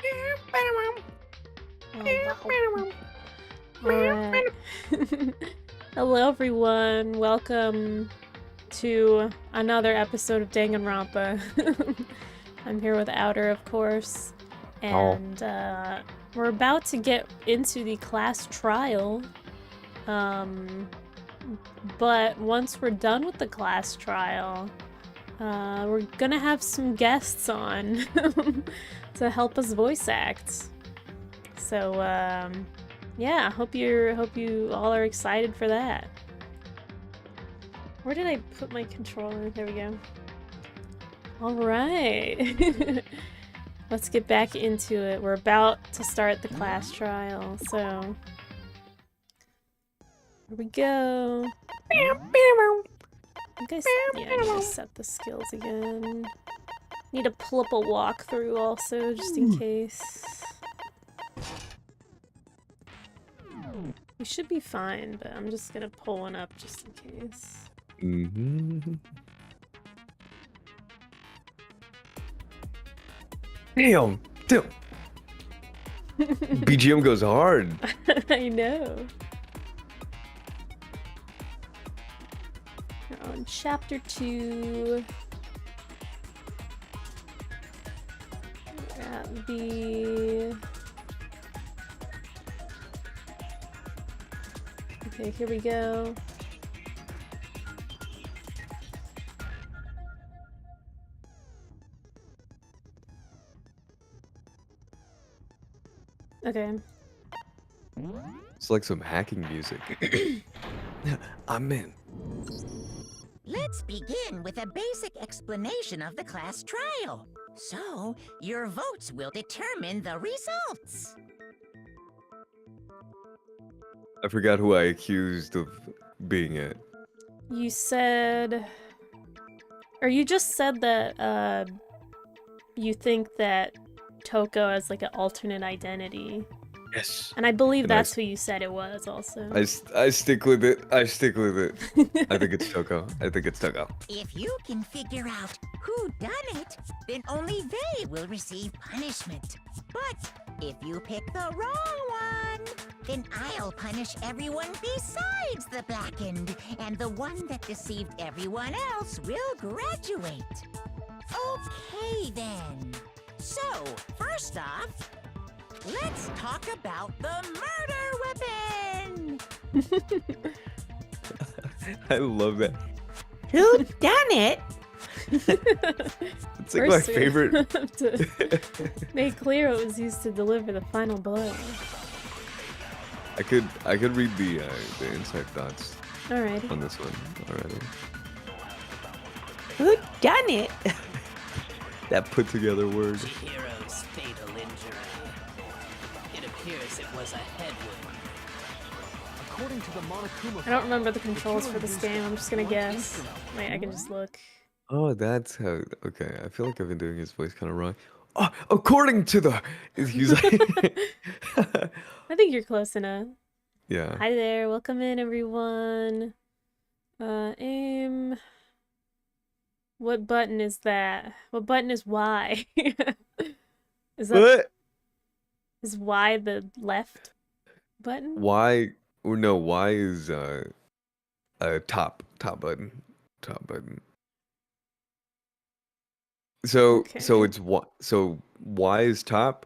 Oh, wow. Alright. Hello everyone, welcome to another episode of Danganronpa. I'm here with Outer, of course, and we're about to get into the class trial. But once we're done with the class trial, we're gonna have some guests on to help us voice act. So, yeah, hope you all are excited for that. Where did I put my controller? There we go. All right. Let's get back into it. We're about to start the class trial, so here we go. I guess, yeah, I need to set the skills again. Need to pull up a walkthrough also, just in case. We should be fine, but I'm just gonna pull one up just in case. Damn! BGM goes hard. I know. We're on chapter 2. We're at the... Okay, here we go. Okay. It's like some hacking music. I'm in. Let's begin with a basic explanation of the class trial. So, your votes will determine the results. I forgot who I accused of being it. You said... Or you just said that, you think that Toko has, like, an alternate identity. Yes. And I believe that's who you said it was, also. I stick with it. I stick with it. I think it's Toko. I think it's Toko. If you can figure out who done it, then only they will receive punishment. But if you pick the wrong one, then I'll punish everyone besides the blackened, and the one that deceived everyone else will graduate. Okay, then. So, first off, let's talk about the murder weapon! I love that. Who done it? It's like my favorite. To make clear it was used to deliver the final blow. I could read the inside thoughts Alrighty. on this one already. Who done it? That put together word. Chihiro's fatal injury. It appears it was a head wound. According to the Monokuma, I don't remember the controls for this game, I'm just gonna guess. Wait, I can just look. Oh, that's how. Okay, I feel like I've been doing his voice kind of wrong. Oh, according to the. He's like. I think you're close enough. Yeah. Hi there, welcome in everyone. Aim. What button is that? What button is Y? Is that What? is Y the left button? Y? Oh, no, Y is top button. Top button. So Okay. it's what? So Y is top,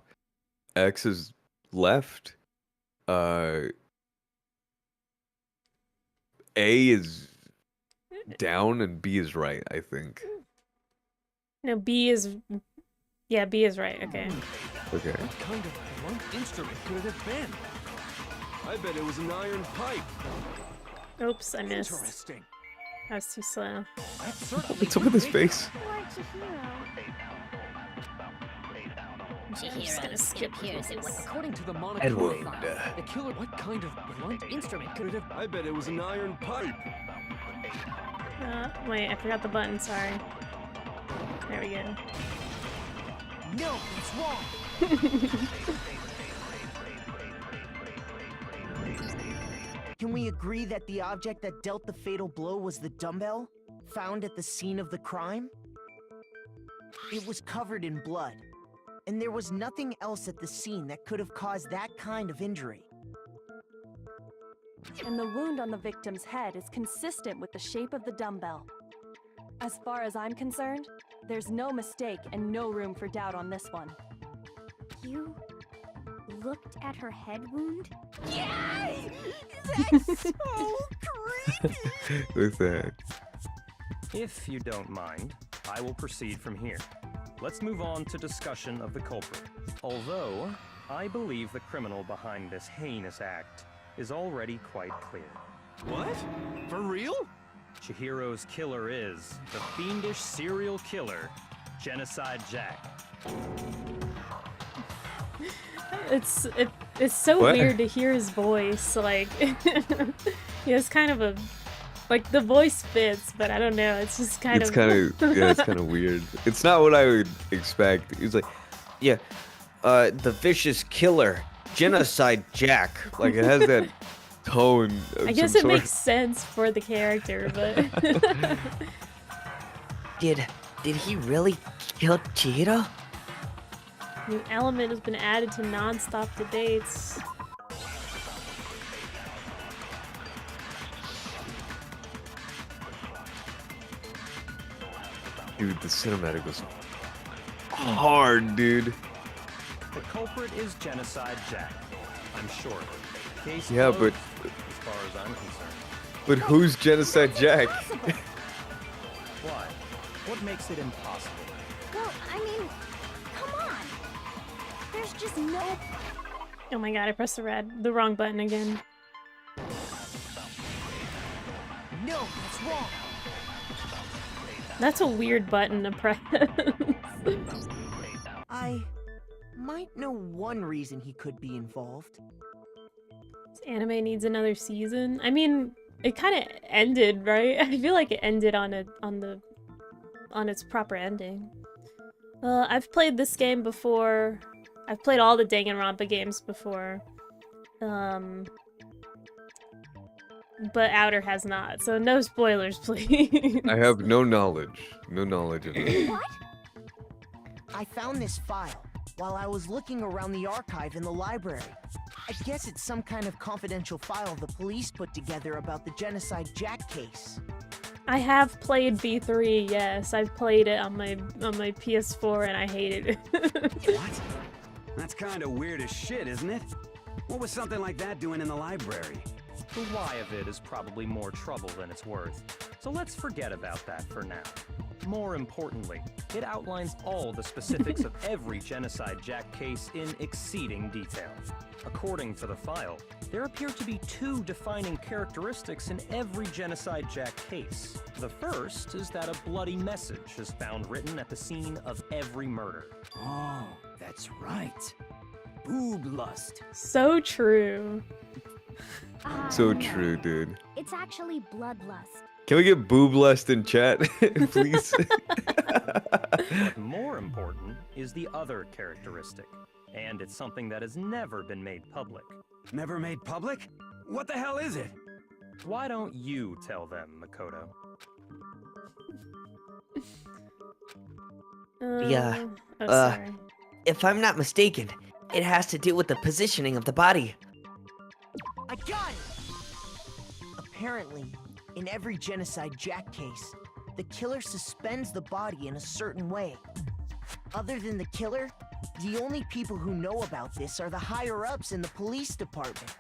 X is left, A is down, and B is right, I think. No, B is... Yeah, B is right, okay. Okay. what kind of blunt instrument could it have been? I bet it was an iron pipe. Oops, I missed. Interesting. I was too slow. That certainly What's up with his could be. face? I'm just gonna skip appears it was this. According to the Head Monokuma wound. file, the killer. What kind of blunt instrument could it have? I bet it was an iron pipe. Wait, I forgot the button, sorry. There we go. No, it's wrong. Can we agree that the object that dealt the fatal blow was the dumbbell, found at the scene of the crime? It was covered in blood. and there was nothing else at the scene that could have caused that kind of injury. And the wound on the victim's head is consistent with the shape of the dumbbell. As far as I'm concerned, there's no mistake and no room for doubt on this one. You looked at her head wound? Yay! That's so creepy! With that. If you don't mind, I will proceed from here. Let's move on to discussion of the culprit. Although, I believe the criminal behind this heinous act is already quite clear. What? For real? Chihiro's killer is the fiendish serial killer, Genocide Jack. It's so What? weird to hear his voice. Like, he has kind of a, like, the voice fits, but I don't know. It's just kind It's of. kind of yeah, it's kind of weird. It's not what I would expect. He's like, yeah, the vicious killer, Genocide Jack. Like it has that tone. Of I guess some it sort. makes sense for the character, but. Did he really kill Chihiro? New element has been added to non-stop debates. Dude, the cinematic was hard, dude. The culprit is Genocide Jack. I'm sure. Case Yeah, closed, but as far as I'm concerned. who's Genocide Jack? Why? What makes it impossible? Well, I mean, come on. There's just no... Oh my god, I pressed the wrong button again. No, that's wrong. That's a weird button to press. I might know one reason he could be involved. This anime needs another season. I mean, it kind of ended, right? I feel like it ended on its proper ending. I've played this game before. I've played all the Danganronpa games before. But Outer has not, so no spoilers, please. I have no knowledge of it. What? I found this file while I was looking around the archive in the library. I guess it's some kind of confidential file the police put together about the Genocide Jack case. I have played V3, yes. I've played it on my PS4 and I hated it. What? That's kind of weird as shit, isn't it? What was something like that doing in the library? The why of it is probably more trouble than it's worth, so let's forget about that for now. More importantly, it outlines all the specifics of every Genocide Jack case in exceeding detail. According to the file, there appear to be two defining characteristics in every Genocide Jack case. The first is that a bloody message is found written at the scene of every murder. Oh, that's right. Boob lust. So true. So No. true, dude. It's actually bloodlust. Can we get boob lust in chat, please? But more important is the other characteristic, and it's something that has never been made public. Never made public? What the hell is it? Why don't you tell them, Makoto? Yeah, Oh, sorry. If I'm not mistaken, it has to do with the positioning of the body. I got it! Apparently, in every Genocide Jack case, the killer suspends the body in a certain way. Other than the killer, the only people who know about this are the higher-ups in the police department.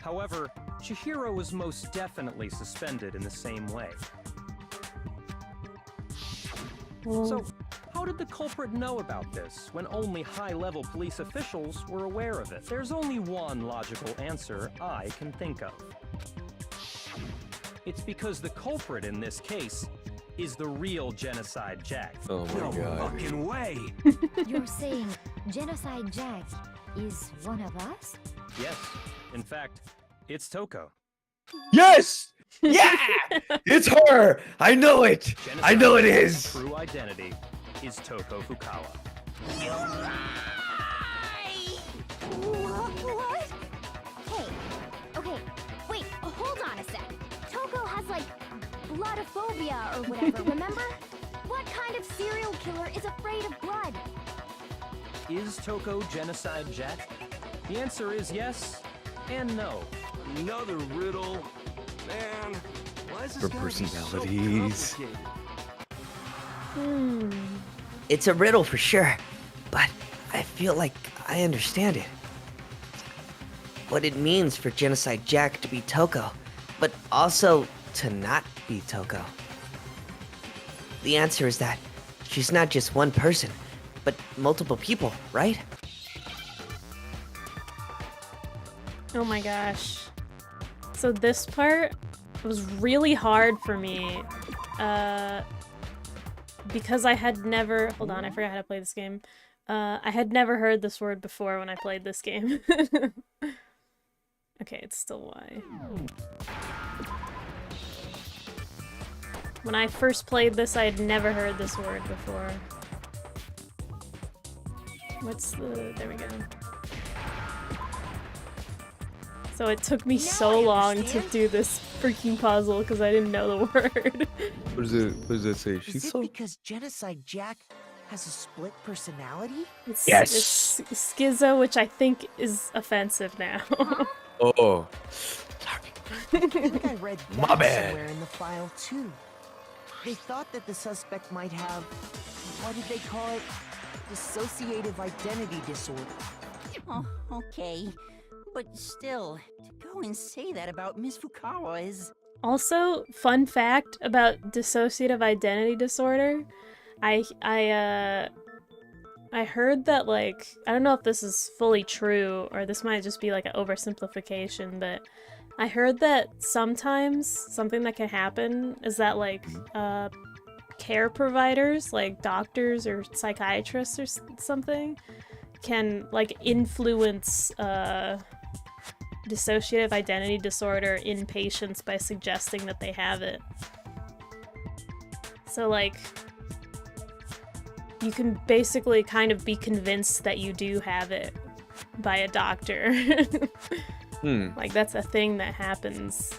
However, Chihiro was most definitely suspended in the same way. Well, So, how did the culprit know about this when only high-level police officials were aware of it? There's only one logical answer I can think of. It's because the culprit in this case is the real Genocide Jack. Oh my No god. fucking way. You're saying Genocide Jack is one of us? Yes, in fact, it's Toko. Yes! Yeah! It's her! I know it! I know it Genocide is! Jack's true identity is Toko Fukawa. What? Hey, okay, wait, hold on a sec. Toko has like bloodophobia or whatever, remember? What kind of serial killer is afraid of blood? Is Toko Genocide Jack? The answer is yes and no. Another riddle. Man, why is this Her gotta be so personalities. complicated? It's a riddle for sure, but I feel like I understand it. What it means for Genocide Jack to be Toko, but also to not be Toko. The answer is that she's not just one person, but multiple people, right? Oh my gosh. So this part was really hard for me. Because I had never... Hold on, I forgot how to play this game. I had never heard this word before when I played this game. Okay, it's still Y. When I first played this, I had never heard this word before. What's the... There we go. So it took me so long to do this freaking puzzle because I didn't know the word. What does it say? Is She's it so... because Genocide Jack has a split personality? It's, Yes. It's schizo, which I think is offensive now. Oh. I think I read My that bad. somewhere in the file too. They thought that the suspect might have, what did they call it? Dissociative identity disorder. Oh, okay. But still, to go and say that about Miss Fukawa is... Also, fun fact about dissociative identity disorder. I heard that, like, I don't know if this is fully true or this might just be like an oversimplification, but I heard that sometimes something that can happen is that, like, care providers, like doctors or psychiatrists or something, can, like, influence dissociative identity disorder in patients by suggesting that they have it. So, like, you can basically kind of be convinced that you do have it by a doctor. Like, that's a thing that happens.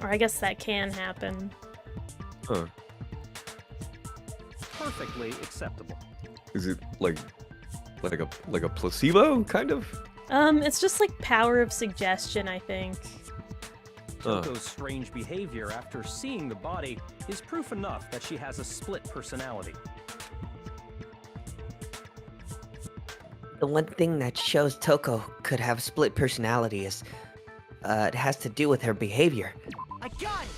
Or I guess that can happen. Huh. Perfectly acceptable. Is it like a placebo, kind of? It's just like power of suggestion, I think. Toko's strange behavior after seeing the body is proof enough that she has a split personality. The one thing that shows Toko could have split personality is, it has to do with her behavior. I got it!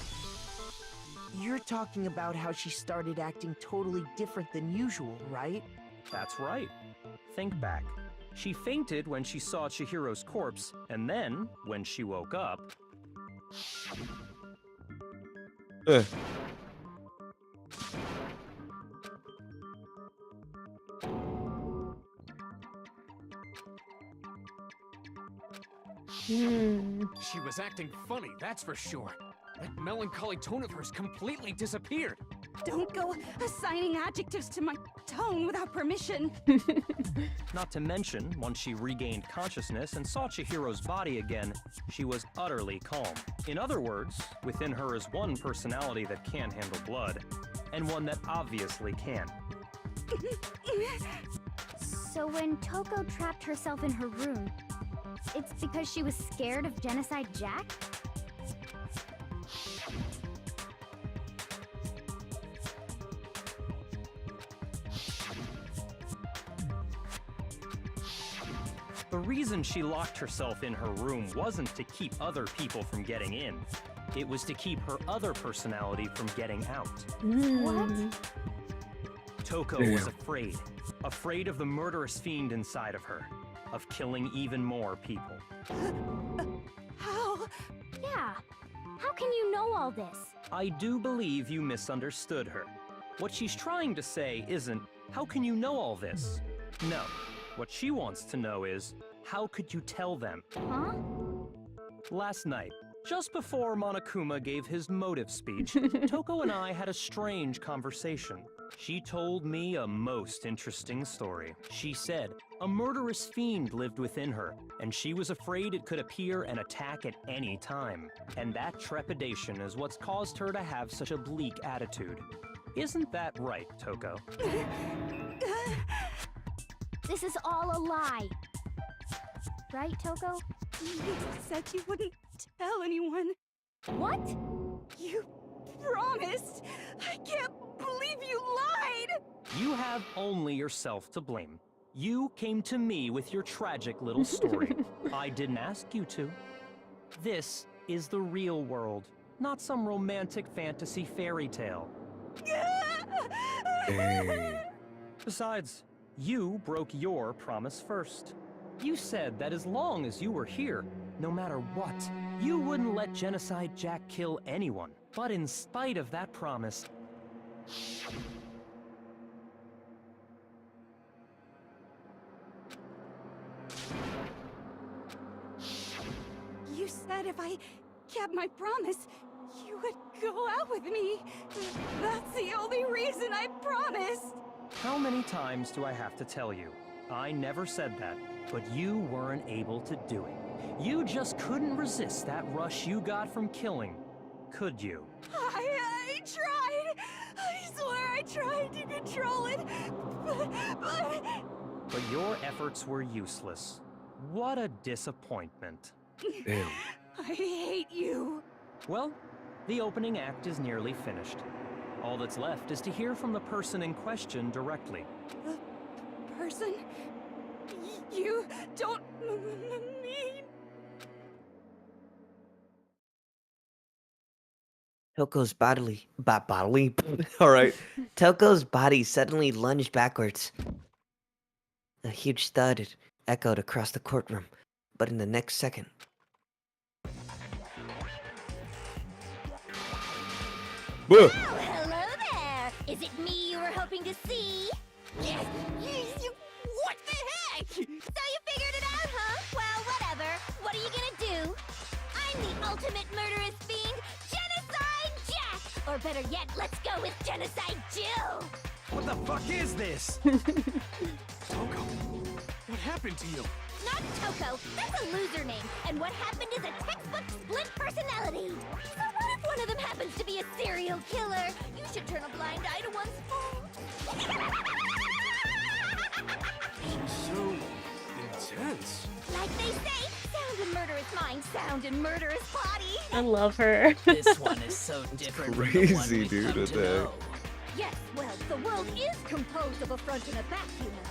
You're talking about how she started acting totally different than usual, right? That's right. Think back. She fainted when she saw Chihiro's corpse, and then, when she woke up... She was acting funny, that's for sure. That melancholy tone of hers completely disappeared. Don't go assigning adjectives to my tone without permission. Not to mention, once she regained consciousness and saw Chihiro's body again, she was utterly calm. In other words, within her is one personality that can't handle blood, and one that obviously can. So when Toko trapped herself in her room, it's because she was scared of Genocide Jack? The reason she locked herself in her room wasn't to keep other people from getting in. It was to keep her other personality from getting out. What? Toko was afraid. Afraid of the murderous fiend inside of her. Of killing even more people. How? Yeah. How can you know all this? I do believe you misunderstood her. What she's trying to say isn't, how can you know all this? No. What she wants to know is, how could you tell them? Huh? Last night, just before Monokuma gave his motive speech, Toko and I had a strange conversation. She told me a most interesting story. She said a murderous fiend lived within her, and she was afraid it could appear and attack at any time. And that trepidation is what's caused her to have such a bleak attitude. Isn't that right, Toko? This is all a lie. Right, Toko? You said you wouldn't tell anyone. What? You promised. I can't believe you lied. You have only yourself to blame. You came to me with your tragic little story. I didn't ask you to. This is the real world, not some romantic fantasy fairy tale. Dang. Besides, you broke your promise first. You said that as long as you were here, no matter what, you wouldn't let Genocide Jack kill anyone. But in spite of that promise, You said if I kept my promise, you would go out with me. That's the only reason I promised. how many times do I have to tell you? I never said that, but you weren't able to do it. You just couldn't resist that rush you got from killing, could you? I tried. I swear I tried to control it, but... But your efforts were useless. What a disappointment. Damn. I hate you. Well, the opening act is nearly finished. All that's left is to hear from the person in question directly. The person you don't mean... Toko's bodily. All right. Toko's body suddenly lunged backwards. A huge thud echoed across the courtroom, but in the next second, Whoa. Hello there! Is it me you were hoping to see? Yes! What the heck? So you figured it out, huh? Well, whatever. What are you gonna do? I'm the ultimate murderous fiend, Genocide Jack! Or better yet, let's go with Genocide Jill! What the fuck is this? Toko, what happened to you? Not Toko, that's a loser name. And what happened is a textbook split personality. So what if one of them happens to be a serial killer? You should turn a blind eye to one's fault. So intense. Like they say, sound in murderous mind, sound in murderous body. I love her. This one is so different from the one Crazy, we've dude, come with to that. know. Yes, well, the world is composed of a front and a back, you know.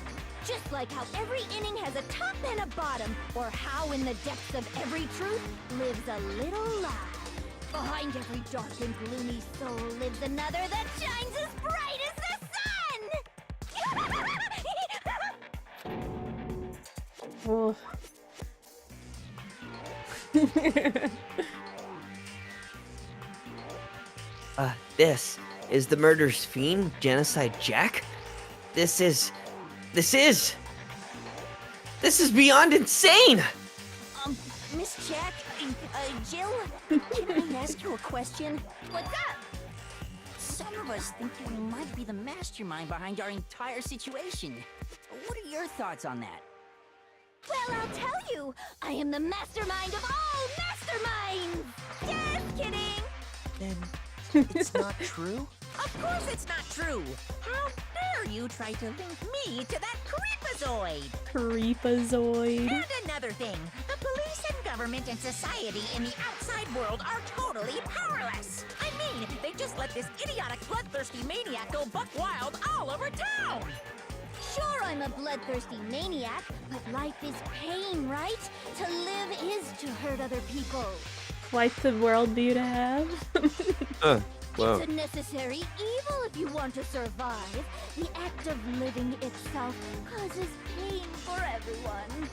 Just like how every inning has a top and a bottom, or how in the depths of every truth lives a little lie. Behind every dark and gloomy soul lives another that shines as bright as the sun! Oh. This is the murderous fiend, Genocide Jack? This is beyond insane! Miss Jack, Jill, can I ask you a question? What's up? Some of us think you might be the mastermind behind our entire situation. What are your thoughts on that? Well, I'll tell you. I am the mastermind of all masterminds! Just kidding! Then it's not true? Of course it's not true! How dare you try to link me to that creepazoid? Creepazoid. And another thing, the police and government and society in the outside world are totally powerless. I mean, they just let this idiotic bloodthirsty maniac go buck wild all over town. Sure, I'm a bloodthirsty maniac, but life is pain, right? To live is to hurt other people. Quite the worldview to have. Wow. It's a necessary evil if you want to survive. The act of living itself causes pain for everyone.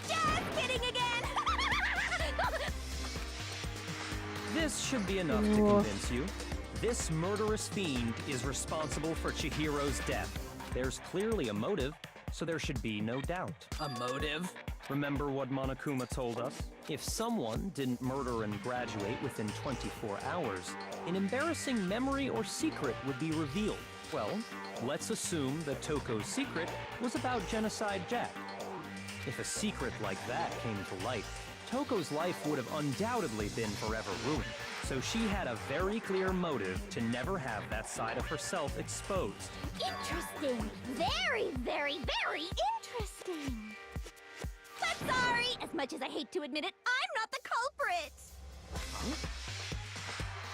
Just kidding again! This should be enough to convince you. This murderous fiend is responsible for Chihiro's death. There's clearly a motive, so there should be no doubt. A motive? Remember what Monokuma told us? If someone didn't murder and graduate within 24 hours, an embarrassing memory or secret would be revealed. Well, let's assume that Toko's secret was about Genocide Jack. If a secret like that came to light, Toko's life would have undoubtedly been forever ruined. So she had a very clear motive to never have that side of herself exposed. Interesting. Very, very, very interesting. much as I hate to admit it, I'm not the culprit!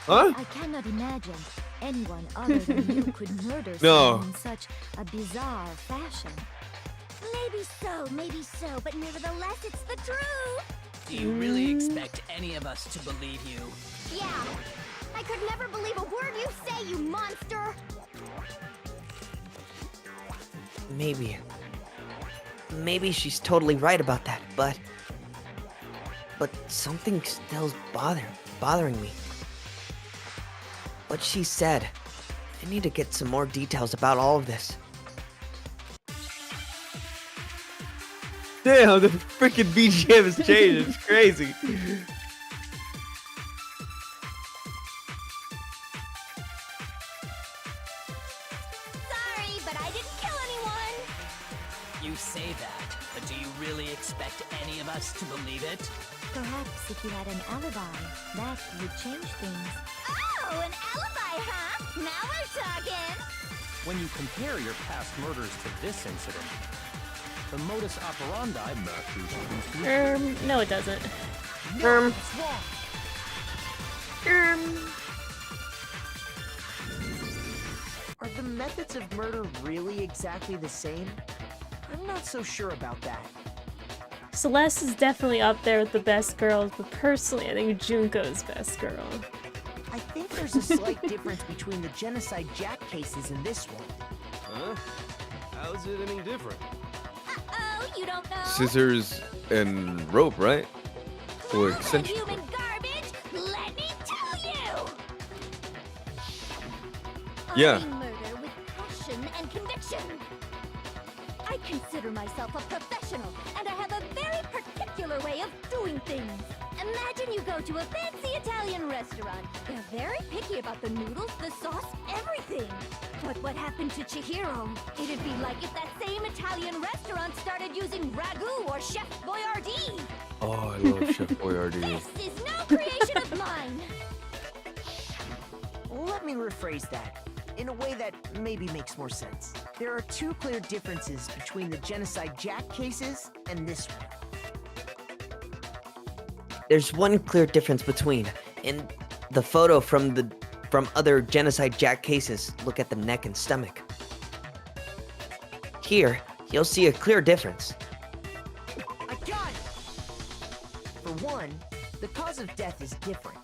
Huh? I cannot imagine anyone other than you could murder No. someone in such a bizarre fashion. Maybe so, but nevertheless, it's the truth! Do you really expect any of us to believe you? Yeah, I could never believe a word you say, you monster! Maybe she's totally right about that, but something still's bothering me. What she said. I need to get some more details about all of this. Damn, the freaking BGM has changed. It's crazy. Sorry, but I didn't kill anyone! You say that, but do you really expect any of us to believe it? Perhaps if you had an alibi, that would change things. Oh, an alibi, huh? Now we're talking! When you compare your past murders to this incident, the modus operandi matches completely. No, it doesn't. Are the methods of murder really exactly the same? I'm not so sure about that. Celeste is definitely up there with the best girls, but personally, I think Junko's best girl. I think there's a slight difference between the Genocide Jack cases and this one. Huh? How's it any different? Uh-oh, you don't know? Scissors and rope, right? Or extension. Human garbage, let me tell you! Yeah. I murder with passion and conviction. I consider myself a professional, and I have a very particular way of doing things. Imagine you go to a fancy Italian restaurant. They're very picky about the noodles, the sauce, everything. But what happened to Chihiro? It'd be like if that same Italian restaurant started using ragu or Chef Boyardee. Oh, I love Chef Boyardee. This is no creation of mine. Let me rephrase that in a way that maybe makes more sense. There are two clear differences between the Genocide Jack cases and this one. There's one clear difference between. In the photo from other Genocide Jack cases, look at the neck and stomach. Here, you'll see a clear difference. I got it! For one, the cause of death is different.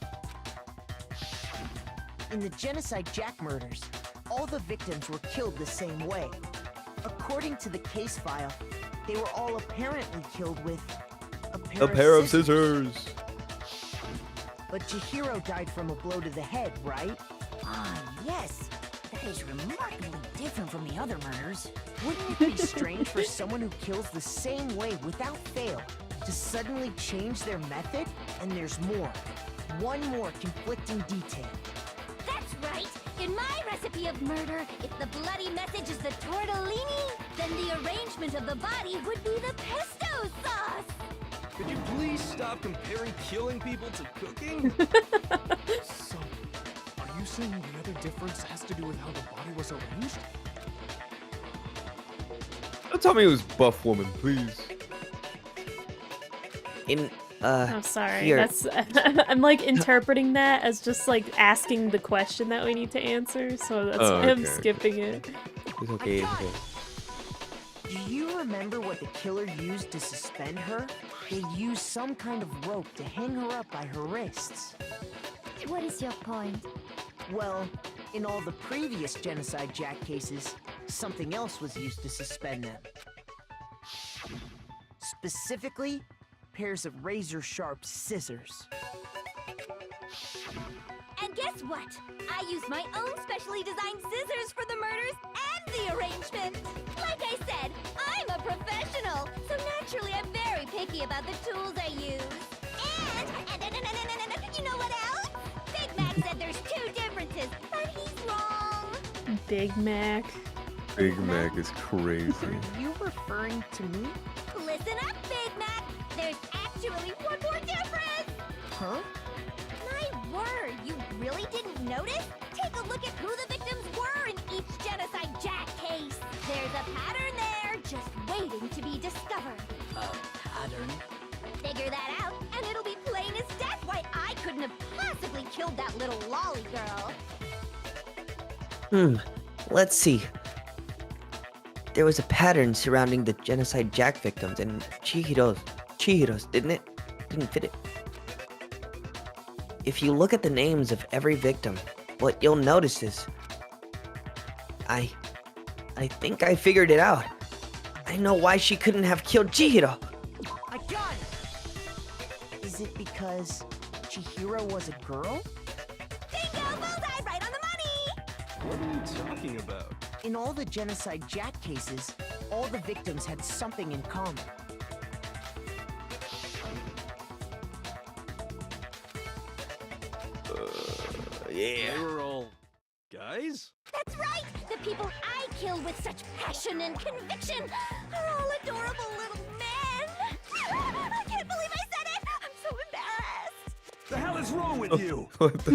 In the Genocide Jack murders, all the victims were killed the same way. According to the case file, they were all apparently killed with a pair of scissors. But Chihiro died from a blow to the head, right? Ah, yes. That is remarkably different from the other murders. Wouldn't it be strange for someone who kills the same way without fail to suddenly change their method? And there's more. One more conflicting detail. That's right. In my recipe of murder, if the bloody message is the tortellini, then the arrangement of the body would be the pesto sauce. Could you please stop comparing killing people to cooking? So, are you saying the other difference has to do with how the body was arranged? Don't tell me it was Buff Woman, please. I'm sorry. Here. That's I'm like interpreting that as just like asking the question that we need to answer, so that's why I'm okay. skipping it. It's okay. It's okay. Do you remember what the killer used to suspend her? They used some kind of rope to hang her up by her wrists. What is your point? Well, in all the previous Genocide Jack cases, something else was used to suspend them. Specifically, pairs of razor-sharp scissors. And guess what? I use my own specially designed scissors for the murders and the arrangement. Like I said, I'm a professional, so naturally I'm very picky about the tools I use. And you know what else? Big Mac said there's two differences, but he's wrong. Big Mac. Big Mac is crazy. Are you referring to me? Listen up, Big Mac. There's actually one more difference. Huh? My word, you really didn't notice? Take a look at who the victims were in each Genocide Jack case. There's a pattern there, just waiting to be discovered. A pattern? Figure that out, and it'll be plain as death why I couldn't have possibly killed that little lolly girl. Let's see. There was a pattern surrounding the Genocide Jack victims and Chihiro's, didn't it? Didn't fit it. If you look at the names of every victim, what you'll notice is... I think I figured it out. I know why she couldn't have killed Chihiro. I got it! Is it because Chihiro was a girl? Bingo! Bullseye! Right on the money! What are you talking about? In all the Genocide Jack cases, all the victims had something in common. Yeah. They were all guys? That's right! The people I killed with such passion and conviction are all adorable little men! I can't believe I said it! I'm so embarrassed! The hell is wrong with you? What the?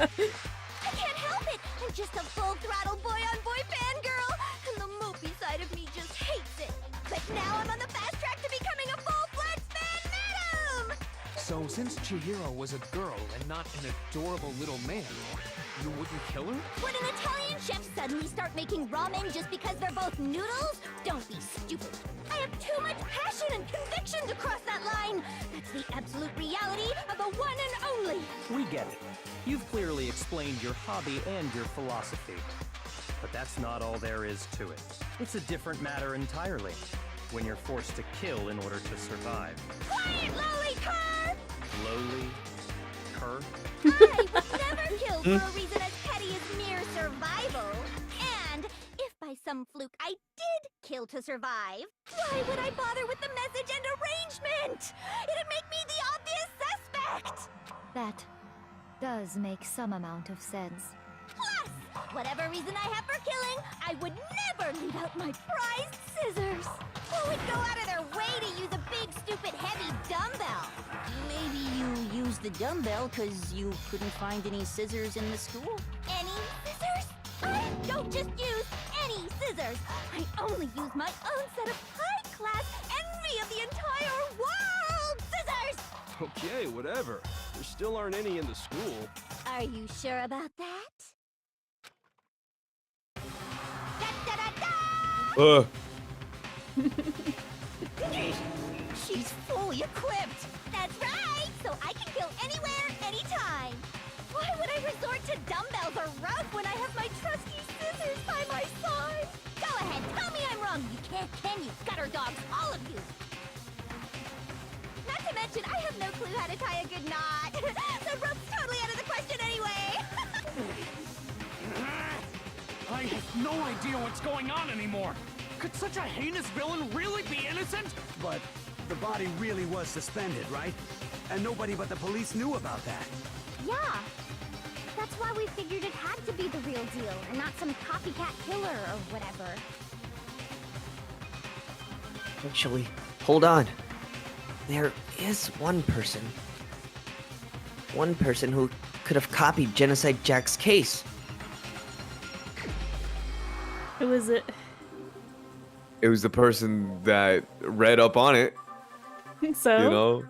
I can't help it! I'm just a full-throttle boy-on-boy fangirl, and the mopey side of me just hates it. But now I'm on the fast track to becoming a full-fledged fan madam! So since Chihiro was a girl and not an adorable little man, you wouldn't kill her? Would an Italian chef suddenly start making ramen just because they're both noodles? Don't be stupid. I have too much passion and conviction to cross that line. That's the absolute reality of the one and only. We get it. You've clearly explained your hobby and your philosophy. But that's not all there is to it. It's a different matter entirely. When you're forced to kill in order to survive. Quiet, lolly cur! Lowly? Cur? I would never kill for a reason as petty as mere survival. And if by some fluke I did kill to survive, why would I bother with the message and arrangement? It'd make me the obvious suspect! That does make some amount of sense. Plus, whatever reason I have for killing, I would never leave out my prized scissors. Who would go out of their way to use a big, stupid, heavy dumbbell? Maybe you used the dumbbell because you couldn't find any scissors in the school? Any scissors? I don't just use any scissors. I only use my own set of high-class envy of the entire world scissors! Okay, whatever. There still aren't any in the school. Are you sure about that? Da-da-da-da! She's fully equipped! That's right! So I can kill anywhere, anytime! Why would I resort to dumbbells or rope when I have my trusty scissors by my side? Go ahead, tell me I'm wrong! You can't, can you? Gutter dogs, all of you! Not to mention, I have no clue how to tie a good knot! The rope's totally out of the question anyway! I have no idea what's going on anymore. Could such a heinous villain really be innocent? But the body really was suspended, right? And nobody but the police knew about that. Yeah. That's why we figured it had to be the real deal, and not some copycat killer or whatever. Actually, hold on. There is one person. One person who could have copied Genocide Jack's case. Who is it? It was the person that read up on it. So? You know,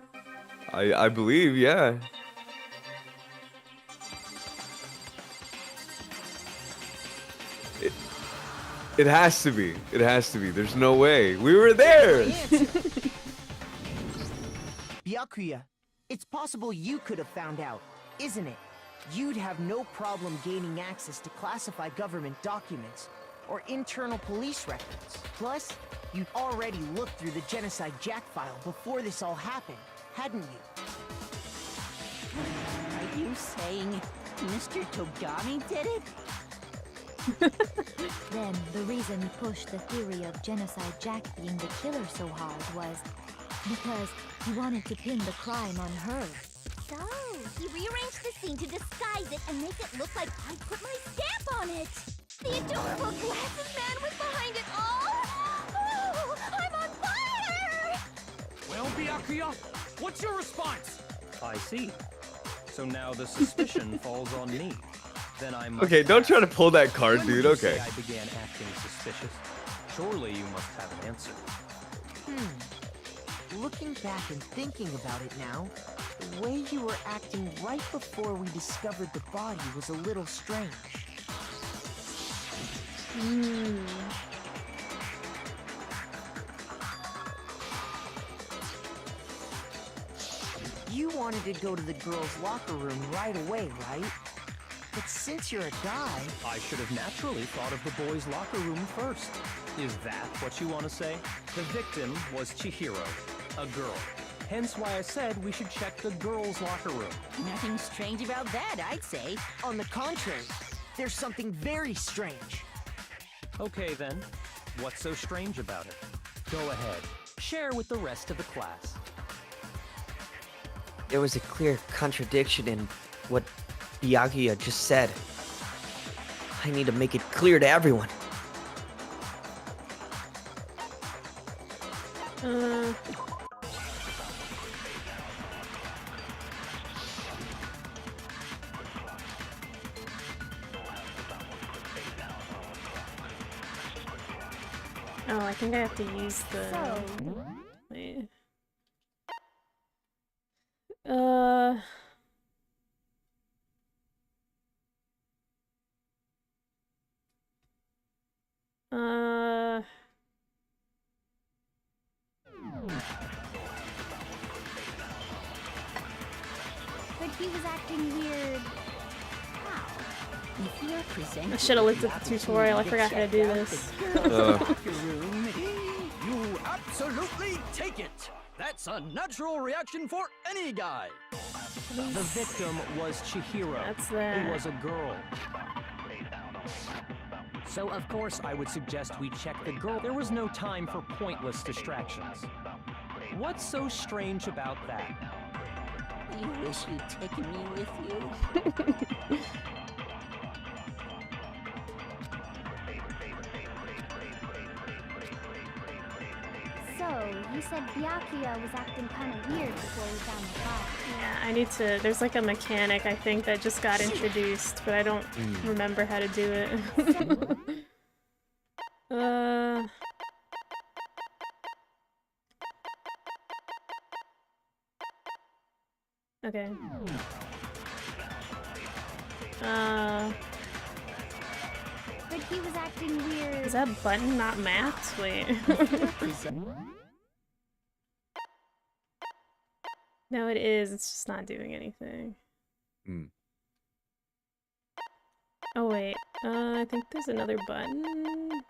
I believe, yeah. It has to be. It has to be. There's no way. We were there. Byakuya, it's possible you could have found out, isn't it? You'd have no problem gaining access to classified government documents or internal police records. Plus, you'd already looked through the Genocide Jack file before this all happened, hadn't you? Are you saying Mr. Togami did it? Then the reason he pushed the theory of Genocide Jack being the killer so hard was because he wanted to pin the crime on her. So, he rearranged the scene to disguise it and make it look like I put my stamp on it. The adorable glasses man was behind it all. Oh, I'm on fire! Well, Byakuya, what's your response? I see. So now the suspicion falls on me. Then I must Okay, don't try to ask, pull that card, when dude. would you Okay. say I began acting suspicious. Surely you must have an answer. Looking back and thinking about it now, the way you were acting right before we discovered the body was a little strange. You wanted to go to the girls' locker room right away, right? But since you're a guy... I should have naturally thought of the boys' locker room first. Is that what you want to say? The victim was Chihiro, a girl. Hence why I said we should check the girls' locker room. Nothing strange about that, I'd say. On the contrary, there's something very strange. Okay then, what's so strange about it? Go ahead, share with the rest of the class. There was a clear contradiction in what Byakuya just said. I need to make it clear to everyone. Oh, I think I have to use the... Wait. But he was acting weird. How? If you're presented I should have looked with at the the tutorial. I opportunity forgot how to check do out this. the girls' locker room, You absolutely take it! That's a natural reaction for any guy! The victim was Chihiro, That's who that. was a girl. So of course I would suggest we check the girl. There was no time for pointless distractions. What's so strange about that? You wish you'd taken me with you. So, you said Byakuya was acting kind of weird before we found the body. Yeah, I need to... There's like a mechanic, I think, that just got introduced, but I don't remember how to do it. Okay. But he was acting weird. Is that button not mapped? Wait. No, it is. It's just not doing anything. Oh, wait. I think there's another button.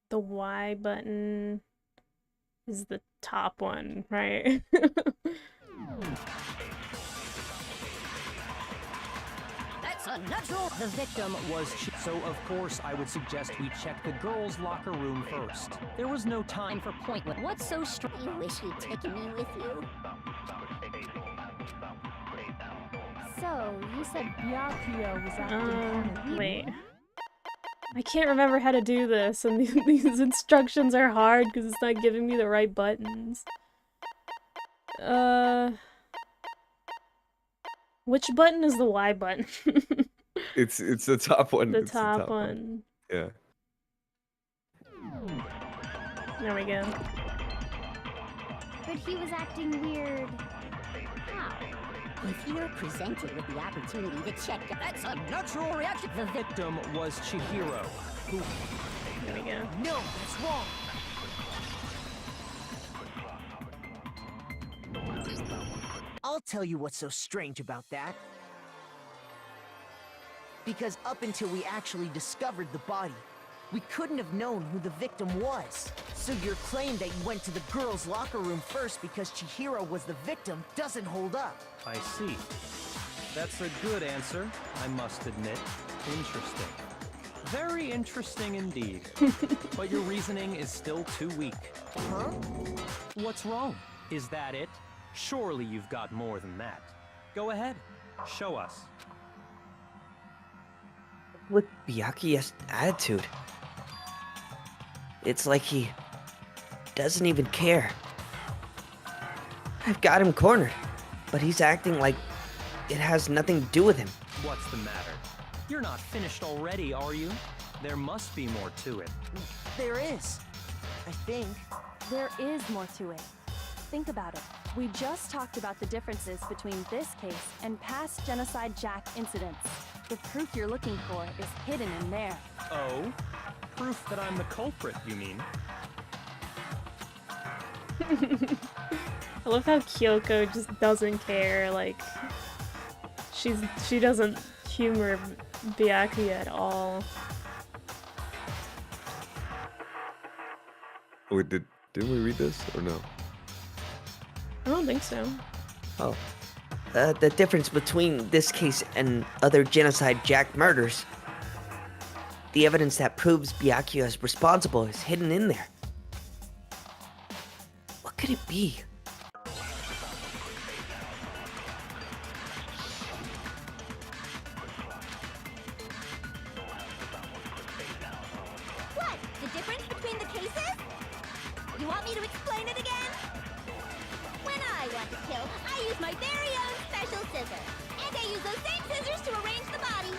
The Y button is the top one, right? That's unnatural! The victim was so of course I would suggest we check the girls' locker room first. There was no time for pointless. What's so strange? You wish you'd taken me with you. So, you said Byakuya was acting kind of weird. Wait. I can't remember how to do this, and these instructions are hard because it's not giving me the right buttons. Which button is the Y button? It's the top one. The It's top one. Yeah. There we go. But he was acting weird. How? If you were presented with the opportunity to check, that's a natural reaction. The victim was Chihiro, who... There we go. No, that's wrong. I'll tell you what's so strange about that. Because up until we actually discovered the body, we couldn't have known who the victim was. So your claim that you went to the girls' locker room first because Chihiro was the victim doesn't hold up. I see. That's a good answer, I must admit. Interesting. Very interesting indeed. But your reasoning is still too weak. Huh? What's wrong? Is that it? Surely you've got more than that. Go ahead, show us. With Byakuya's attitude, it's like he doesn't even care. I've got him cornered, but he's acting like it has nothing to do with him. What's the matter? You're not finished already, are you? There must be more to it. There is. I think. There is more to it. Think about it. We just talked about the differences between this case and past Genocide Jack incidents. The proof you're looking for is hidden in there. Oh? Proof that I'm the culprit, you mean? I love how Kyoko just doesn't care, like, she doesn't humor Byakuya at all. Wait, didn't we read this or no? I don't think so. Oh. The difference between this case and other Genocide Jack murders. The evidence that proves Byakuya is responsible is hidden in there. What could it be? What? The difference between the cases? You want me to explain it again? When I want to kill, I use my very own special scissors. And I use those same scissors to arrange the body.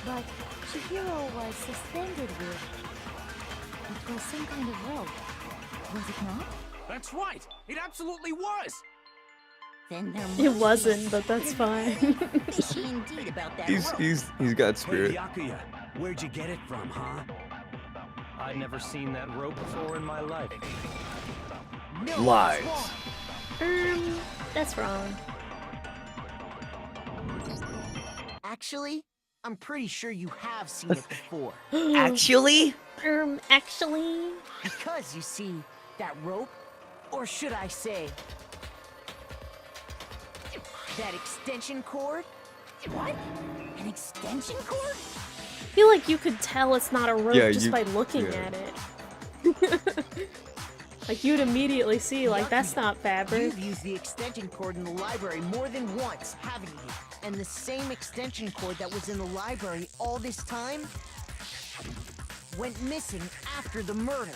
But Chihiro was suspended with... It was some kind of rope. Was it not? That's right! It absolutely was! Then there It must wasn't, but that's fine. fishy indeed about that rope. He's got spirit. Hey, Byakuya, where'd you get it from, huh? I'd never seen that rope before in my life. No, Lies. it's wrong. That's wrong. Actually, I'm pretty sure you have seen it before. Actually? Actually... Because, you see, that rope, or should I say, that extension cord? What? An extension cord? I feel like you could tell it's not a rope just by looking at it. Like, you'd immediately see, like, that's not fabric. You've used the extension cord in the library more than once, haven't you? And the same extension cord that was in the library all this time went missing after the murder.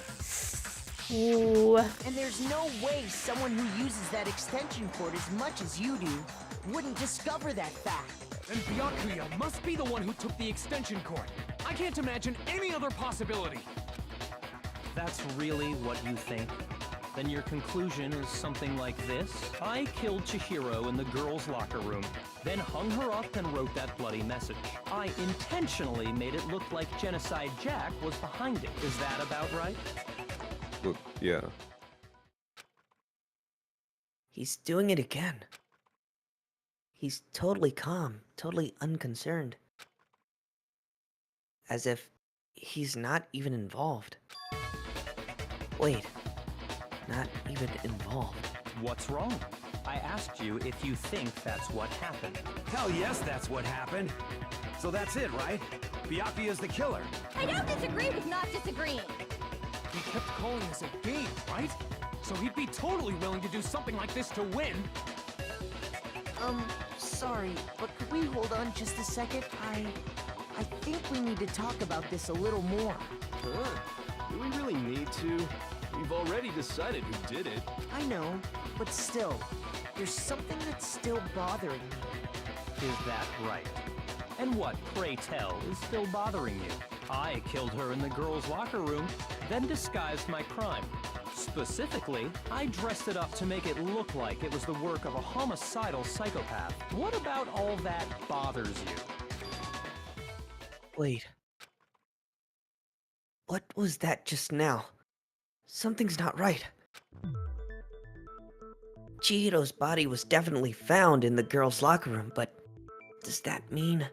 Ooh. And there's no way someone who uses that extension cord as much as you do wouldn't discover that fact. And Byakuya must be the one who took the extension cord. I can't imagine any other possibility. That's really what you think? Then your conclusion is something like this? I killed Chihiro in the girls' locker room, then hung her up and wrote that bloody message. I intentionally made it look like Genocide Jack was behind it. Is that about right? Well, yeah. He's doing it again. He's totally calm, totally unconcerned. As if he's not even involved. Wait, not even involved. What's wrong? I asked you if you think that's what happened. Hell yes, that's what happened. So that's it, right? Byakuya's the killer. I don't disagree with not disagreeing. He kept calling this a game, right? So he'd be totally willing to do something like this to win. Sorry, but could we hold on just a second? I think we need to talk about this a little more. Do we really need to? We've already decided who did it. I know, but still, there's something that's still bothering me. Is that right? And what, pray tell, is still bothering you? I killed her in the girls' locker room, then disguised my crime. Specifically, I dressed it up to make it look like it was the work of a homicidal psychopath. What about all that bothers you? Wait. What was that just now? Something's not right. Chihiro's body was definitely found in the girls' locker room, but does that mean...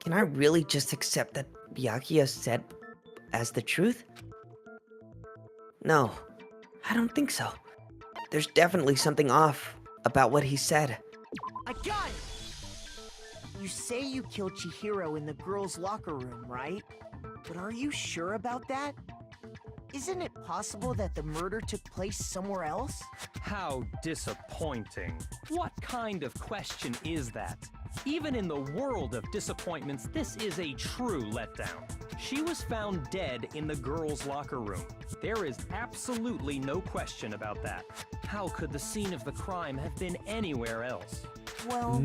Can I really just accept that Byakuya said as the truth? No, I don't think so. There's definitely something off about what he said. I got it! You say you killed Chihiro in the girls' locker room, right? But are you sure about that? Isn't it possible that the murder took place somewhere else? How disappointing. What kind of question is that? Even in the world of disappointments, this is a true letdown. She was found dead in the girls' locker room. There is absolutely no question about that. How could the scene of the crime have been anywhere else? Well,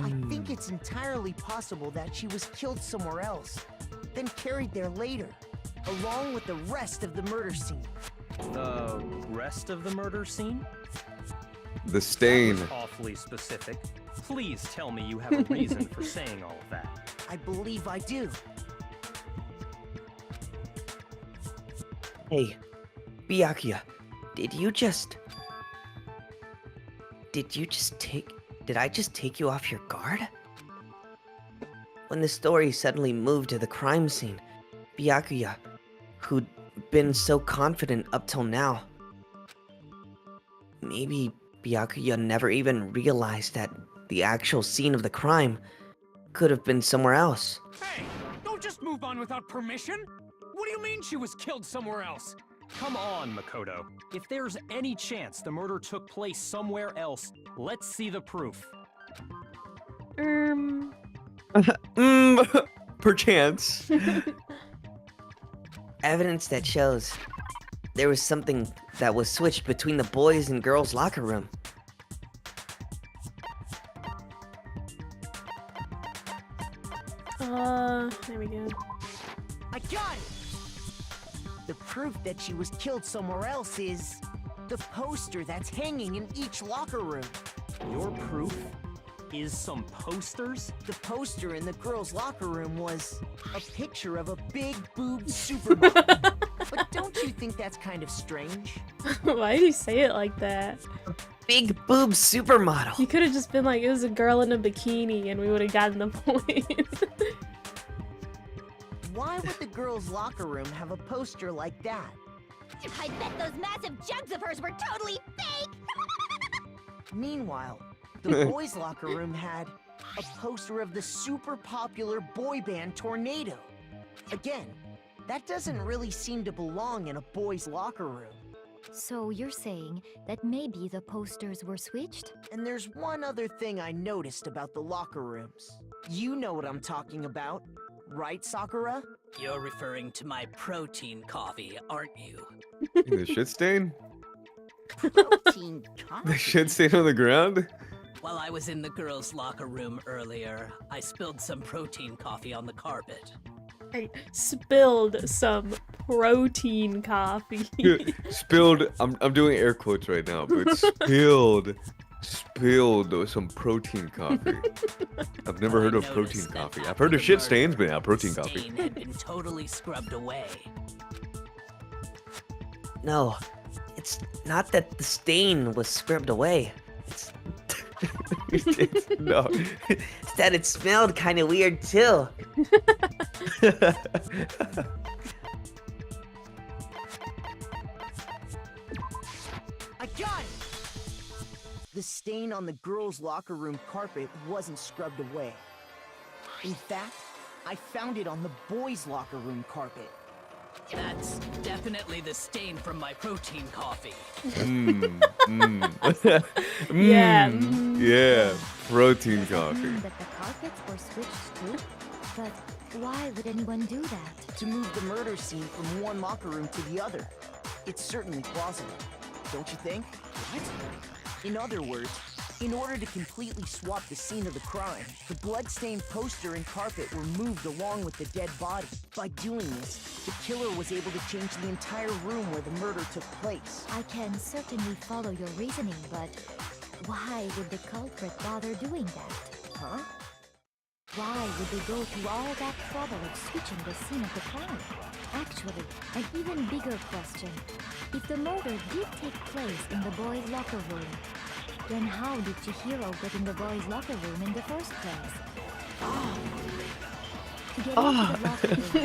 I think it's entirely possible that she was killed somewhere else, then carried there later, along with the rest of the murder scene. The rest of the murder scene? The stain. That was awfully specific. Please tell me you have a reason for saying all of that. I believe I do. Hey, Byakuya, did I just take you off your guard? When the story suddenly moved to the crime scene, Byakuya, who'd been so confident up till now, maybe Byakuya never even realized that the actual scene of the crime could have been somewhere else. Hey, don't just move on without permission. What do you mean she was killed somewhere else? Come on, Makoto. If there's any chance the murder took place somewhere else, let's see the proof. Perchance. Evidence that shows there was something that was switched between the boys' and girls' locker room. There we go. I got it! The proof that she was killed somewhere else is the poster that's hanging in each locker room. Your proof is some posters? The poster in the girls' locker room was a picture of a big boobed supermodel. But don't you think that's kind of strange? Why did you say it like that? Big boob supermodel. You could have just been like, it was a girl in a bikini and we would have gotten the point. Why would the girls' locker room have a poster like that? I bet those massive jugs of hers were totally fake! Meanwhile, the boys' locker room had a poster of the super popular boy band Tornado. Again, that doesn't really seem to belong in a boys' locker room. So you're saying that maybe the posters were switched? And there's one other thing I noticed about the locker rooms. You know what I'm talking about, right, Sakura? You're referring to my protein coffee, aren't you? The shit stain? Protein coffee. The shit stain on the ground? While I was in the girls' locker room earlier, I spilled some protein coffee on the carpet. I spilled some protein coffee. Spilled, I'm doing air quotes right now, but spilled some protein coffee. I've never heard of protein coffee. I've heard of shit stains, but yeah, protein coffee. Stain had been totally scrubbed away. No, it's not that the stain was scrubbed away. No. It's that it smelled kind of weird too. I got it! The stain on the girls' locker room carpet wasn't scrubbed away. In fact, I found it on the boys' locker room carpet. That's definitely the stain from my protein coffee. Yeah. Yeah, protein coffee. That the carpets were switched too? But why would anyone do that? To move the murder scene from one locker room to the other. It's certainly plausible, don't you think? What? In other words, in order to completely swap the scene of the crime, the blood-stained poster and carpet were moved along with the dead body. By doing this, the killer was able to change the entire room where the murder took place. I can certainly follow your reasoning, but why would the culprit bother doing that? Huh? Why would they go through all that trouble of switching the scene of the crime? Actually, an even bigger question. If the murder did take place in the boys' locker room, then how did Chihiro get in the boys' locker room in the first place? To get into the locker room, you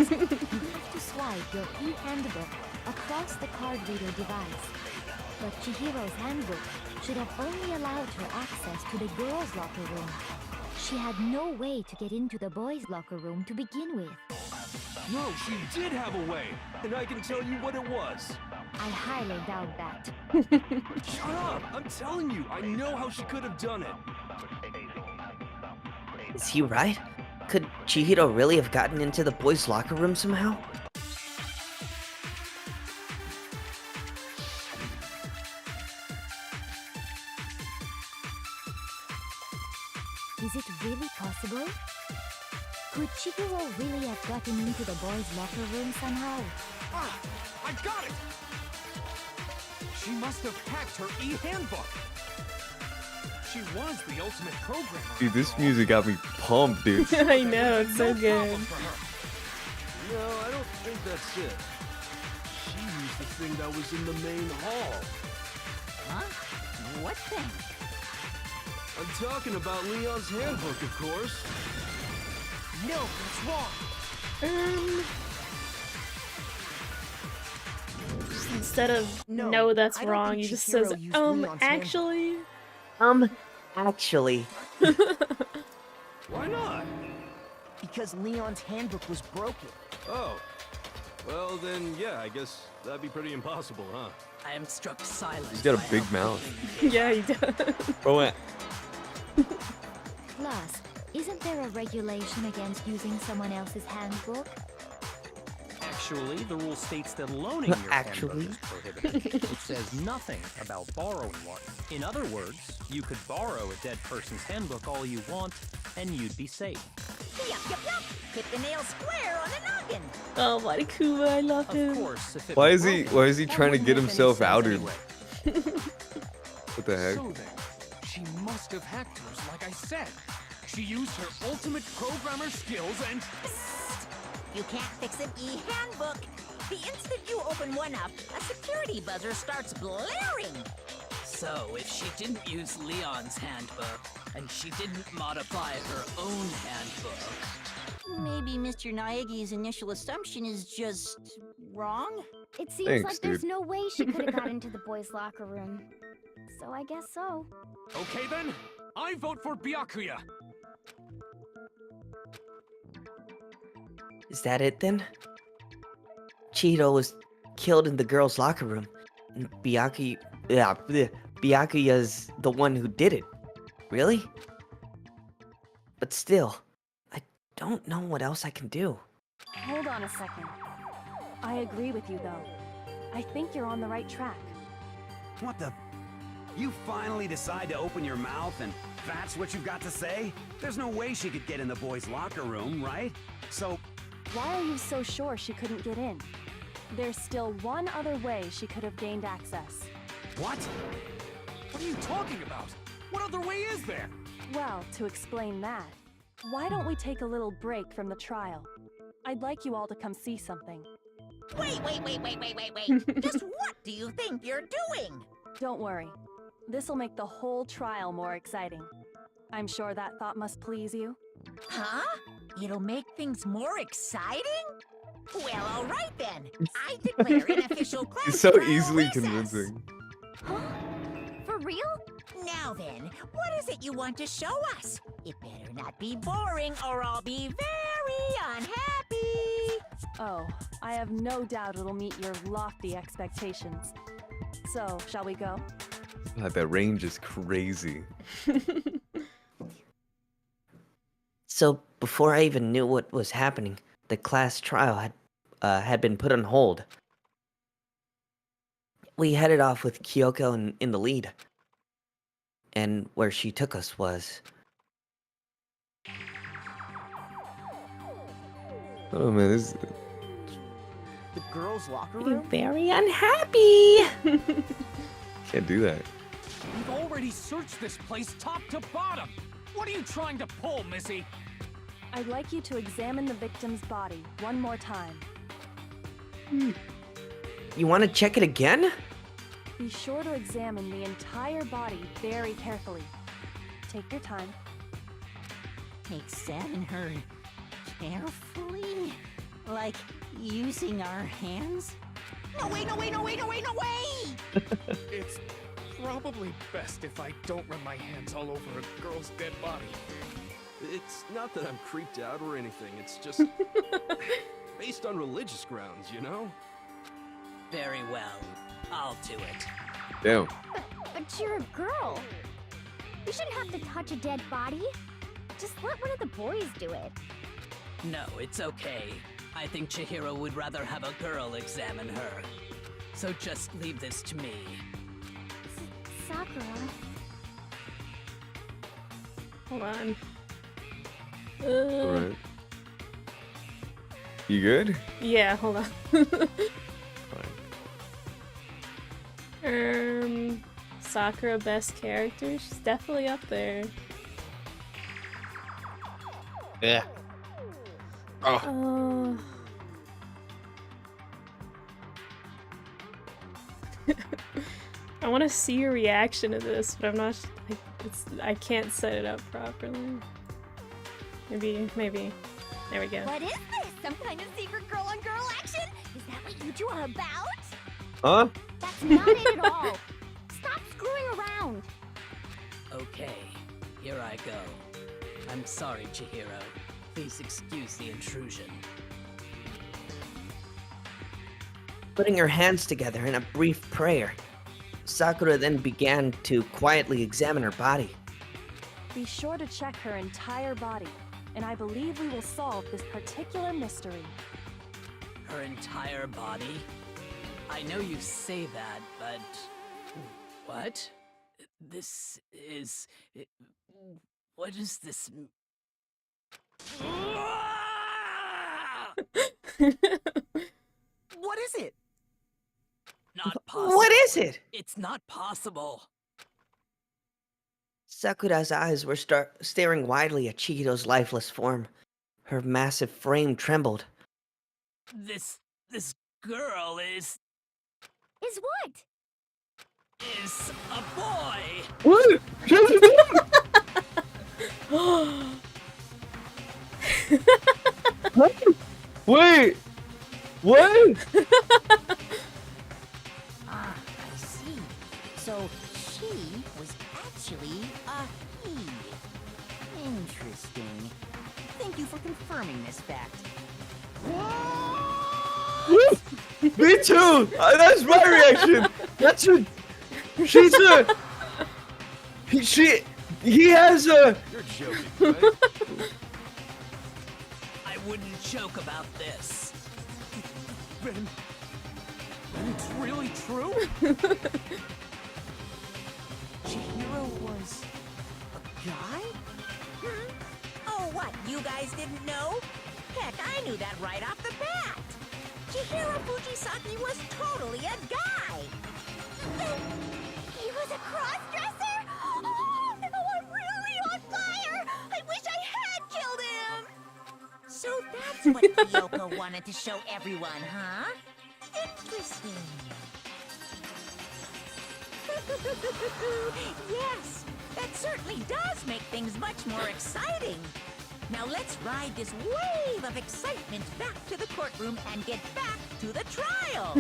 have to swipe your e-handbook across the card reader device. But Chihiro's handbook should have only allowed her access to the girls' locker room. She had no way to get into the boys' locker room to begin with. No, she did have a way, and I can tell you what it was. I highly doubt that. Shut up! I'm telling you, I know how she could have done it. Is he right? Could Chihiro really have gotten into the boys' locker room somehow? Could Chihiro really have gotten into the boys' locker room somehow? Ah! I got it! She must have hacked her e-handbook. She was the ultimate programmer. Dude, this music got me pumped, dude. I know, it's so good. No, I don't think that's it. She used the thing that was in the main hall. Huh? What thing? I'm talking about Leon's handbook, of course. No, that's wrong. Instead of No, no, that's I don't wrong, think he just Chihiro says, used Leon's actually. Actually. Why not? Because Leon's handbook was broken. Oh. Well, then, yeah, I guess that'd be pretty impossible, huh? I am struck silent. He's got by a big how mouth. quickly Yeah, he does. Bro, Plus, isn't there a regulation against using someone else's handbook? Actually, the rule states that loaning your Actually. handbook is prohibited. It says nothing about borrowing one. In other words, you could borrow a dead person's handbook all you want, and you'd be safe. Yup, yup, yup! Hit the nail square on the noggin! Oh, Marikuba, I love Of him. course, if it why were is he broken, trying to that get wouldn't make any himself sense outed? anyway. What the heck? So then, she must have hacked hers like I said. She used her ultimate programmer skills and... You can't fix an e-handbook. The instant you open one up, a security buzzer starts blaring. So, if she didn't use Leon's handbook, and she didn't modify her own handbook... Maybe Mr. Naegi's initial assumption is just wrong? It seems Thanks, like there's dude. no way she could have got into the boys' locker room. So I guess so. Okay then, I vote for Byakuya. Is that it then? Cheeto was killed in the girls' locker room. And Byakuya's the one who did it. Really? But still, I don't know what else I can do. Hold on a second. I agree with you, though. I think you're on the right track. What the? You finally decide to open your mouth and that's what you've got to say? There's no way she could get in the boys' locker room, right? So, Why are you so sure she couldn't get in? There's still one other way she could have gained access. what? What are you talking about? What other way is there? Well, to explain that, why don't we take a little break from the trial? I'd like you all to come see something. Wait. Just what do you think you're doing? Don't worry. This'll make the whole trial more exciting. I'm sure that thought must please you. Huh? It'll make things more exciting? Well, all right then. I declare an official class He's so trial easily recess. convincing. Huh? For real? Now then, what is it you want to show us? It better not be boring or I'll be very unhappy. Oh, I have no doubt it'll meet your lofty expectations. So, shall we go? God, that range is crazy. So before I even knew what was happening, the class trial had been put on hold. We headed off with Kyoko in the lead. And where she took us was... Oh man, this The girls' locker You're room? very unhappy! can't do that. We've already searched this place top to bottom. What are you trying to pull, Missy? I'd like you to examine the victim's body one more time. You want to check it again? Be sure to examine the entire body very carefully. Take your time. Examine her carefully? Like using our hands? No way! It's probably best if I don't run my hands all over a girl's dead body. It's not that I'm creeped out or anything, it's just based on religious grounds, you know? Very well. I'll do it. Damn. But you're a girl. You shouldn't have to touch a dead body. Just let one of the boys do it. No, it's okay. I think Chihiro would rather have a girl examine her. So just leave this to me. Sakura. Hold on. Alright. You good? Yeah, hold on. Sakura best character? She's definitely up there. Yeah. Oh. I want to see your reaction to this, but I'm not. I can't set it up properly. Maybe. There we go. What is this? Some kind of secret girl-on-girl action? Is that what you two are about? Huh? That's not it at all. Stop screwing around. Okay, here I go. I'm sorry, Chihiro. Please excuse the intrusion. Putting her hands together in a brief prayer, Sakura then began to quietly examine her body. Be sure to check her entire body, and I believe we will solve this particular mystery. Her entire body? I know you say that, but... What? This is... What is this... What is it? Not possible. What is it? It's not possible. Sakura's eyes were staring widely at Chihiro's lifeless form. Her massive frame trembled. This girl is what? Is a boy. What? Wait. What? Ah, I see. So she was actually a he. Interesting. Thank you for confirming this fact. Me too. That's my reaction. That's what. She's a. He has a. You're joking, right? I wouldn't joke about this. Ben, it's really true? Chihiro was a guy? Oh, what? You guys didn't know? Heck, I knew that right off the bat. Chihiro Fujisaki was totally a guy. He was a cross-dresser? Oh, no, I'm really on fire! I wish I had killed him! So that's what Kyoko wanted to show everyone, huh? Interesting. Yes, that certainly does make things much more exciting. Now let's ride this wave of excitement back to the courtroom and get back to the trial.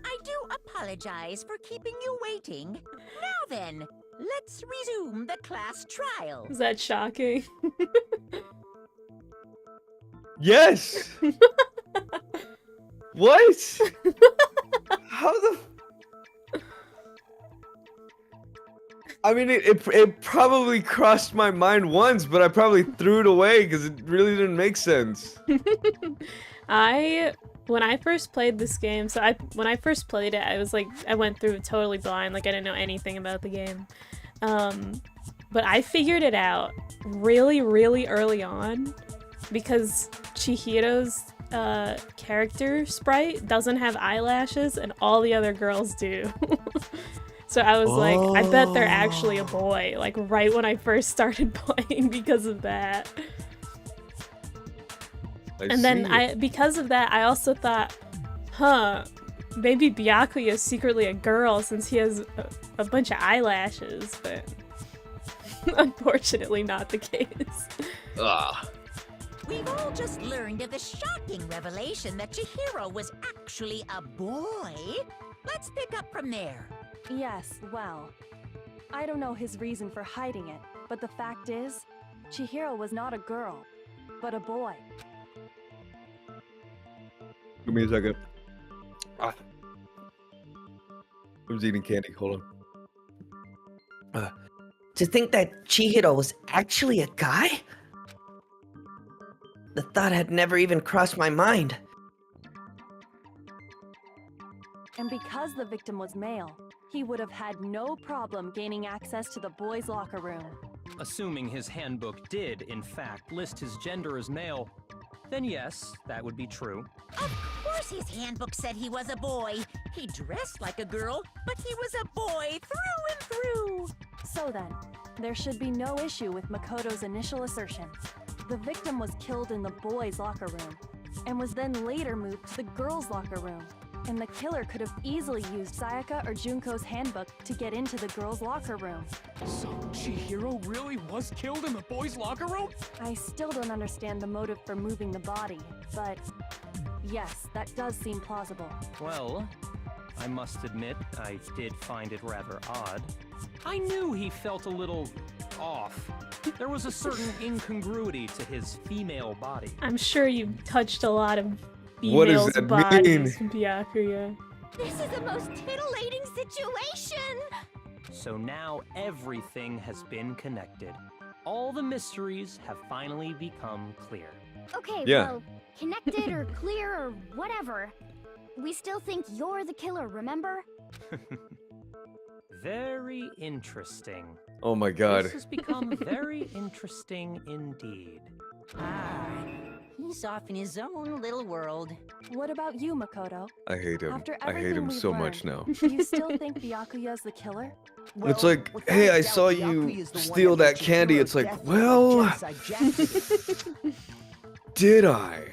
I do apologize for keeping you waiting. Now then, let's resume the class trial. Is that shocking? Yes. What? How the? I mean, it probably crossed my mind once, but I probably threw it away because it really didn't make sense. When I first played this game, when I first played it, I was like, I went through it totally blind, like I didn't know anything about the game. But I figured it out really, really early on because Chihiro's character sprite doesn't have eyelashes and all the other girls do. So I was like, I bet they're actually a boy, like right when I first started playing because of that. Then because of that, I also thought, maybe Byakuya is secretly a girl since he has a bunch of eyelashes, but unfortunately not the case. Ugh. We've all just learned of the shocking revelation that Chihiro was actually a boy. Let's pick up from there. Yes, well, I don't know his reason for hiding it, but the fact is, Chihiro was not a girl, but a boy. Give me a second. I was eating candy. Hold on. To think that Chihiro was actually a guy? The thought had never even crossed my mind. And because the victim was male, he would have had no problem gaining access to the boys' locker room. Assuming his handbook did, in fact, list his gender as male, then yes, that would be true. Of course his handbook said he was a boy. He dressed like a girl, but he was a boy through and through. So then, there should be no issue with Makoto's initial assertion. The victim was killed in the boys' locker room, and was then later moved to the girls' locker room. And the killer could have easily used Sayaka or Junko's handbook to get into the girls' locker room. So Chihiro really was killed in the boys' locker room? I still don't understand the motive for moving the body, but yes, that does seem plausible. Well, I must admit, I did find it rather odd. I knew he felt a little off. There was a certain incongruity to his female body. I'm sure you've touched a lot of What does females' that bodies, mean? Byakuya. This is the most titillating situation! So now everything has been connected. All the mysteries have finally become clear. Okay, Yeah. well, connected or clear or whatever. We still think you're the killer, remember? Very interesting. Oh my god. This has become very interesting indeed. Ah, he's off in his own little world. What about you, Makoto? I hate him. After I hate everything him we've so much now. learned, do you still think Byakuya's the killer? It's like, hey, I saw you steal that candy. It's like, well, did I?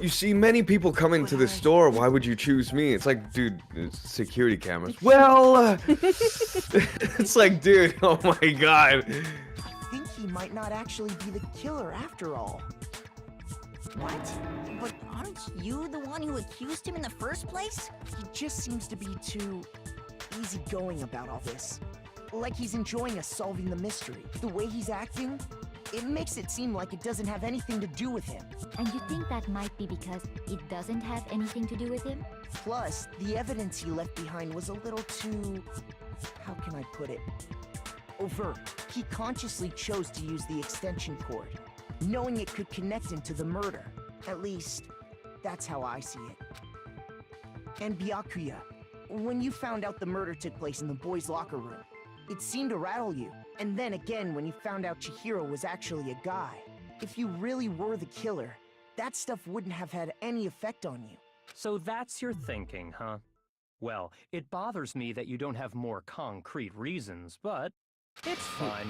You see many people come into the store. Why would you choose me? It's like, dude, it's security cameras. Well, it's like, dude, oh my god. I think he might not actually be the killer after all. What? But aren't you the one who accused him in the first place? He just seems to be too easygoing about all this. Like he's enjoying us solving the mystery. The way he's acting, it makes it seem like it doesn't have anything to do with him. And you think that might be because it doesn't have anything to do with him? Plus, the evidence he left behind was a little too... how can I put it? Overt. He consciously chose to use the extension cord, knowing it could connect him to the murder. At least, that's how I see it. And Byakuya, when you found out the murder took place in the boys' locker room, it seemed to rattle you. And then again when you found out Chihiro was actually a guy. If you really were the killer, that stuff wouldn't have had any effect on you. So that's your thinking, huh? Well, it bothers me that you don't have more concrete reasons, but it's fine.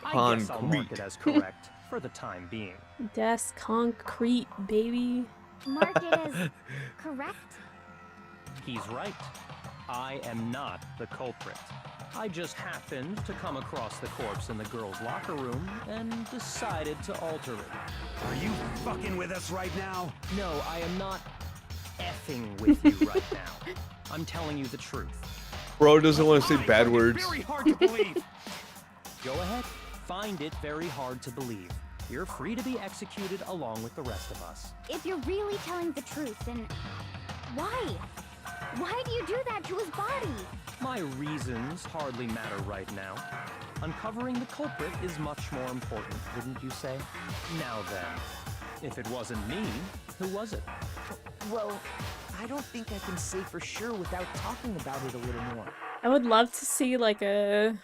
I guess I'll mark it as correct for the time being. That's concrete, baby. Mark it as correct? He's right. I am not the culprit. I just happened to come across the corpse in the girls' locker room and decided to alter it. Are you fucking with us right now? No, I am not effing with you right now. I'm telling you the truth. Bro doesn't want to say bad words. Very hard to believe. Go ahead, find it very hard to believe. You're free to be executed along with the rest of us. If you're really telling the truth, then why? Why do you do that to his body? My reasons hardly matter right now. Uncovering the culprit is much more important, wouldn't you say? Now then, if it wasn't me, who was it? Well, I don't think I can say for sure without talking about it a little more. I would love to see like a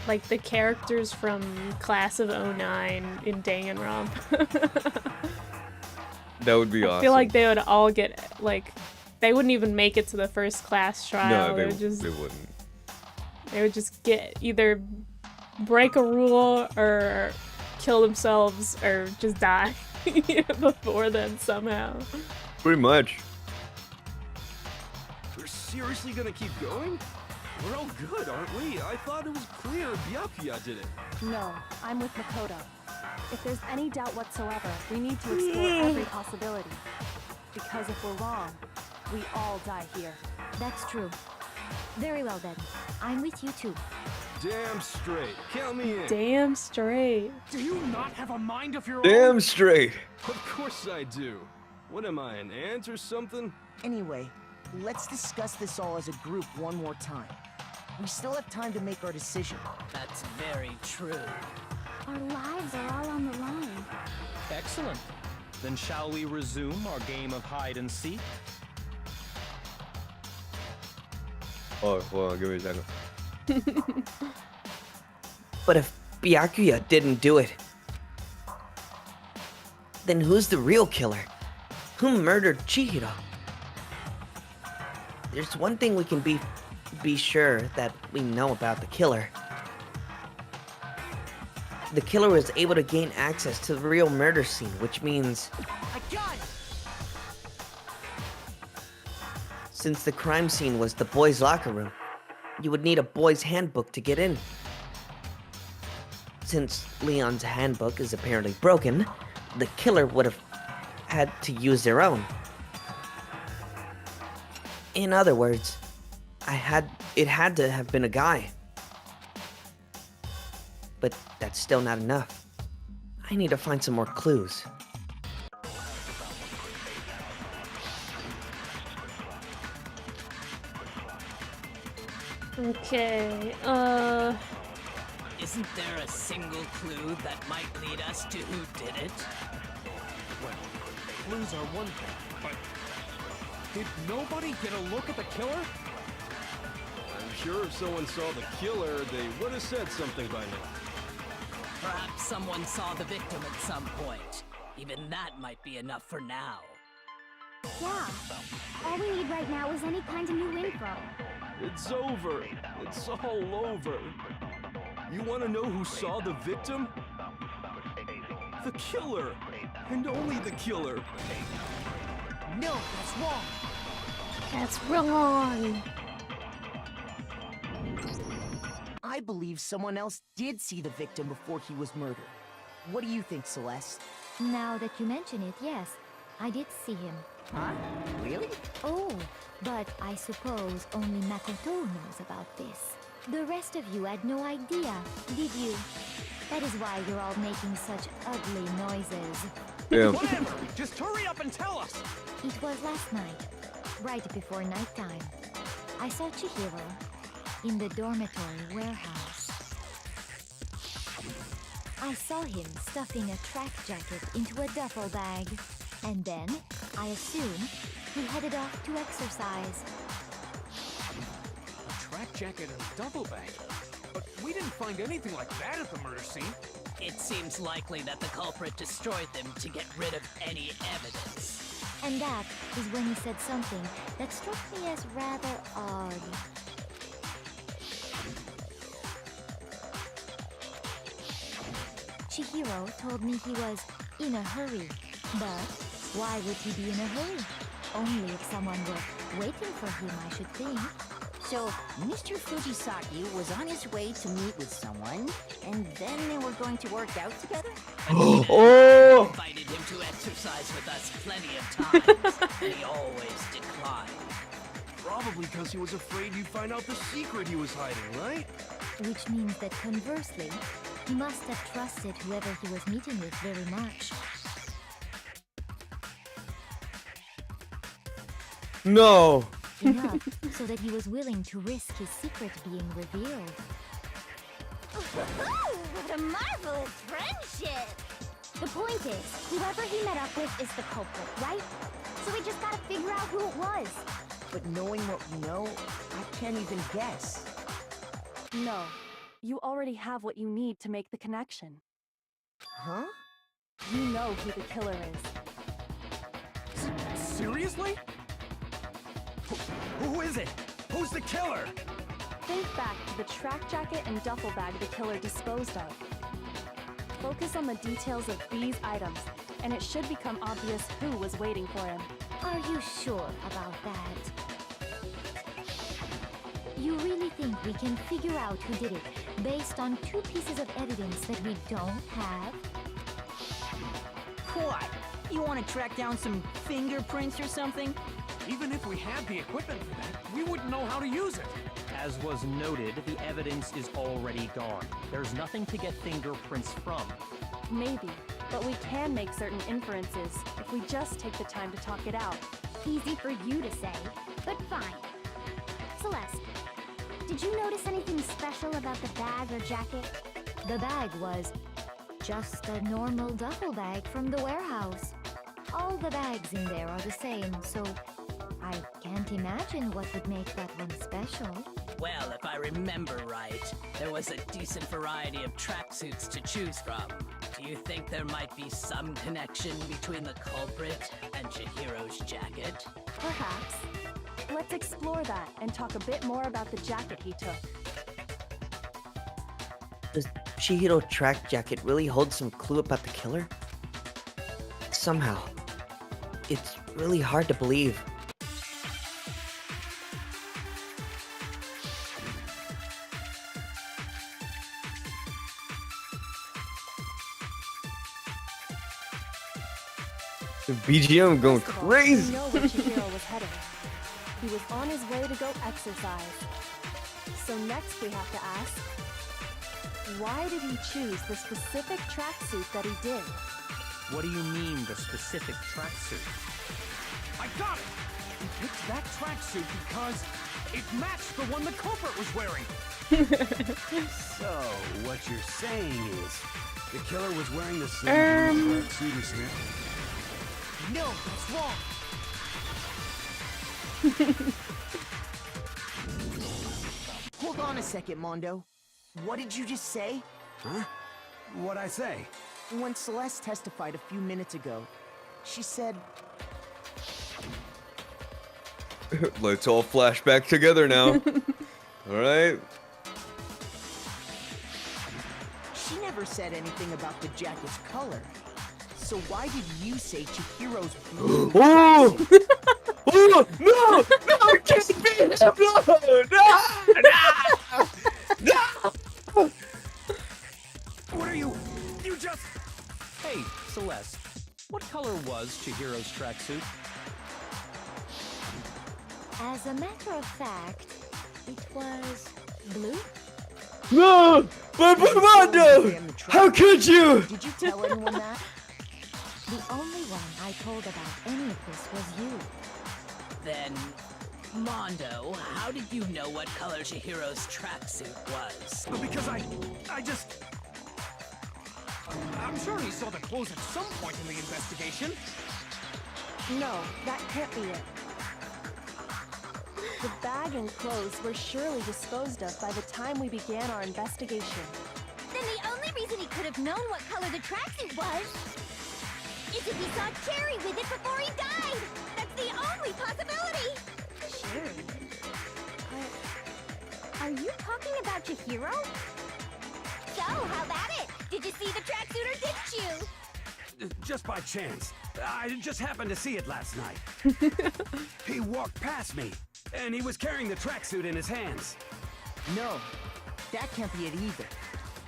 like the characters from Class of '09 in Danganronpa. That would be awesome. I feel like they would all get like they wouldn't even make it to the first class trial. No, they would just they wouldn't. They would just get either break a rule or kill themselves or just die before then somehow. Pretty much. We're seriously gonna keep going? We're all good, aren't we? I thought it was clear Byakuya did it. No, I'm with Makoto. If there's any doubt whatsoever, we need to explore every possibility. Because if we're wrong, we all die here. That's true. Very well then. I'm with you too. Damn straight. Count me in. Damn straight. Do you not have a mind of your own? Damn straight. Of course I do. What am I, an ant or something? Anyway, let's discuss this all as a group one more time. We still have time to make our decision. That's very true. Our lives are all on the line. Excellent. Then shall we resume our game of hide and seek? Oh, hold on, give me a second. But if Byakuya didn't do it, then who's the real killer? Who murdered Chihiro? There's one thing we can be sure that we know about the killer. The killer was able to gain access to the real murder scene, which means... A gun! Since the crime scene was the boys' locker room, you would need a boys' handbook to get in. Since Leon's handbook is apparently broken, the killer would have had to use their own. In other words, it had to have been a guy. But that's still not enough. I need to find some more clues. Okay, Isn't there a single clue that might lead us to who did it? Well, clues are one thing, but did nobody get a look at the killer? I'm sure if someone saw the killer, they would have said something by now. Perhaps someone saw the victim at some point. Even that might be enough for now. Yeah. All we need right now is any kind of new info. It's over. It's all over. You want to know who saw the victim? The killer. And only the killer. No, that's wrong. that's wrong. I believe someone else did see the victim before he was murdered. What do you think, Celeste? Now that you mention it, yes, I did see him. Huh? Really? Oh, but I suppose only Makoto knows about this. The rest of you had no idea, did you? That is why you're all making such ugly noises. Yeah. Whatever! Just hurry up and tell us! It was last night, right before nighttime. I saw Chihiro in the dormitory warehouse. I saw him stuffing a track jacket into a duffel bag. And then, I assume, he headed off to exercise. A track jacket and a duffel bag? But we didn't find anything like that at the murder scene. It seems likely that the culprit destroyed them to get rid of any evidence. And that is when he said something that struck me as rather odd. Chihiro told me he was in a hurry. But why would he be in a hurry? Only if someone were waiting for him, I should think. So, Mr. Fujisaki was on his way to meet with someone, and then they were going to work out together? Oh! Invited him to exercise with us plenty of times, and he always declined. Probably because he was afraid you'd find out the secret he was hiding, right? Which means that conversely, he must have trusted whoever he was meeting with very much. No! Enough so that he was willing to risk his secret being revealed. What a marvelous friendship! The point is, whoever he met up with is the culprit, right? So we just gotta figure out who it was. But knowing what we know, I can't even guess. No, you already have what you need to make the connection. Huh? You know who the killer is. Seriously? Who is it? Who's the killer? Think back to the track jacket and duffel bag the killer disposed of. Focus on the details of these items, and it should become obvious who was waiting for him. Are you sure about that? You really think we can figure out who did it based on 2 pieces of evidence that we don't have? What? You want to track down some fingerprints or something? Even if we had the equipment for that, we wouldn't know how to use it. As was noted, the evidence is already gone. There's nothing to get fingerprints from. Maybe, but we can make certain inferences if we just take the time to talk it out. Easy for you to say, but fine. Celeste, did you notice anything special about the bag or jacket? The bag was just a normal duffel bag from the warehouse. All the bags in there are the same, so I can't imagine what would make that one special. Well, if I remember right, there was a decent variety of tracksuits to choose from. Do you think there might be some connection between the culprit and Chihiro's jacket? Perhaps. Let's explore that and talk a bit more about the jacket he took. Does Chihiro track jacket really hold some clue about the killer? Somehow, it's really hard to believe. The BGM going First of all, crazy. we know where Chihiro was heading. He was on his way to go exercise. So next we have to ask, why did he choose the specific tracksuit that he did? What do you mean, the specific tracksuit? I got it! He picked that tracksuit because it matched the one the culprit was wearing. So, what you're saying is, the killer was wearing the same blue tracksuit as him? No, that's wrong. Hold on a second, Mondo. What did you just say? Huh? What'd I say? When Celeste testified a few minutes ago, she said... Let's all flash back together now. Alright? She never said anything about the jacket's color. So why did you say Chihiro's blue? Oh! Oh! No! No! It can't be him! No! No! What are you just... Hey, Celeste, what color was Chihiro's tracksuit? As a matter of fact, it was blue. No! My Mondo! How could you? Did you tell anyone that? The only one I told about any of this was you. Then, Mondo, how did you know what color Chihiro's tracksuit was? Because I just... I'm sure he saw the clothes at some point in the investigation. No, that can't be it. The bag and clothes were surely disposed of by the time we began our investigation. Then the only reason he could have known what color the tracksuit was is if he saw Cherry with it before he died! That's the only possibility! Cherry? Are you talking about Chihiro? So, how about it? Did you see the tracksuit or didn't you? Just by chance. I just happened to see it last night. He walked past me, and he was carrying the tracksuit in his hands. No, that can't be it either.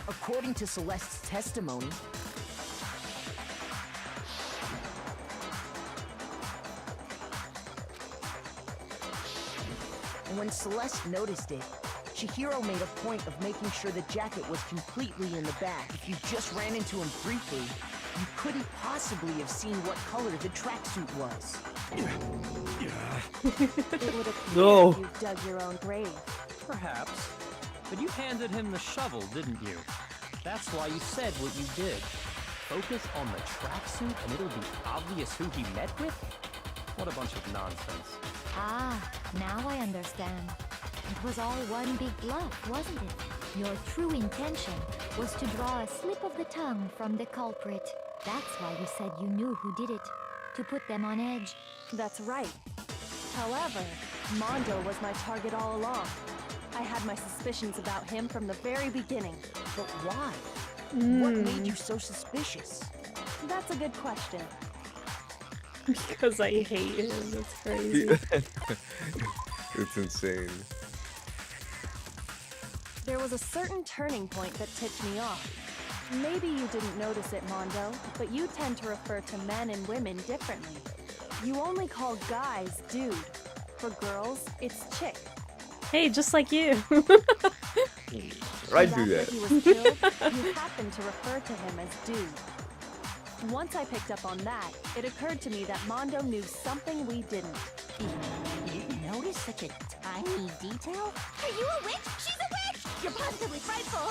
According to Celeste's testimony, when Celeste noticed it, Chihiro made a point of making sure the jacket was completely in the bag. If you just ran into him briefly, you couldn't possibly have seen what color the tracksuit was. It would appear No. you dug your own grave. Perhaps. But you handed him the shovel, didn't you? That's why you said what you did. Focus on the tracksuit and it'll be obvious who he met with? What a bunch of nonsense. Ah, now I understand. It was all one big bluff, wasn't it? Your true intention was to draw a slip of the tongue from the culprit. That's why you said you knew who did it. To put them on edge. That's right. However, Mondo was my target all along. I had my suspicions about him from the very beginning. But why? What made you so suspicious? That's a good question. Because I hate him. That's crazy. It's insane. There was a certain turning point that tipped me off. Maybe you didn't notice it, Mondo, but you tend to refer to men and women differently. You only call guys dude. For girls, it's chick. Hey, just like you. Right And through after that. he was killed, you happened to refer to him as dude. Once I picked up on that, it occurred to me that Mondo knew something we didn't. You noticed such a tiny detail? Are you a witch? She's a witch! You're positively frightful!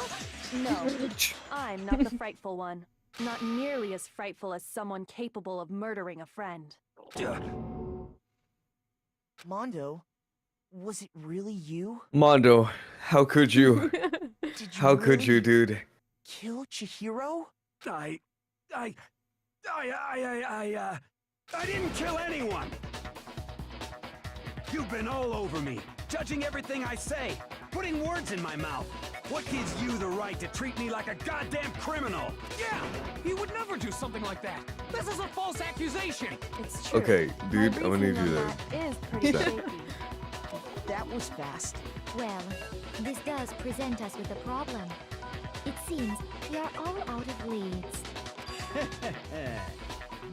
No, I'm not the frightful one. Not nearly as frightful as someone capable of murdering a friend. Mondo, Was it really you? Mondo, how could you? Did you How could you, really dude? kill Chihiro? I didn't kill anyone! You've been all over me, judging everything I say, putting words in my mouth. What gives you the right to treat me like a goddamn criminal? Yeah, he would never do something like that. This is a false accusation. It's true. Okay, dude, My I'm gonna need reasoning you on to. that is pretty That- shaky. That was fast. Well, this does present us with a problem. It seems we are all out of leads.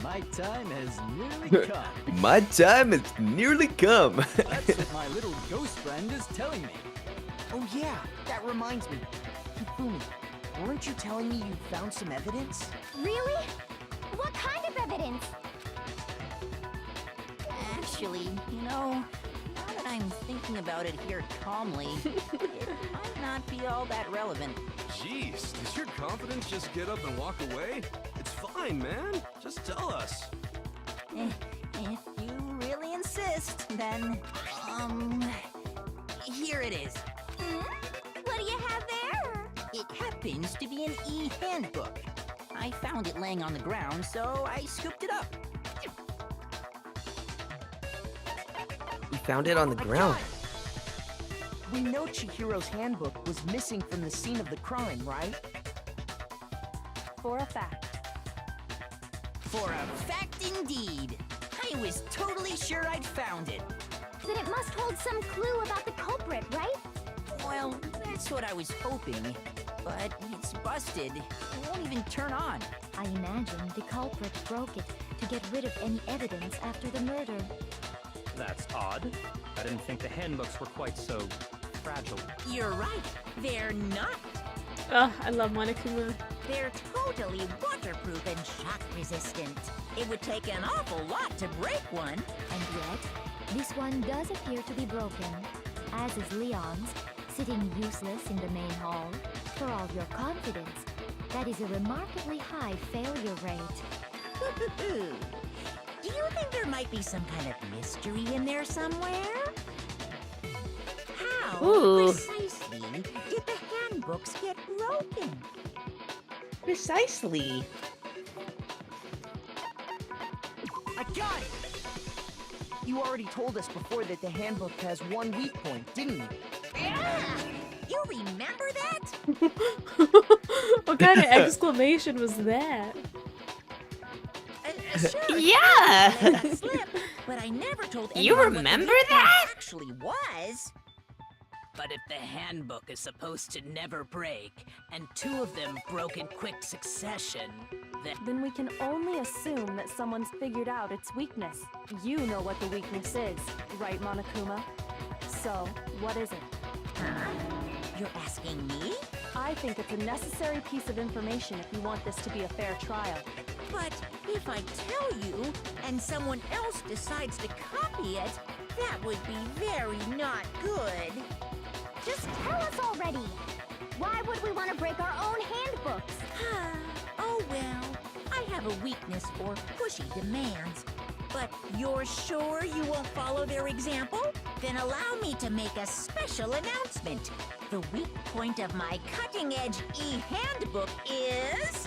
My time has nearly come. My time has nearly come. That's what my little ghost friend is telling me. Oh yeah, that reminds me. Hifumi, weren't you telling me you found some evidence? Really? What kind of evidence? Actually, now that I'm thinking about it here calmly, it might not be all that relevant. Jeez, does your confidence just get up and walk away? It's fine, man. Just tell us. If you really insist, then, here it is. What do you have there? It happens to be an e-handbook. I found it laying on the ground, so I scooped it up. You found it on the ground. We know Chihiro's handbook was missing from the scene of the crime, right? For a fact. For a fact indeed. I was totally sure I'd found it. Then it must hold some clue about the culprit, right? Well, that's what I was hoping. But it's busted. It won't even turn on. I imagine the culprit broke it to get rid of any evidence after the murder. That's odd. I didn't think the handbooks were quite so fragile. You're right. They're not. Oh, I love Monokuma. They're totally waterproof and shock resistant. It would take an awful lot to break one. And yet, this one does appear to be broken, as is Leon's, sitting useless in the main hall. For all your confidence, that is a remarkably high failure rate. Do you think there might be some kind of mystery in there somewhere? How precisely did the handbooks get broken? Precisely. I got it! You already told us before that the handbook has one weak point, didn't you? Yeah! You remember that? What kind of exclamation was that? Sure, Yeah! I let that slip, but I never told You anyone what the remember weak point that? actually was. But if the handbook is supposed to never break, and two of them broke in quick succession, Then we can only assume that someone's figured out its weakness. You know what the weakness is, right, Monokuma? So, what is it? Huh? You're asking me? I think it's a necessary piece of information if you want this to be a fair trial. But if I tell you, and someone else decides to copy it, that would be very not good. Just tell us already. Why would we want to break our own handbooks? Oh well, I have a weakness for pushy demands. But you're sure you won't follow their example? Then allow me to make a special announcement. The weak point of my cutting-edge e-handbook is...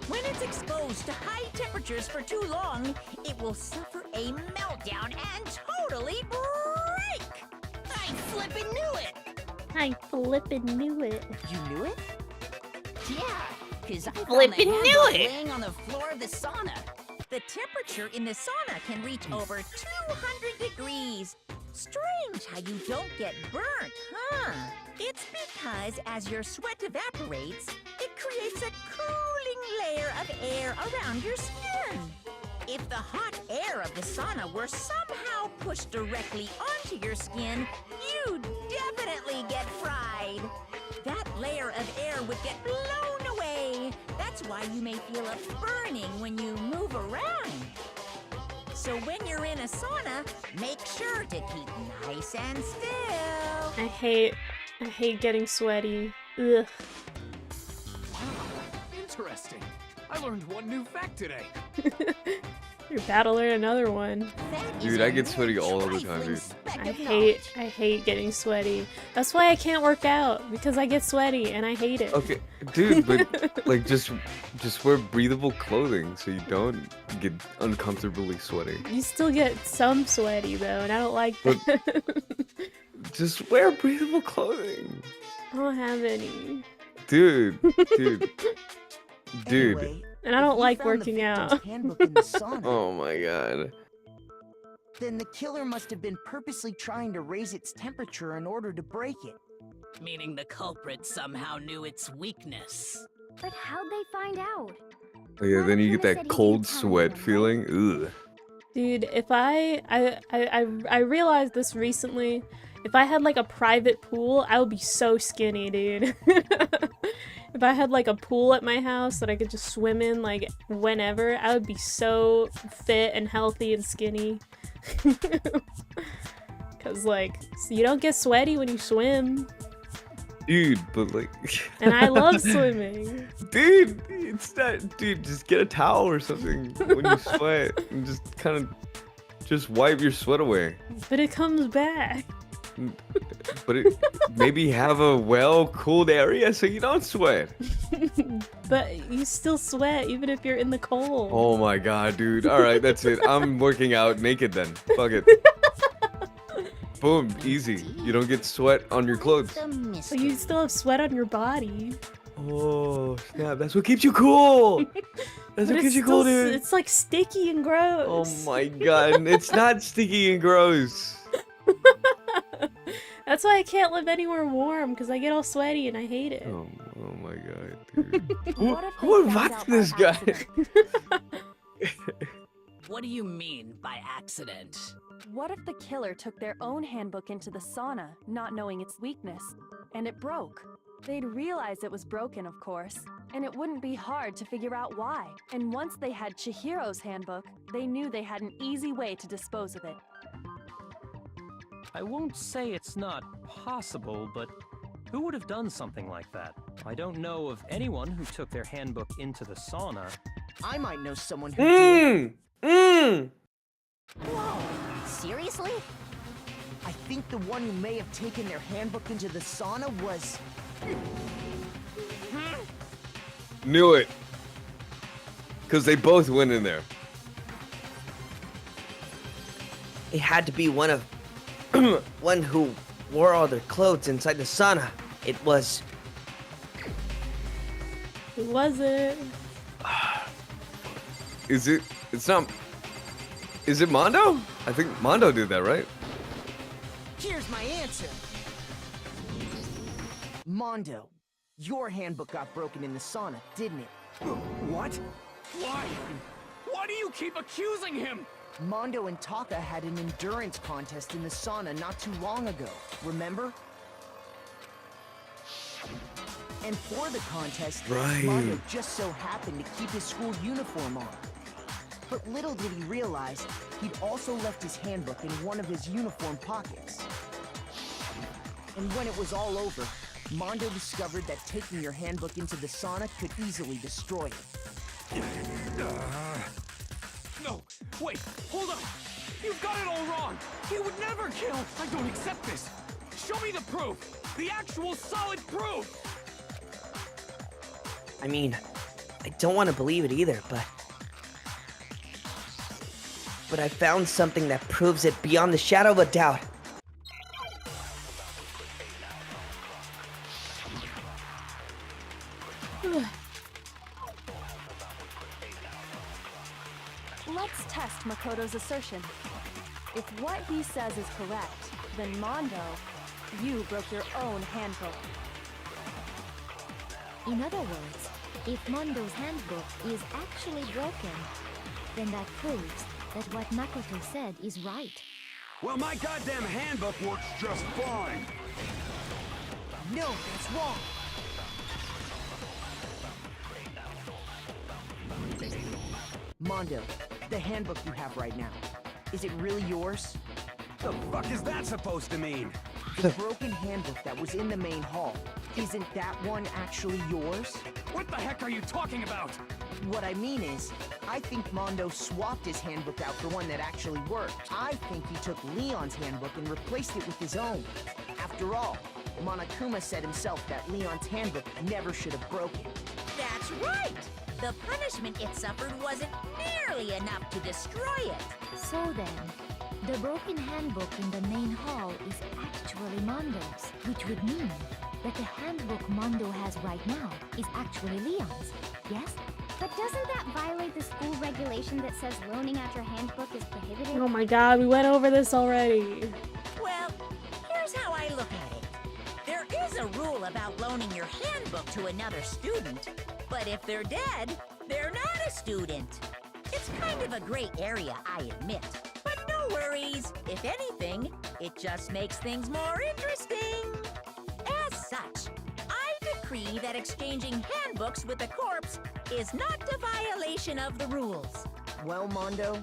when it's exposed to high temperatures for too long, it will suffer a meltdown and totally break! I flippin' knew it! I flippin' knew it. You knew it? Yeah, because I found the Flippin' knew handbook it. laying on the floor of the sauna. The temperature in the sauna can reach over 200 degrees. Strange how you don't get burnt, huh? It's because as your sweat evaporates, it creates a cooling layer of air around your skin. If the hot air of the sauna were somehow pushed directly onto your skin, you'd definitely get fried. That layer of air would get blown away. That's why you may feel a burning when you move around. So when you're in a sauna, make sure to keep nice and still. I hate getting sweaty. Ugh. Interesting. I learned one new fact today. You're about to learn another one. Dude, I get sweaty all the time, dude. I hate getting sweaty. That's why I can't work out, because I get sweaty and I hate it. Okay, dude, but like just wear breathable clothing so you don't get uncomfortably sweaty. You still get some sweaty though, and I don't like that. Just wear breathable clothing. I don't have any. Dude. Anyway, And I don't if you like found the working victim's out. handbook in the sauna, Oh my god. then the killer must have been purposely trying to raise its temperature in order to break it. Meaning the culprit somehow knew its weakness. But how'd they find out? Oh yeah, then you get Said he that didn't cold tell sweat anyone, feeling. Ugh. Dude, if I realized this recently. If I had like a private pool, I would be so skinny, dude. If I had like a pool at my house that I could just swim in like whenever, I would be so fit and healthy and skinny. Cause like, you don't get sweaty when you swim. Dude, but like And I love swimming. Dude, it's not dude, just get a towel or something when you sweat and just kind of just wipe your sweat away. But it comes back. But maybe have a well-cooled area so you don't sweat. But you still sweat even if you're in the cold. Oh my god, dude. Alright, that's it. I'm working out naked then. Fuck it. Boom, easy. You don't get sweat on your clothes. But you still have sweat on your body. Oh, snap. That's what keeps you cool. That's But what keeps it's you cool, still dude. It's like sticky and gross. Oh my god. It's not sticky and gross. That's why I can't live anywhere warm, because I get all sweaty and I hate it. Oh my god, dude. What if they Who found invited out by this guy? accident? What do you mean by accident? What if the killer took their own handbook into the sauna, not knowing its weakness, and it broke? They'd realize it was broken, of course, and it wouldn't be hard to figure out why. And once they had Chihiro's handbook, they knew they had an easy way to dispose of it. I won't say it's not possible, but who would have done something like that? I don't know of anyone who took their handbook into the sauna. I might know someone who did. Whoa, seriously? I think the one who may have taken their handbook into the sauna was... Knew it. Because they both went in there. It had to be one of one who wore all their clothes inside the sauna. It was... Who was it? Is it? It's not. Is it Mondo? I think Mondo did that, right? Here's my answer. Mondo, your handbook got broken in the sauna, didn't it? What? Why? Why do you keep accusing him? Mondo and Taka had an endurance contest in the sauna not too long ago, remember? And for the contest, Right. Mondo just so happened to keep his school uniform on. But little did he realize, he'd also left his handbook in one of his uniform pockets. And when it was all over, Mondo discovered that taking your handbook into the sauna could easily destroy it. No, wait, hold on. You've got it all wrong. He would never kill. I don't accept this. Show me the proof. The actual solid proof. I mean, I don't want to believe it either, but I found something that proves it beyond the shadow of a doubt. Let's test Makoto's assertion. If what he says is correct, then Mondo, you broke your own handbook. In other words, if Mondo's handbook is actually broken, then that proves that what Makoto said is right. Well, my goddamn handbook works just fine. No, that's wrong. Mondo, the handbook you have right now, is it really yours? The fuck is that supposed to mean? The broken handbook that was in the main hall, Isn't that one actually yours? What the heck are you talking about? What I mean is, I think Mondo swapped his handbook out for one that actually worked. I think he took Leon's handbook and replaced it with his own. After all, Monokuma said himself that Leon's handbook never should have broken. That's right! The punishment it suffered wasn't nearly enough to destroy it. So then, the broken handbook in the main hall is actually Mondo's, which would mean that the handbook Mondo has right now is actually Leon's, yes? But doesn't that violate the school regulation that says loaning out your handbook is prohibited? Oh my god, we went over this already. Well, here's how I look at it. There is a rule about loaning your handbook to another student, but if they're dead, they're not a student. It's kind of a gray area, I admit. But no worries. If anything, it just makes things more interesting. As such, I decree that exchanging handbooks with a corpse is not a violation of the rules. Well, Mondo,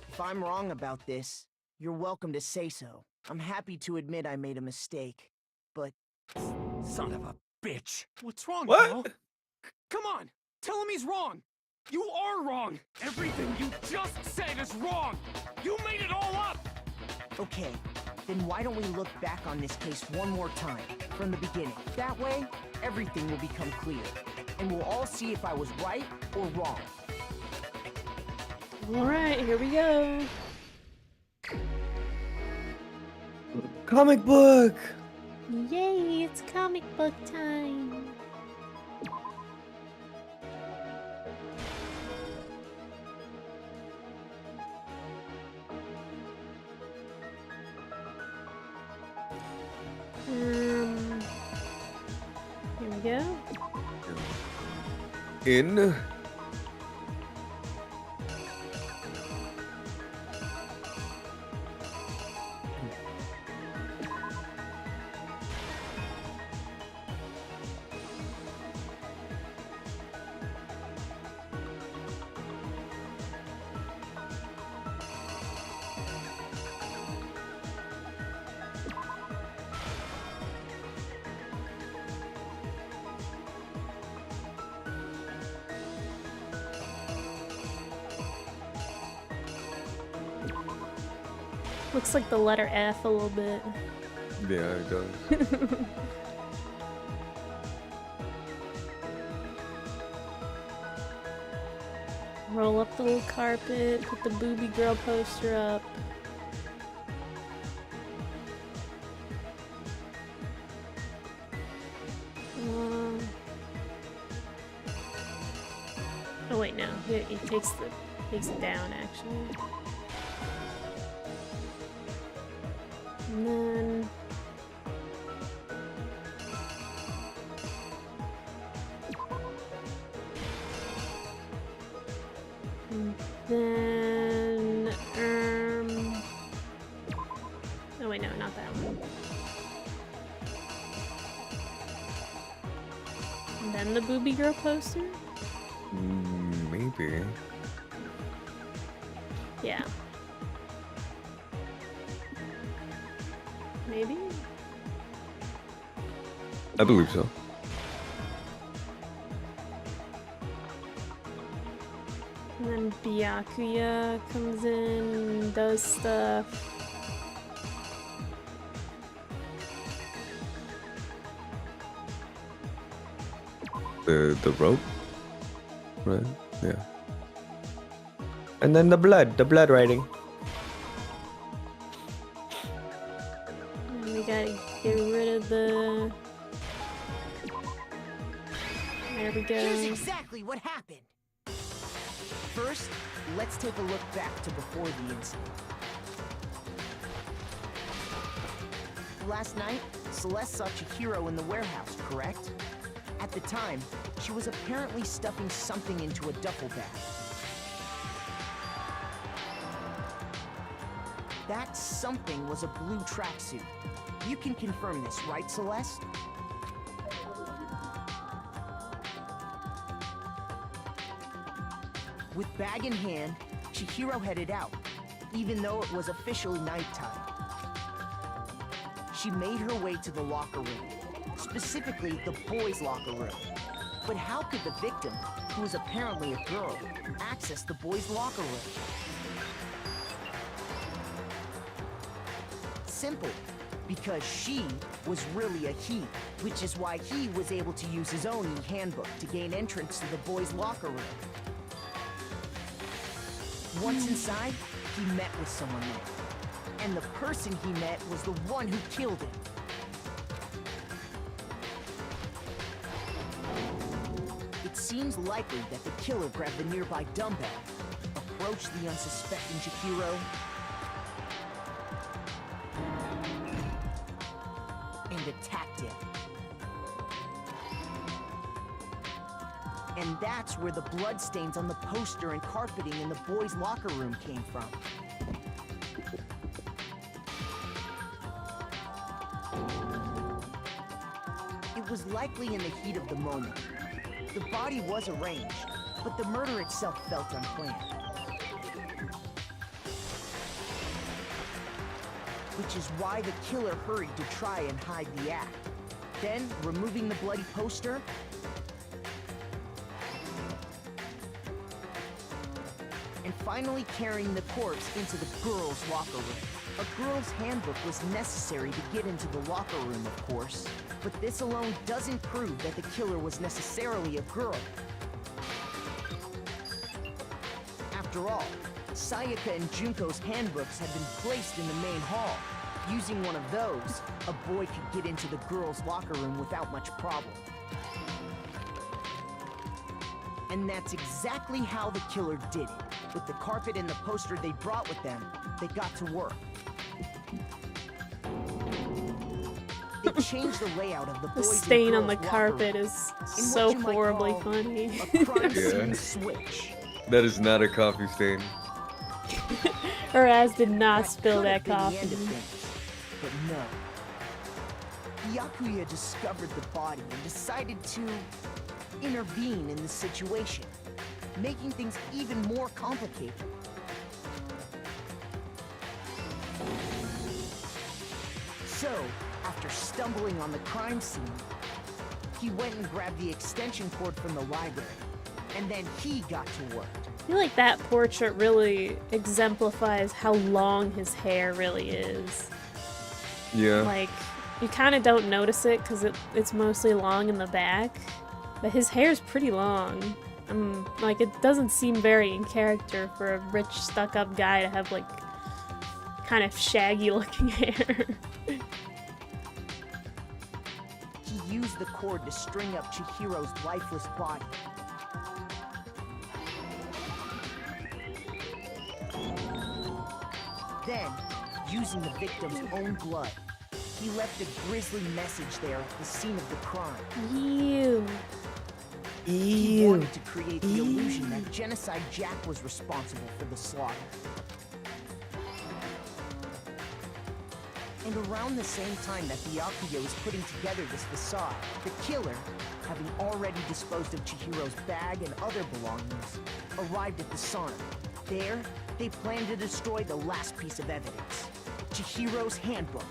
if I'm wrong about this, you're welcome to say so. I'm happy to admit I made a mistake, but... Son of a bitch. What's wrong, What? Carl? Come on, tell him he's wrong. You are wrong. Everything you just said is wrong. You made it all up. Okay, then why don't we look back on this case one more time, from the beginning? That way, everything will become clear, and we'll all see if I was right or wrong. Alright, here we go. Comic book! Yay, it's comic book time. Here we go. In. Looks like the letter F a little bit. Yeah, it does. Roll up the little carpet, put the booby girl poster up. Oh wait, no, it takes it down actually. And then oh wait, no, not that one. And then the booby girl poster? Maybe. Yeah. Maybe? I believe so. And then Byakuya comes in and does stuff. The rope? Right? Yeah. And then the blood writing. And we gotta get rid of the... There we go. Here's exactly what happened. First, let's take a look back to before the incident. Last night, Celeste saw Chihiro in the warehouse, correct? At the time, she was apparently stuffing something into a duffel bag. That something was a blue tracksuit. You can confirm this, right, Celeste? With bag in hand, Chihiro headed out, even though it was officially nighttime. She made her way to the locker room, specifically the boys' locker room. But how could the victim, who is apparently a girl, access the boys' locker room? Simple. Because she was really a he, which is why he was able to use his own e-handbook to gain entrance to the boys' locker room. Once inside, he met with someone there. And the person he met was the one who killed him. It seems likely that the killer grabbed the nearby dumbbell, approached the unsuspecting Chihiro, and attacked him. And that's where the bloodstains on the poster and carpeting in the boys' locker room came from. It was likely in the heat of the moment. The body was arranged, but the murder itself felt unplanned. Which is why the killer hurried to try and hide the act. Then, removing the bloody poster, and finally carrying the corpse into the girls' locker room. A girl's handbook was necessary to get into the locker room, of course, but this alone doesn't prove that the killer was necessarily a girl. After all, Sayaka and Junko's handbooks had been placed in the main hall. Using one of those, a boy could get into the girls' locker room without much problem. And that's exactly how the killer did it. With the carpet and the poster they brought with them, they got to work. They changed the layout of the The boys' and stain on the girls' locker carpet room is in so what you might horribly call funny. a crime scene Yeah. switch. That is not a coffee stain. Her ass did not That spill could that have been the coffee. end of things, but no. Yakuya discovered the body and decided to intervene in the situation, making things even more complicated. So, after stumbling on the crime scene, he went and grabbed the extension cord from the library, and then he got to work. I feel like that portrait really exemplifies how long his hair really is. Yeah. Like, you kind of don't notice it because it's mostly long in the back, but his hair's pretty long. Like, it doesn't seem very in character for a rich, stuck-up guy to have, like, kind of shaggy-looking hair. He used the cord to string up Chihiro's lifeless body. Then, using the victim's own blood, he left a grisly message there at the scene of the crime. Ew. He wanted to create the illusion that Genocide Jack was responsible for the slaughter. And around the same time that Byakuya was putting together this facade, the killer, having already disposed of Chihiro's bag and other belongings, arrived at the sauna. There, they planned to destroy the last piece of evidence, Chihiro's handbook.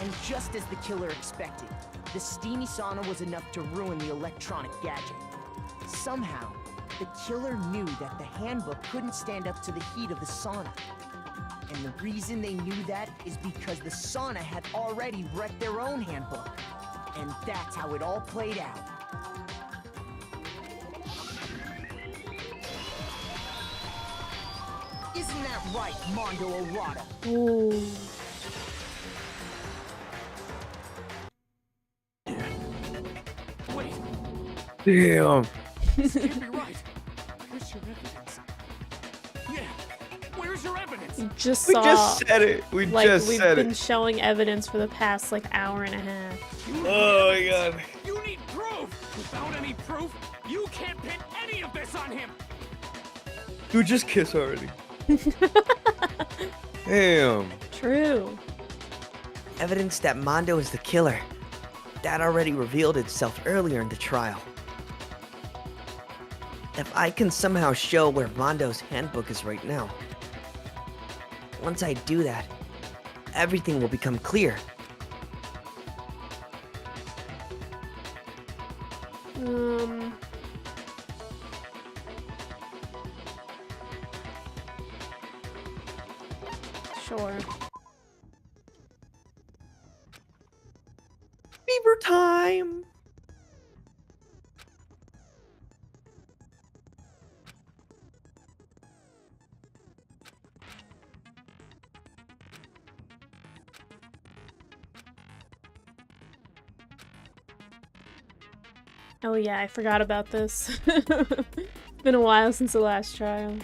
And just as the killer expected, the steamy sauna was enough to ruin the electronic gadget. Somehow, the killer knew that the handbook couldn't stand up to the heat of the sauna. And the reason they knew that is because the sauna had already wrecked their own handbook. And that's how it all played out. Isn't that right, Mondo Arata? Ooh. Wait, Damn. this can't be right. Where's your evidence? Yeah, where's your evidence? You just We saw. just said it. We like, just we've said been it. showing evidence for the past, like, hour and a half. Oh my god. You need proof! Without any proof, you can't pin any of this on him! Dude, just kiss already. Damn. True. Evidence that Mondo is the killer. That already revealed itself earlier in the trial. If I can somehow show where Mondo's handbook is right now, once I do that, everything will become clear. Sure. Beaver time! Oh yeah, I forgot about this. It's been a while since the last trial.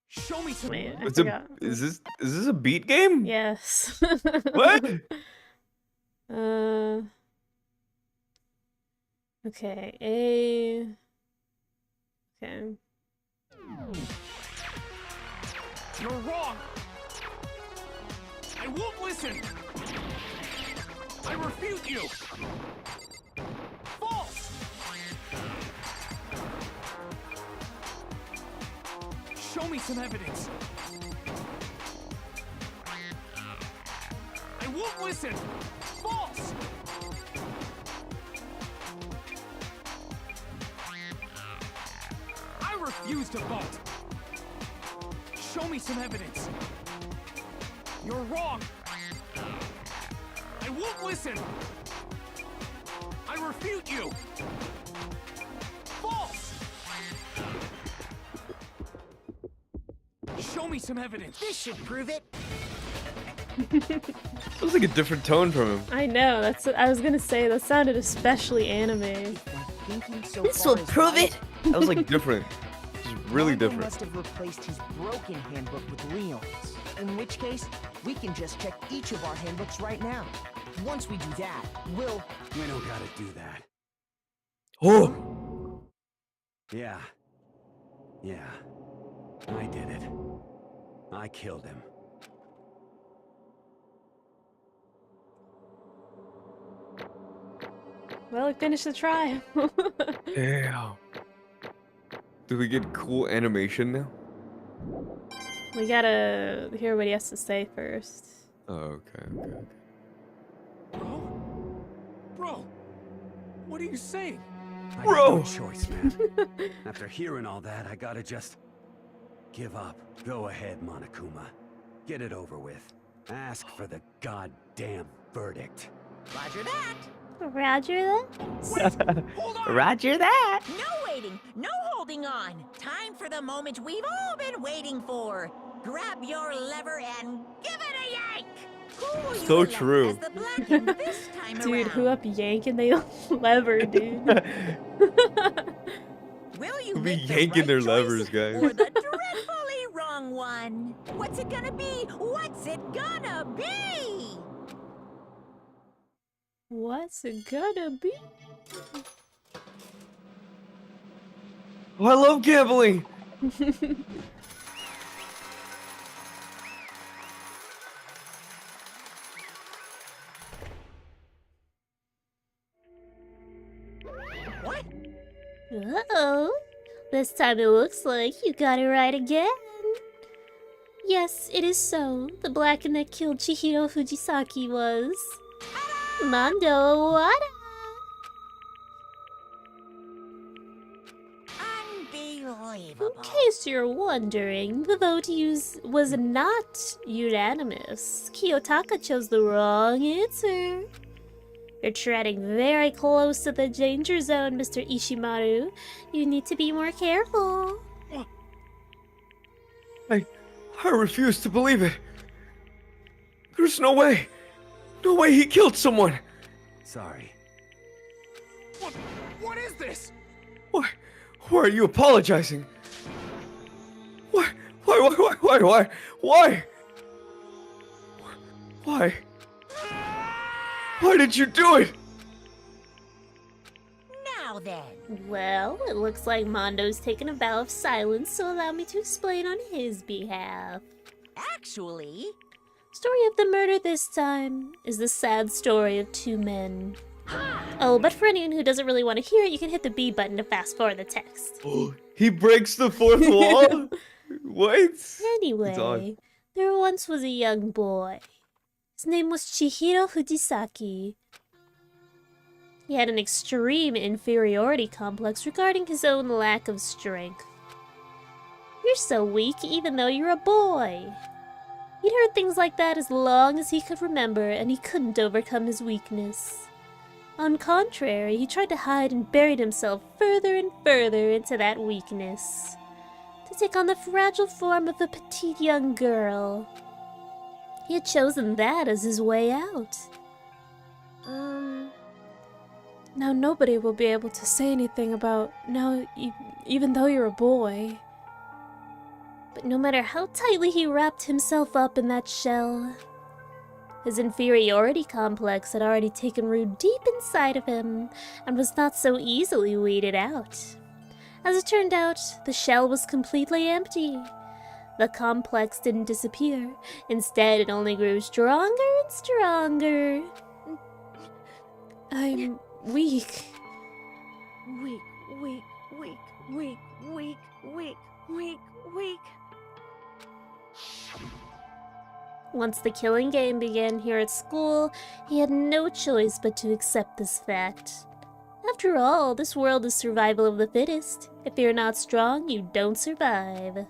Show me some. Wait, I Is forgot. this a beat game? Yes. What? Okay, A. Okay. You're wrong. I won't listen. I refute you. False. Show me some evidence. I won't listen. False. I refuse to vote. Show me some evidence. You're wrong. I won't listen. I refute you. False. Show me some evidence. This should prove it. That was like a different tone from him. I know, that's what I was gonna say. That sounded especially anime. This will prove it. That was like different. Just really Marco different. must have replaced his broken handbook with Leon's. In which case, we can just check each of our handbooks right now. Once we do that, we'll... We don't gotta do that. Oh! Yeah. Yeah. I did it. I killed him. Well, we finished the trial. Damn. Do we get cool animation now? We gotta hear what he has to say first. Oh, okay. Bro, what are you saying? I got no choice, man. After hearing all that, I gotta just give up. Go ahead, Monokuma. Get it over with. Ask for the goddamn verdict. Roger that. Roger that? Roger that. No waiting, no holding on. Time for the moment we've all been waiting for. Grab your lever and give it a yank. Who will you So elect true. as the Blackened this time Dude, around? who up yanking the lever, dude? Will you We'll be make the yanking right their choice levers, guys. or the dreadfully wrong one? What's it gonna be? What's it gonna be? What's it gonna be? Oh, I love gambling! What? Uh-oh. This time it looks like you got it right again. Yes, it is so. The Blacken that killed Chihiro Fujisaki was... Mondo Awada. Unbelievable. In case you're wondering, the vote was not unanimous. Kiyotaka chose the wrong answer. You're treading very close to the danger zone, Mr. Ishimaru. You need to be more careful. I refuse to believe it. There's no way. No way he killed someone. Sorry. What is this? Why are you apologizing? Why? Why did you do it? Now then. Well, it looks like Mondo's taken a vow of silence, so allow me to explain on his behalf. Actually, Story of the murder this time is the sad story of two men. Oh, but for anyone who doesn't really want to hear it, you can hit the B button to fast forward the text. He breaks the fourth wall? What? It's Anyway, odd. there once was a young boy. His name was Chihiro Fujisaki. He had an extreme inferiority complex regarding his own lack of strength. You're so weak even though you're a boy. He'd heard things like that as long as he could remember, and he couldn't overcome his weakness. On contrary, he tried to hide and buried himself further and further into that weakness, to take on the fragile form of a petite young girl. He had chosen that as his way out. Now nobody will be able to say anything about now, even though you're a boy. But no matter how tightly he wrapped himself up in that shell, his inferiority complex had already taken root deep inside of him and was not so easily weeded out. As it turned out, the shell was completely empty. The complex didn't disappear. Instead, it only grew stronger and stronger. I'm weak. Weak, weak, weak, weak, weak, weak, weak, weak. Once the killing game began here at school, he had no choice but to accept this fact. After all, this world is survival of the fittest. If you're not strong, you don't survive. And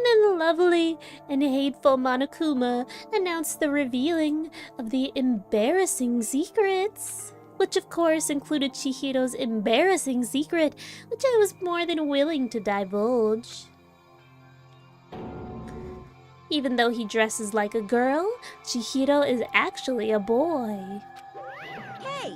then the lovely and hateful Monokuma announced the revealing of the embarrassing secrets, which of course included Chihiro's embarrassing secret, which I was more than willing to divulge. Even though he dresses like a girl, Chihiro is actually a boy. Hey,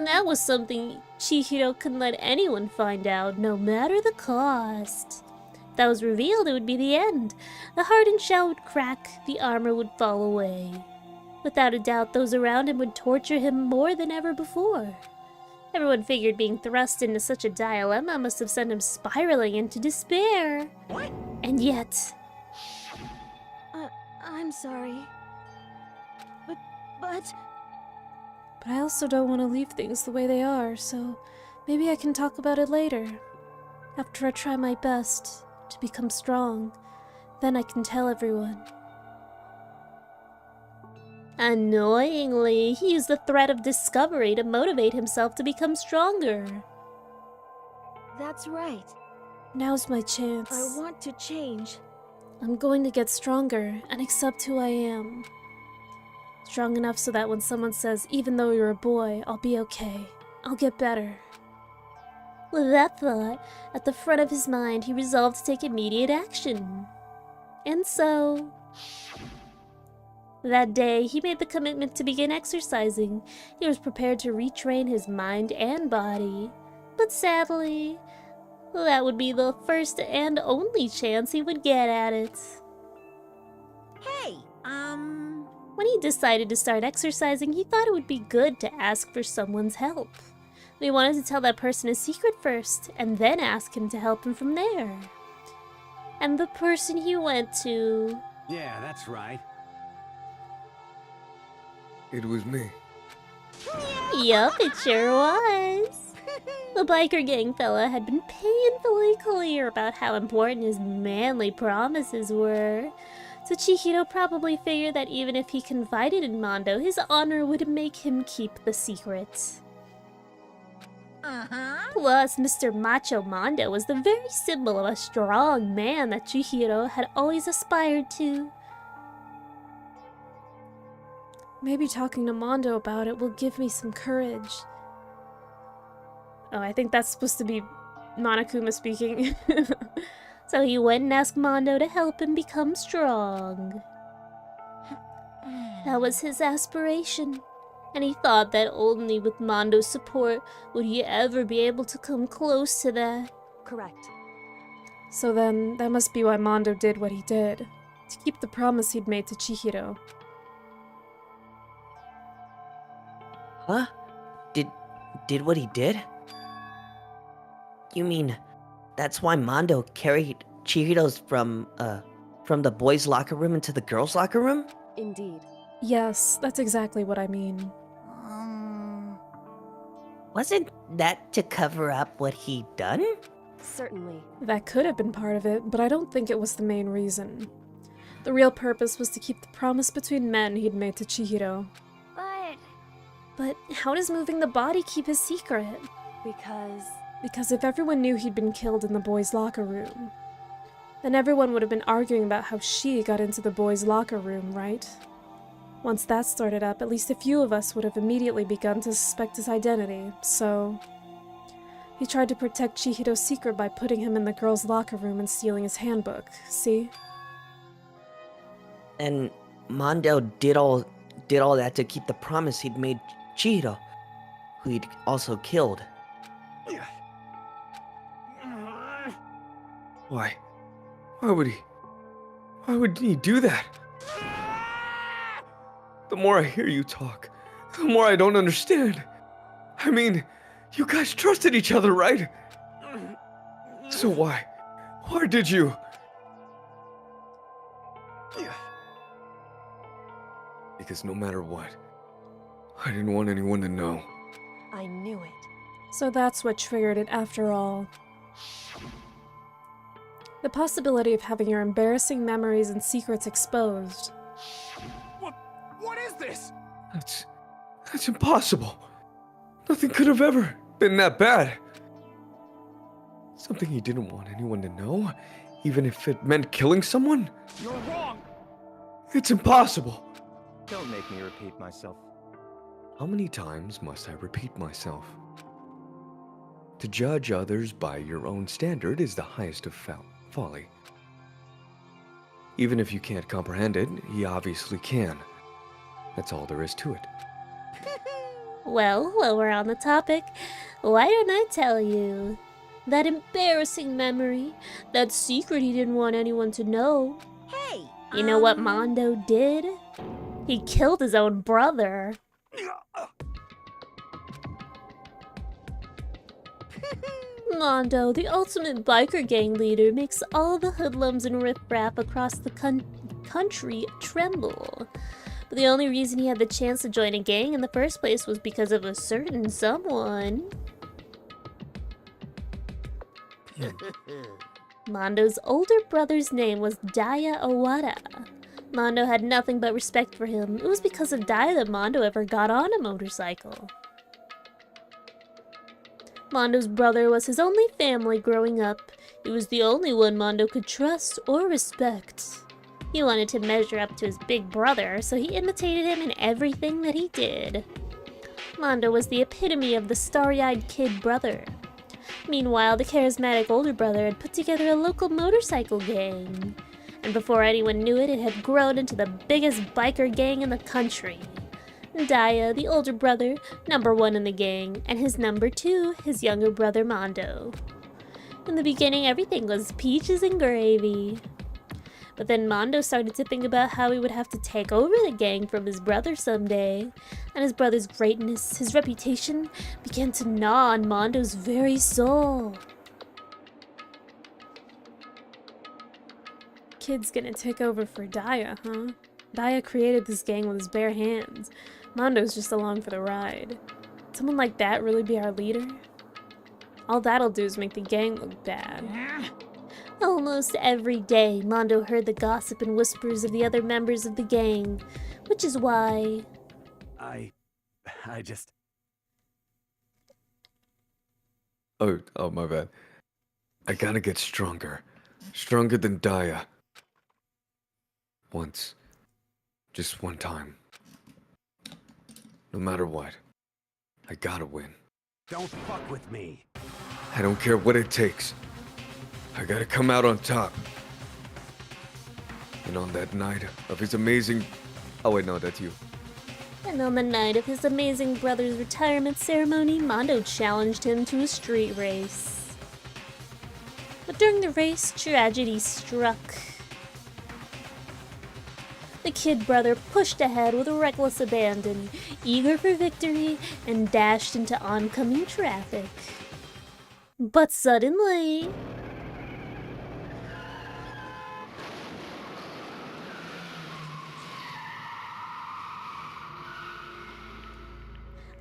That was something Chihiro couldn't let anyone find out, no matter the cost. If that was revealed, it would be the end. The hardened shell would crack, the armor would fall away. Without a doubt, those around him would torture him more than ever before. Everyone figured being thrust into such a dilemma must have sent him spiraling into despair. What? And yet... I'm sorry. But... But I also don't want to leave things the way they are, so maybe I can talk about it later. After I try my best to become strong, then I can tell everyone. Annoyingly, he used the threat of discovery to motivate himself to become stronger. That's right. Now's my chance. I want to change. I'm going to get stronger and accept who I am. Strong enough so that when someone says, even though you're a boy, I'll be okay. I'll get better. With that thought at the front of his mind, he resolved to take immediate action. And so... that day, he made the commitment to begin exercising. He was prepared to retrain his mind and body. But sadly, that would be the first and only chance he would get at it. Hey, When he decided to start exercising, he thought it would be good to ask for someone's help. He wanted to tell that person a secret first, and then ask him to help him from there. And the person he went to... Yeah, that's right. It was me. Yup, it sure was. The biker gang fella had been painfully clear about how important his manly promises were. So Chihiro probably figured that even if he confided in Mondo, his honor would make him keep the secret. Plus, Mr. Macho Mondo was the very symbol of a strong man that Chihiro had always aspired to. Maybe talking to Mondo about it will give me some courage. Oh, I think that's supposed to be Monokuma speaking. So he went and asked Mondo to help him become strong. That was his aspiration, and he thought that only with Mondo's support would he ever be able to come close to that. Correct. So then, that must be why Mondo did what he did. To keep the promise he'd made to Chihiro. Huh? Did what he did? You mean, that's why Mondo carried Chihiro's from, from the boys' locker room into the girls' locker room? Indeed. Yes, that's exactly what I mean. Wasn't that to cover up what he'd done? Certainly. That could have been part of it, but I don't think it was the main reason. The real purpose was to keep the promise between men he'd made to Chihiro. But how does moving the body keep his secret? Because if everyone knew he'd been killed in the boys' locker room, then everyone would have been arguing about how she got into the boys' locker room, right? Once that started up, at least a few of us would have immediately begun to suspect his identity, so... He tried to protect Chihiro's secret by putting him in the girls' locker room and stealing his handbook, see? And Mondo did all that to keep the promise he'd made Chihiro, who he'd also killed. Why? Why would he do that? The more I hear you talk, the more I don't understand. I mean, you guys trusted each other, right? So why did you? Because no matter what, I didn't want anyone to know. I knew it. So that's what triggered it after all. The possibility of having your embarrassing memories and secrets exposed. What is this? That's impossible. Nothing could have ever been that bad. Something he didn't want anyone to know, even if it meant killing someone? You're wrong! It's impossible. Don't make me repeat myself. How many times must I repeat myself? To judge others by your own standard is the highest of folly. Even if you can't comprehend it, he obviously can. That's all there is to it. Well, while we're on the topic, why don't I tell you? That embarrassing memory, that secret he didn't want anyone to know. Hey! You know what Mondo did? He killed his own brother. Mondo, the ultimate biker gang leader, makes all the hoodlums and riffraff across the country tremble. But the only reason he had the chance to join a gang in the first place was because of a certain someone. Mondo's older brother's name was Daya Owada. Mondo had nothing but respect for him. It was because of Daya that Mondo ever got on a motorcycle. Mondo's brother was his only family growing up. He was the only one Mondo could trust or respect. He wanted to measure up to his big brother, so he imitated him in everything that he did. Mondo was the epitome of the starry-eyed kid brother. Meanwhile, the charismatic older brother had put together a local motorcycle gang. And before anyone knew it, it had grown into the biggest biker gang in the country. Daya, the older brother, #1 in the gang, and his #2, his younger brother Mondo. In the beginning, everything was peaches and gravy. But then Mondo started to think about how he would have to take over the gang from his brother someday, and his brother's greatness, his reputation, began to gnaw on Mondo's very soul. Kid's gonna take over for Daya, huh? Daya created this gang with his bare hands. Mondo's just along for the ride. Would someone like that really be our leader? All that'll do is make the gang look bad. Almost every day, Mondo heard the gossip and whispers of the other members of the gang, which is why... I just... Oh, my bad. I gotta get stronger. Stronger than Daya. Once. Just one time. No matter what. I gotta win. Don't fuck with me. I don't care what it takes. I gotta come out on top. And on that night of his amazing... Oh wait, no, that's you. And on the night of his amazing brother's retirement ceremony, Mondo challenged him to a street race. But during the race, tragedy struck. The kid brother pushed ahead with reckless abandon, eager for victory, and dashed into oncoming traffic. But suddenly...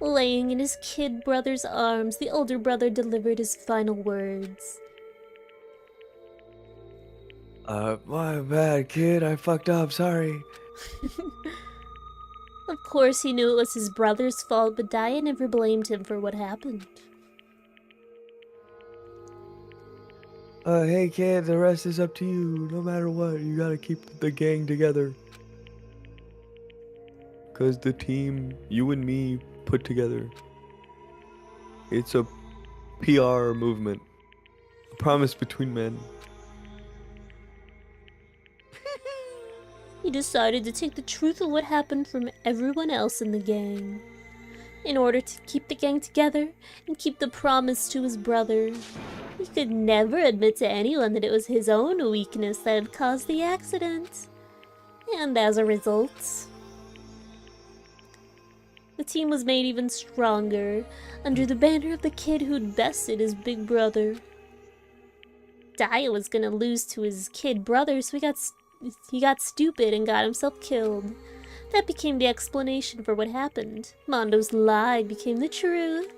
Laying in his kid brother's arms, the older brother delivered his final words. My bad, kid. I fucked up. Sorry. Of course, he knew it was his brother's fault, but Daya never blamed him for what happened. Hey, kid. The rest is up to you. No matter what, you gotta keep the gang together. 'Cause the team you and me put together, it's a PR movement. A promise between men. He decided to take the truth of what happened from everyone else in the gang. In order to keep the gang together and keep the promise to his brother, he could never admit to anyone that it was his own weakness that had caused the accident. And as a result, the team was made even stronger under the banner of the kid who'd bested his big brother. Daya was gonna lose to his kid brother, so he got stupid and got himself killed. That became the explanation for what happened. Mondo's lie became the truth.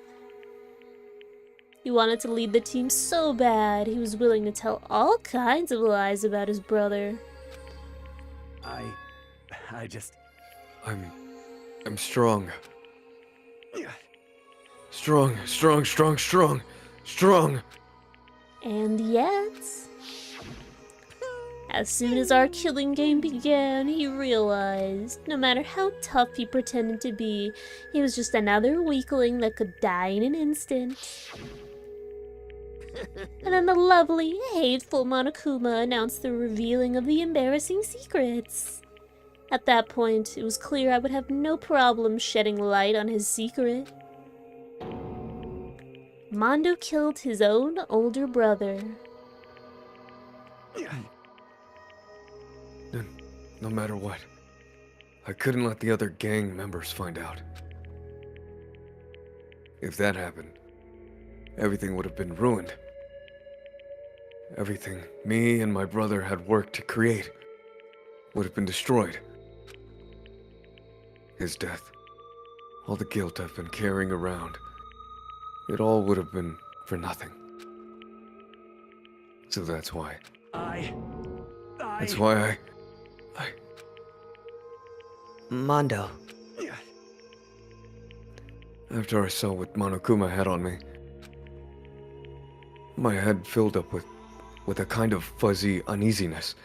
He wanted to lead the team so bad, he was willing to tell all kinds of lies about his brother. I just... I'm strong. Strong. And yet, as soon as our killing game began, he realized no matter how tough he pretended to be, he was just another weakling that could die in an instant. And then the lovely, hateful Monokuma announced the revealing of the embarrassing secrets. At that point, it was clear I would have no problem shedding light on his secret. Mondo killed his own older brother. No matter what, I couldn't let the other gang members find out. If that happened, everything would have been ruined. Everything me and my brother had worked to create would have been destroyed. His death, all the guilt I've been carrying around, it all would have been for nothing. So that's why. That's why I... Mondo. After I saw what Monokuma had on me, my head filled up with a kind of fuzzy uneasiness.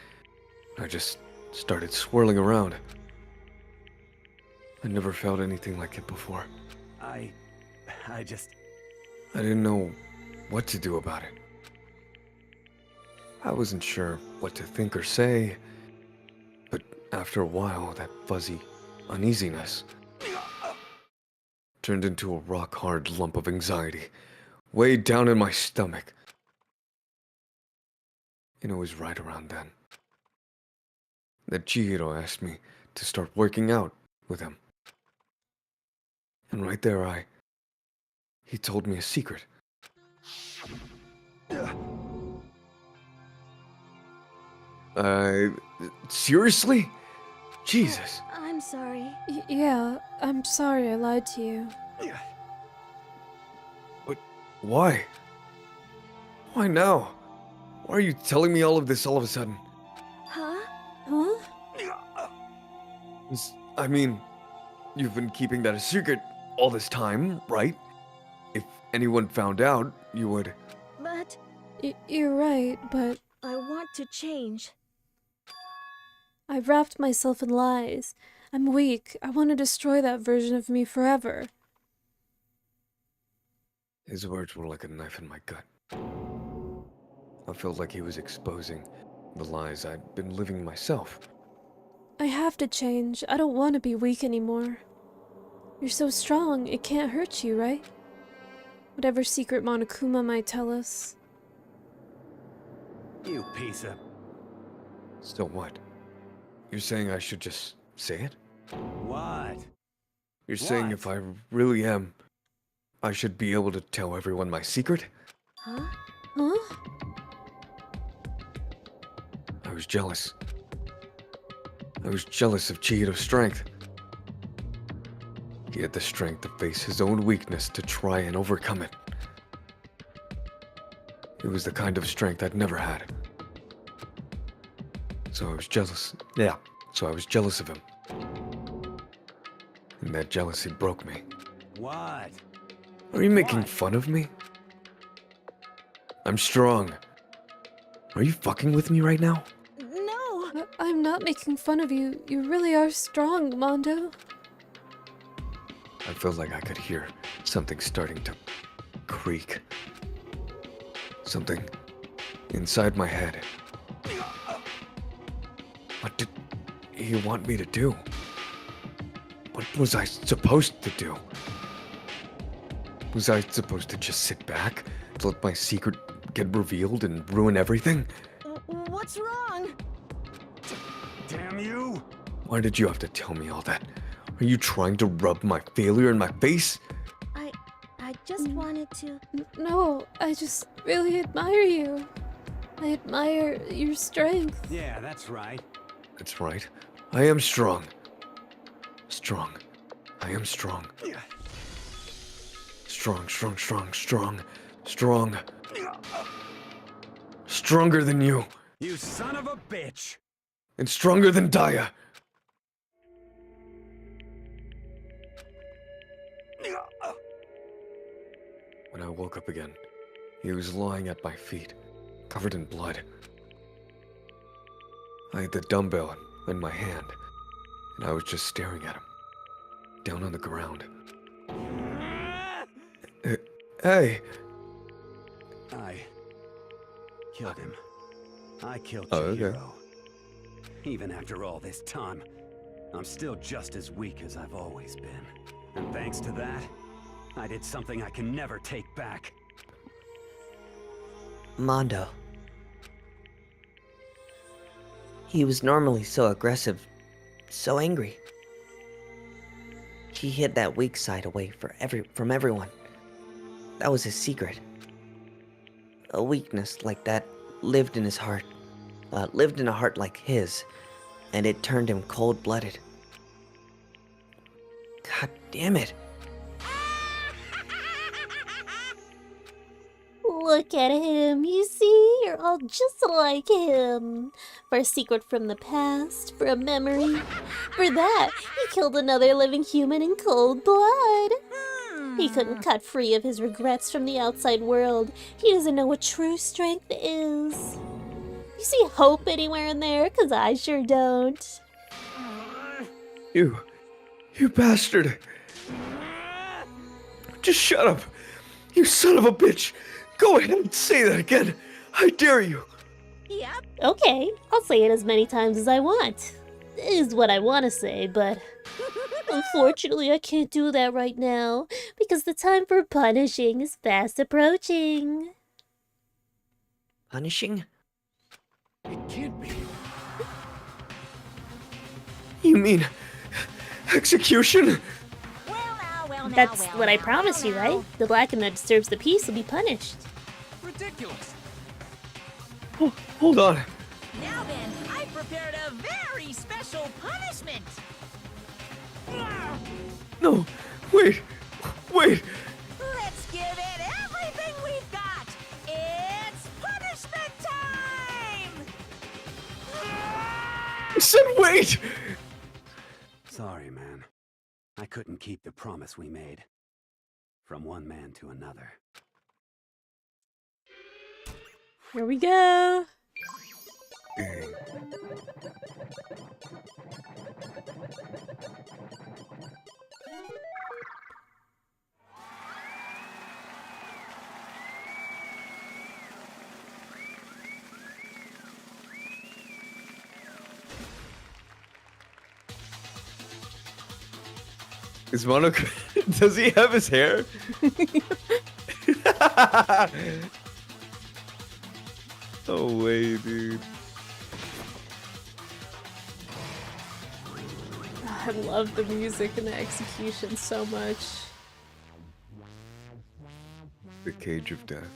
I just started swirling around. I never felt anything like it before. I didn't know what to do about it. I wasn't sure what to think or say, but after a while, that fuzzy uneasiness turned into a rock-hard lump of anxiety, way down in my stomach. And it was right around then that Chihiro asked me to start working out with him. And right there he told me a secret. Seriously? Jesus. I'm sorry. Yeah, I'm sorry I lied to you. But why? Why now? Why are you telling me all of this all of a sudden? Huh? I mean, you've been keeping that a secret all this time, right? If anyone found out, you would... But... You're right, but... I want to change. I've wrapped myself in lies. I'm weak. I want to destroy that version of me forever. His words were like a knife in my gut. I felt like he was exposing the lies I'd been living myself. I have to change. I don't want to be weak anymore. You're so strong, it can't hurt you, right? Whatever secret Monokuma might tell us. You piece of... Still what? You're saying I should just say it? What? You're saying if I really am, I should be able to tell everyone my secret? Huh? I was jealous. I was jealous of Chihiro's strength. He had the strength to face his own weakness to try and overcome it. It was the kind of strength I'd never had. So I was jealous. Yeah, so I was jealous of him. And that jealousy broke me. What? Are you making fun of me? I'm strong. Are you fucking with me right now? No! I'm not making fun of you. You really are strong, Mondo. I felt like I could hear something starting to creak. Something inside my head. What did he want me to do? What was I supposed to do? Was I supposed to just sit back to let my secret get revealed and ruin everything? What's wrong? Damn you! Why did you have to tell me all that? Are you trying to rub my failure in my face? I just wanted to... No, I just really admire you. I admire your strength. Yeah, that's right. That's right. I am strong. Strong. I am strong. Strong, strong, strong, strong, strong. Stronger than you. You son of a bitch! And stronger than Daya. When I woke up again, he was lying at my feet, covered in blood. I had the dumbbell in my hand, and I was just staring at him, down on the ground. Hey! I killed him. I killed Oh, Chihiro. okay. Even after all this time, I'm still just as weak as I've always been. And thanks to that, I did something I can never take back. Mondo. He was normally so aggressive, so angry. He hid that weak side away from everyone. That was his secret. A weakness like that lived in his heart. Lived in a heart like his, and it turned him cold-blooded. God damn it. Look at him, you see? You're all just like him. For a secret from the past, for a memory. For that, he killed another living human in cold blood. He couldn't cut free of his regrets from the outside world. He doesn't know what true strength is. You see hope anywhere in there? 'Cause I sure don't. You bastard! Just shut up! You son of a bitch! Go ahead and say that again! I dare you! Yep. Okay, I'll say it as many times as I want. Is what I want to say, but unfortunately I can't do that right now because the time for punishing is fast approaching. Punishing? It can't be. You mean execution? That's what I promised you, right? The black and that disturbs the peace will be punished. Ridiculous. Oh, hold on. Now then, I prepared a very special punishment. No, wait. Let's give it everything we've got. It's punishment time! I said wait! Sorry, man. I couldn't keep the promise we made. From one man to another. Here we go. Is Mono... Does he have his hair? No way, dude. I love the music and the execution so much. The Cage of Death.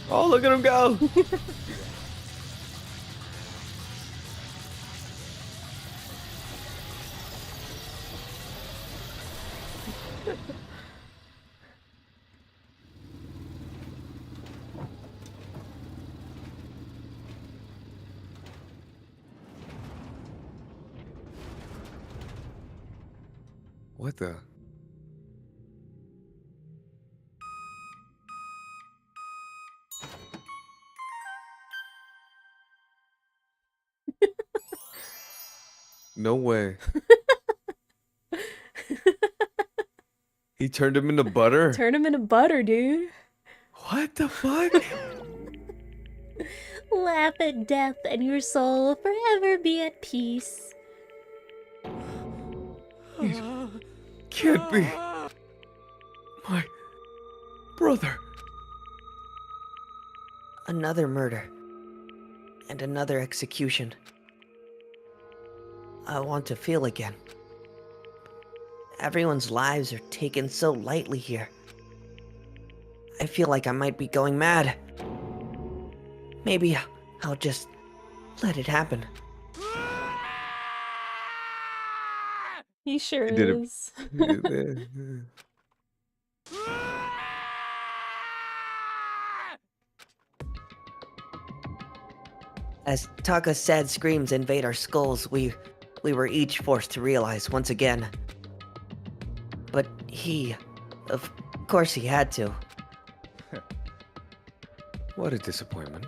Oh, look at him go! What the? No way. He turned him into butter? Turn him into butter, dude. What the fuck? Laugh at death, and your soul will forever be at peace. Can't be. My brother. Another murder. And another execution. I want to feel again. Everyone's lives are taken so lightly here. I feel like I might be going mad. Maybe I'll just let it happen. He sure He did it. is. As Taka's sad screams invade our skulls, we were each forced to realize once again. But of course he had to. What a disappointment.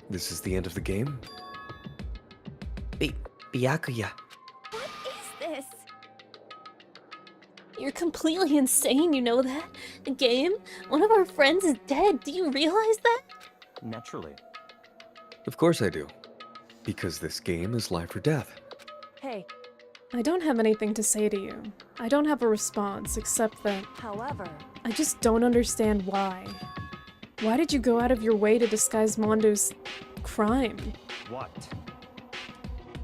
This is the end of the game? Byakuya. What is this? You're completely insane, you know that? The game? One of our friends is dead. Do you realize that? Naturally. Of course I do. Because this game is life or death. Hey, I don't have anything to say to you. I don't have a response, except that however, I just don't understand why. Why did you go out of your way to disguise Mondo's crime? What?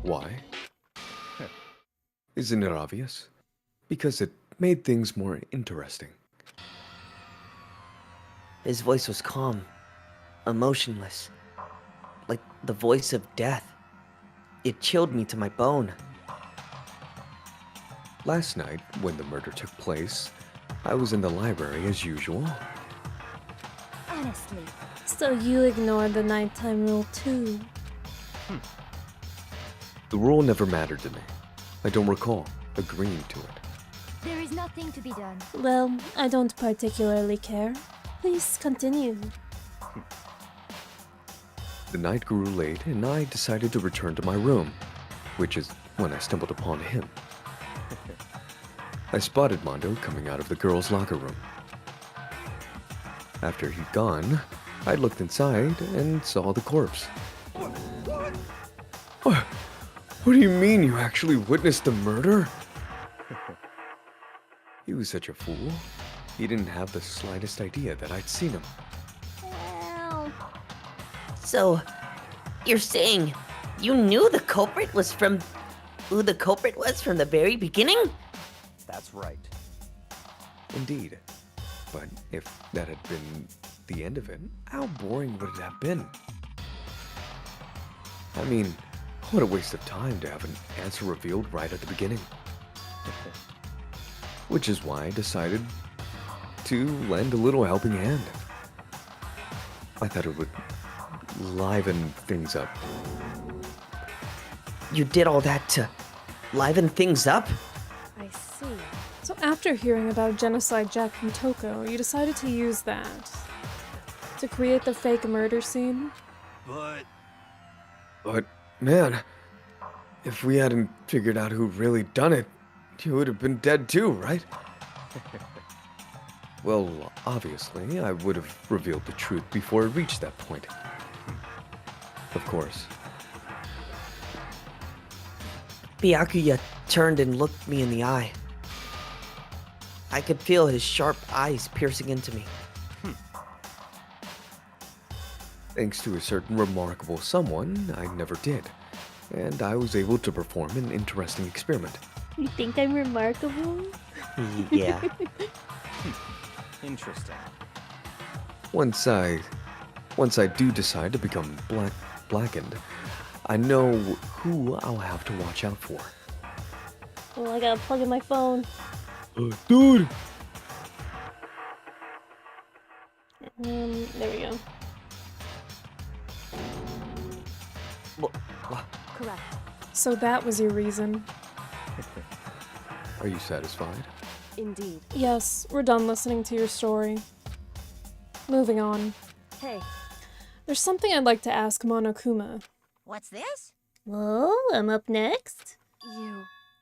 Why? Isn't it obvious? Because it made things more interesting. His voice was calm, emotionless, like the voice of death. It chilled me to my bone. Last night, when the murder took place, I was in the library as usual. Honestly. So you ignored the nighttime rule too. The rule never mattered to me. I don't recall agreeing to it. There is nothing to be done. Well, I don't particularly care. Please continue. The night grew late and I decided to return to my room, which is when I stumbled upon him. I spotted Mondo coming out of the girls' locker room. After he'd gone, I looked inside and saw the corpse. What? What do you mean you actually witnessed the murder? He was such a fool. He didn't have the slightest idea that I'd seen him. Well, So, you're saying you knew the culprit was from who the culprit was from the very beginning? That's right. Indeed. But if that had been the end of it, how boring would it have been? I mean, what a waste of time to have an answer revealed right at the beginning. Which is why I decided to lend a little helping hand. I thought it would liven things up. You did all that to liven things up? I see. So after hearing about Genocide Jack from Toko, you decided to use that to create the fake murder scene? But, man, if we hadn't figured out who really done it, you would have been dead too, right? Well, obviously, I would have revealed the truth before it reached that point. Of course. Byakuya turned and looked me in the eye. I could feel his sharp eyes piercing into me. Thanks to a certain remarkable someone, I never did, and I was able to perform an interesting experiment. You think I'm remarkable? Yeah. Interesting. Once I do decide to become blackened, I know who I'll have to watch out for. Oh, I gotta plug in my phone. Dude! There we go. Correct. So that was your reason. Are you satisfied? Indeed. Yes, we're done listening to your story. Moving on. Hey. There's something I'd like to ask Monokuma. What's this? Well, I'm up next.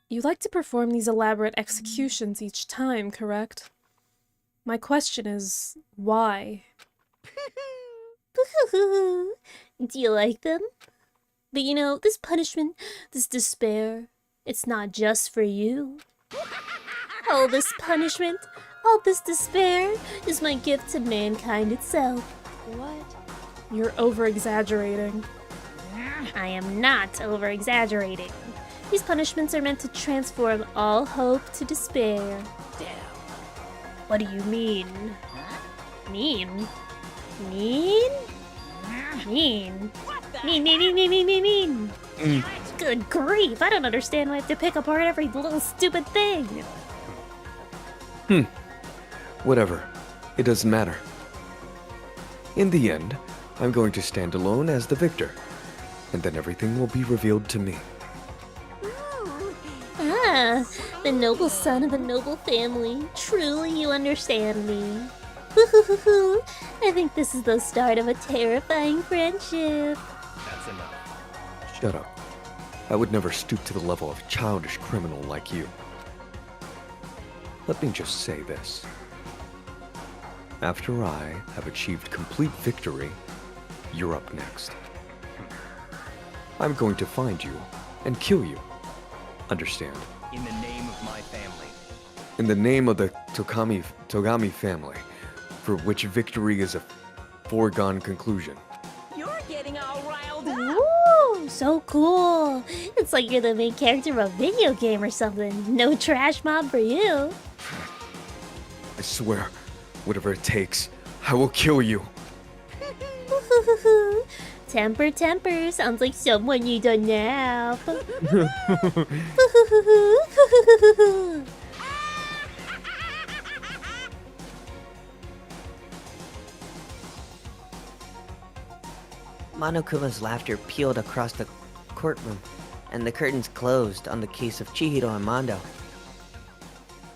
You like to perform these elaborate executions each time, correct? My question is, why? Do you like them? But you know, this punishment, this despair, it's not just for you. All this punishment, all this despair is my gift to mankind itself. What? You're over-exaggerating. I am not over-exaggerating. These punishments are meant to transform all hope to despair. Damn. What do you mean? Mean? Mean? Mean? Mean. Good grief, I don't understand why I have to pick apart every little stupid thing. Whatever. It doesn't matter. In the end, I'm going to stand alone as the victor, and then everything will be revealed to me. Ah, the noble son of the noble family. Truly you understand me. I think this is the start of a terrifying friendship. That's enough. Shut up. I would never stoop to the level of a childish criminal like you. Let me just say this. After I have achieved complete victory, you're up next. I'm going to find you and kill you. Understand? In the name of my family. In the name of the Togami family, for which victory is a foregone conclusion. You're getting all riled up. Ooh, so cool. It's like you're the main character of a video game or something. No trash mob for you. I swear, whatever it takes, I will kill you. Temper. Sounds like someone you don't know. Monokuma's laughter pealed across the courtroom, and the curtains closed on the case of Chihiro and Mondo.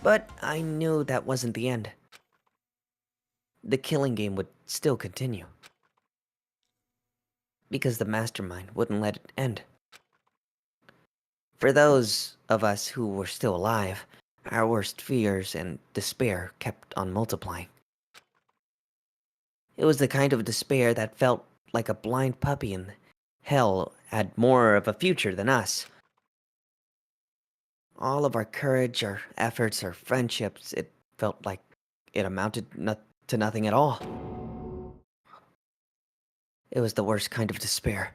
But I knew that wasn't the end. The killing game would still continue. Because the mastermind wouldn't let it end. For those of us who were still alive, our worst fears and despair kept on multiplying. It was the kind of despair that felt like a blind puppy in hell had more of a future than us. All of our courage, our efforts, our friendships, it felt like it amounted to nothing at all. It was the worst kind of despair.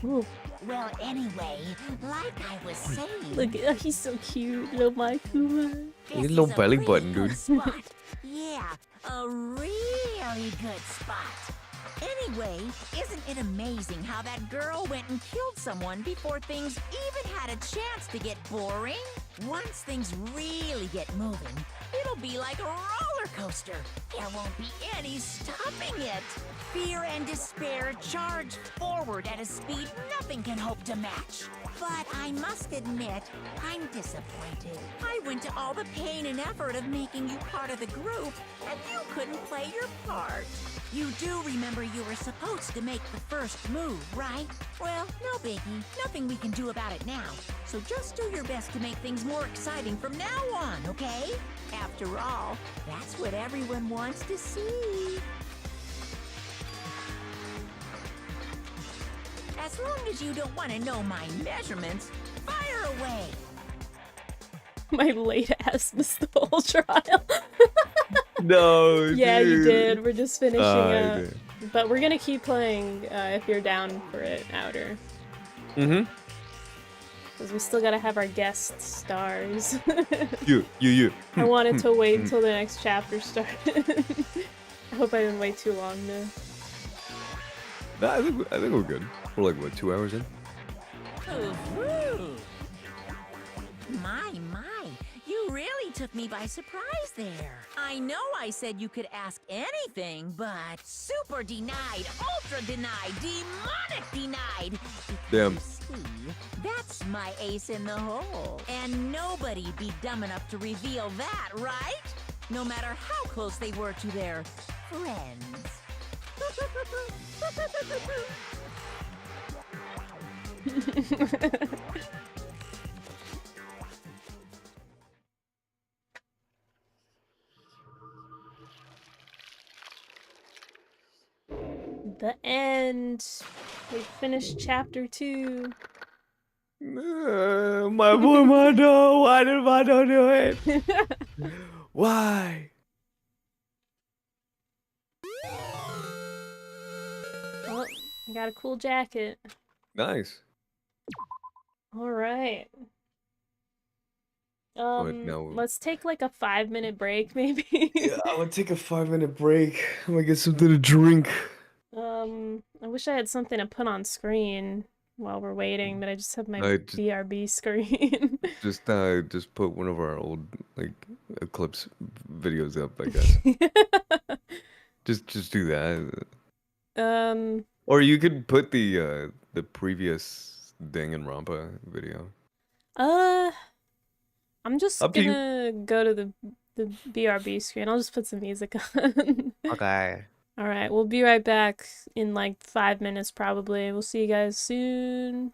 Ooh. Well, anyway, like I was saying... Look, he's so cute, little Monokuma. Little belly button, dude. Yeah, a really good spot. Anyway, isn't it amazing how that girl went and killed someone before things even had a chance to get boring? Once things really get moving, it'll be like a roller coaster. There won't be any stopping it. Fear and despair charge forward at a speed nothing can hope to match. But I must admit, I'm disappointed. I went to all the pain and effort of making you part of the group, and you couldn't play your part. You do remember you were supposed to make the first move, right? Well, no biggie. Nothing we can do about it now. So just do your best to make things more exciting from now on, okay? After all, that's what everyone wants to see. As long as you don't want to know my measurements, fire away! My late ass missed the whole trial. No, yeah, you dude. did. We're just finishing I up. did. But we're gonna keep playing if you're down for it, Outer. Mm-hmm. Because we still gotta have our guest stars. You. I wanted to wait until the next chapter started. I hope I didn't wait too long though. Nah, I think we're good. We're like, what, 2 hours in? My, you really took me by surprise there. I know I said you could ask anything, but super denied, ultra denied, demonic denied. Damn. You see, that's my ace in the hole. And nobody be dumb enough to reveal that, right? No matter how close they were to their friends. The end. We finished chapter 2. My boy Mondo, why did Mondo do it? Why? Oh, I got a cool jacket. Nice. Alright. No. Let's take like a 5-minute break, maybe. Yeah, I'm gonna take a 5-minute break. I'm gonna get something to drink. I wish I had something to put on screen while we're waiting, but I just have my BRB screen. Just put one of our old like Eclipse videos up, I guess. just do that. Or you could put the previous Danganronpa video. I'm just Up to you. gonna go to the BRB screen. I'll just put some music on. Okay. Alright, we'll be right back in like 5 minutes probably. We'll see you guys soon.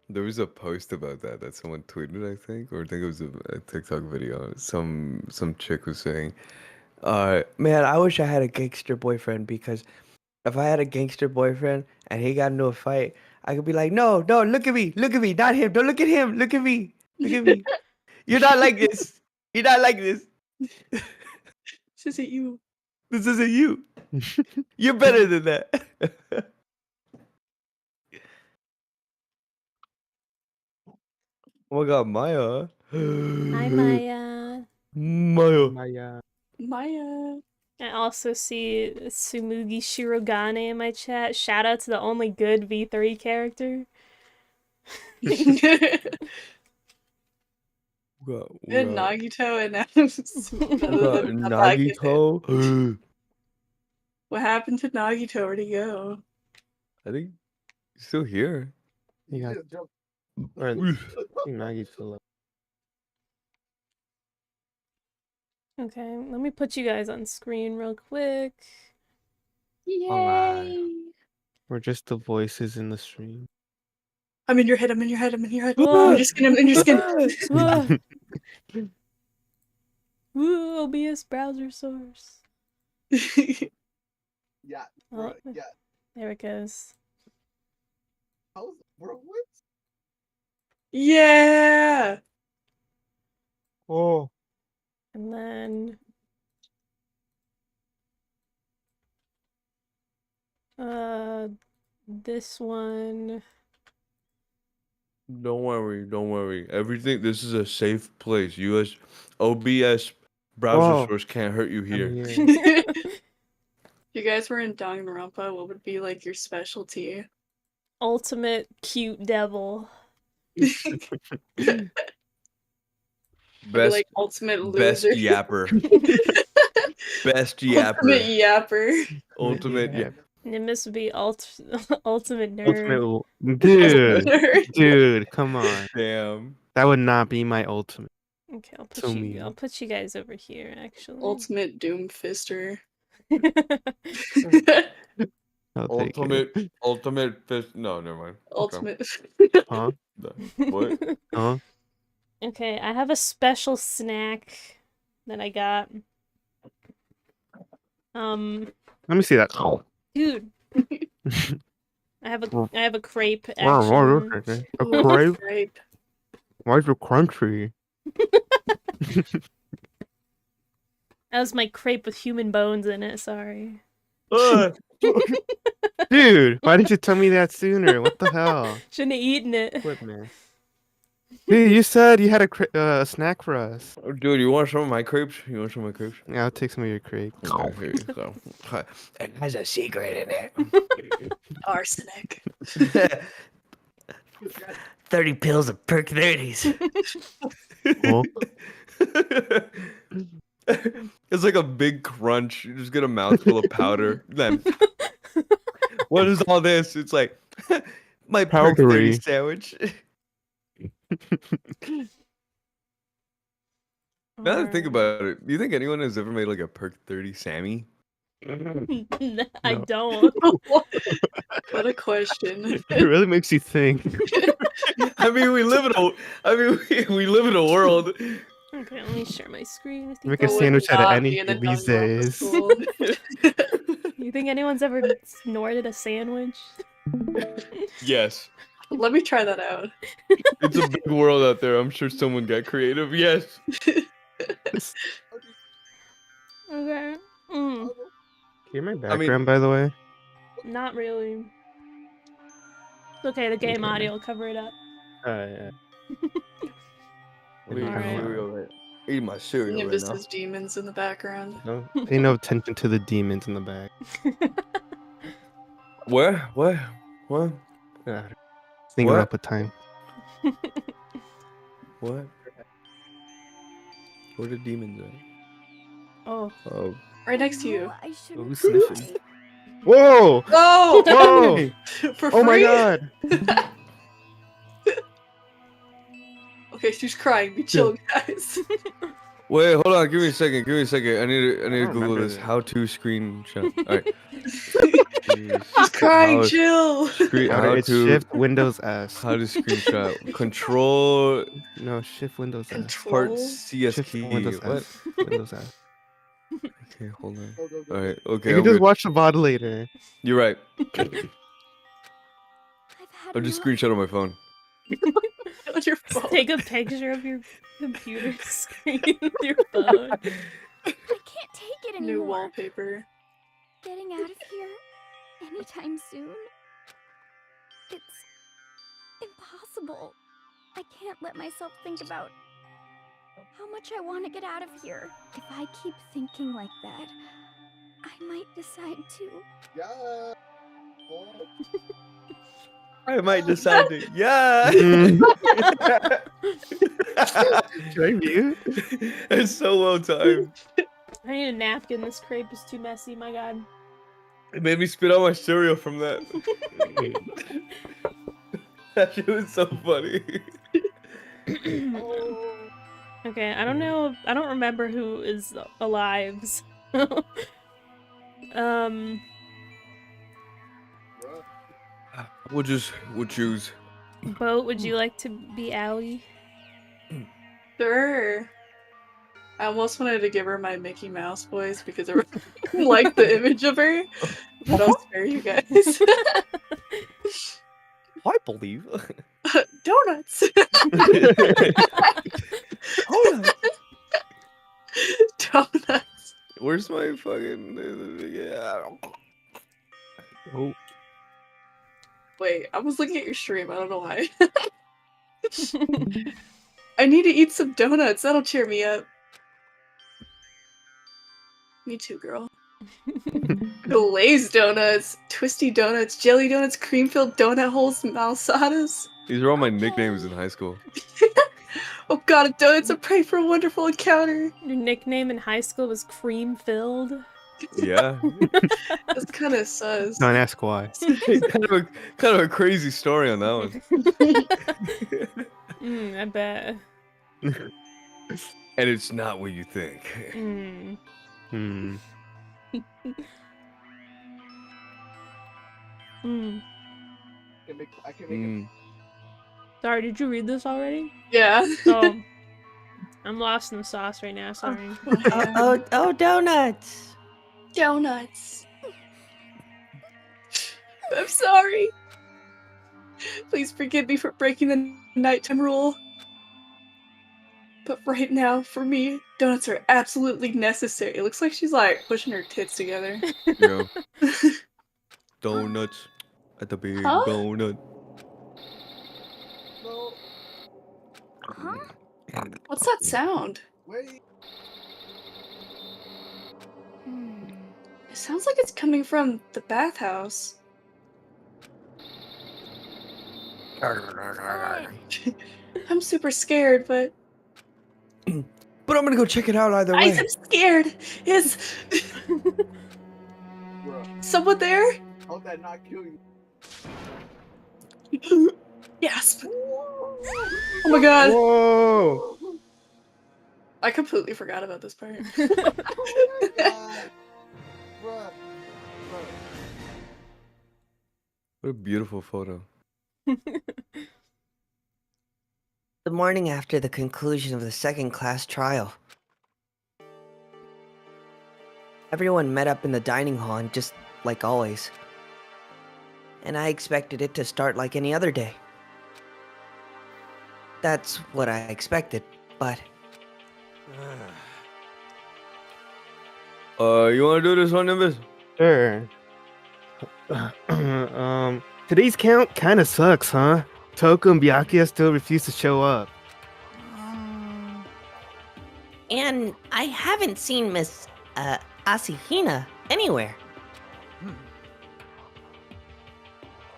There was a post about that someone tweeted, I think, or I think it was a TikTok video. Some chick was saying, Man, I wish I had a gangster boyfriend because if I had a gangster boyfriend and he got into a fight, I could be like, no, no, look at me, not him. Don't look at him. Look at me. Look at me. You're not like this. You're not like this. This isn't you. This isn't you. You're better than that. Oh my god, Maya. Hi, Maya. Maya. Maya. I also see Sumugi Shirogane in my chat. Shout out to the only good V3 character. And Nagito and Nagito. What happened to Nagito? Where'd he go? I think he's still here. He got. Or Nagito. Okay, let me put you guys on screen real quick. Yay! We're just the voices in the stream. I'm in your head. I'm in your head. I'm in your head. I'm in your skin. I'm in your skin. Woo, OBS browser source. Yeah, Oh, yeah. there it goes. Yeah. Oh. And then this one. Don't worry. Everything. This is a safe place. OBS browser Whoa. source can't hurt you here. If you guys were in Danganronpa, what would be like your specialty? Ultimate cute devil. Best, like ultimate best loser. yapper. Best yapper. Ultimate yapper. Ultimate yapper. Nimbus would be ultimate nerd. Ultimate, dude, dude, come on. Damn. That would not be my ultimate. Okay, I'll So mean. put you guys over here actually. Ultimate doomfister. Ultimate fist. No, never mind. Ultimate. Huh? What? Huh? Okay, I have a special snack that I got. Let me see that. Dude. I have a crepe Wow, action. a crepe? Why is it crunchy? That was my crepe with human bones in it, sorry. Dude, why didn't you tell me that sooner? What the hell? Shouldn't have eaten it. Quit, man. Dude, you said you had a snack for us. Oh, dude, you want some of my crepes? Yeah, I'll take some of your crepe. Okay, here you go. It has a secret in it. Arsenic. 30 pills of perk 30s. Oh. It's like a big crunch. You just get a mouthful of powder. Then, what is all this? It's like my perk 30 Powdery. sandwich. Now that I think about it, do you think anyone has ever made like a perk 30 Sammy? I don't. What a question. It really makes you think. I mean, we live in a world. Okay, let me share my screen with you. Make a guys. sandwich out of not be in anything a these days. You think anyone's ever snorted a sandwich? Yes. Let me try that out. It's a big world out there. I'm sure someone got creative. Yes. Okay. Hear my background, by the way? Not really. It's okay, the game audio will cover it up. Yeah. I'm eating my cereal eating my cereal right Nimbus now. has demons in the background. No, pay no attention to the demons in the back. Where? What? Thinking What? up a time. What? Where the demons at? Oh. Oh. Right next to you. Who's sniffing? Whoa! Oh! Whoa! For Oh my free? god! Okay, she's crying. Be chill, guys. Wait, hold on. Give me a second. I need to Google remember this. this. How to screenshot. All right. She's crying. Chill. How It's to Shift Windows S. How to screenshot. Control. No, Shift Windows S. Part CS Shift key. Windows What? S. Windows S. Okay, hold on. All right. Okay. You I'm can just good. watch the VOD later. You're right. I'm just screenshotting my phone. On your phone. Take a picture of your computer screen with your phone. I can't take it anymore. New wallpaper. Getting out of here anytime soon. It's impossible. I can't let myself think about how much I want to get out of here. If I keep thinking like that, I might decide to. Yeah. I might decide to. Yeah. Should I mute? It's so well timed. I need a napkin. This crepe is too messy. My God. It made me spit out my cereal from that. That shit was so funny. Okay, I don't know. I don't remember who is alive. So. We'll choose. Boat, would you like to be Allie? Sure. I almost wanted to give her my Mickey Mouse voice because I like the image of her, but I'll spare you guys. I believe. Donuts. Donuts. Where's my fucking? Yeah. Oh. Wait, I was looking at your stream. I don't know why. I need to eat some donuts. That'll cheer me up. Me too, girl. Glazed donuts, twisty donuts, jelly donuts, cream-filled donut holes, malsadas. These are all my nicknames in high school. Oh god, a donut's a pray for a wonderful encounter. Your nickname in high school was cream-filled? Yeah. That's kind of sus. Don't ask why. kind of a crazy story on that one. I bet. And it's not what you think. I can make Sorry, did you read this already? Yeah. Oh. I'm lost in the sauce right now, sorry. Oh, donuts. Donuts. I'm sorry. Please forgive me for breaking the nighttime rule. But right now, for me, donuts are absolutely necessary. It looks like she's like pushing her tits together. Yeah. Donuts at the big Huh? donut. Huh? What's that sound? It sounds like it's coming from the bathhouse. I'm super scared, but But I'm gonna go check it out either way. I'm scared. Is someone there? How did that not kill you? Gasp! Oh my god! Whoa! I completely forgot about this part. What a beautiful photo. The morning after the conclusion of the second class trial. Everyone met up in the dining hall and just like always. And I expected it to start like any other day. That's what I expected, but... You wanna do this one, Nimbus? Sure. Today's count kinda sucks, huh? Toko and Byakuya still refuse to show up. And I haven't seen Miss, Asahina anywhere.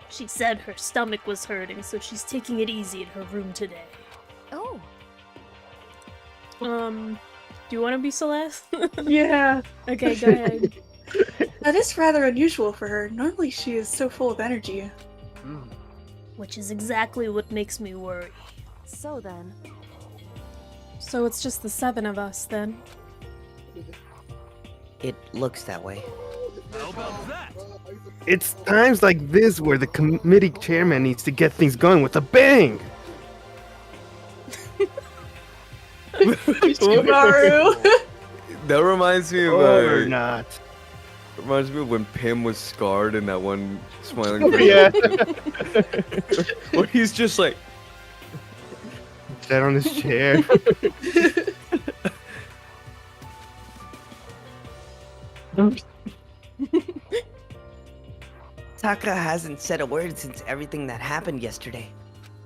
She said her stomach was hurting, so she's taking it easy in her room today. Oh. Do you want to be Celeste? Yeah. Okay, go ahead. That is rather unusual for her. Normally she is so full of energy. Which is exactly what makes me worry. So then... So it's just the 7 of us, then? It looks that way. How about that? It's times like this where the committee chairman needs to get things going with a bang! Shimaru! That reminds me of Or not. Reminds me of when Pim was scarred in that one smiling face. Yeah. Where he's just like Sat on his chair. Taka hasn't said a word since everything that happened yesterday.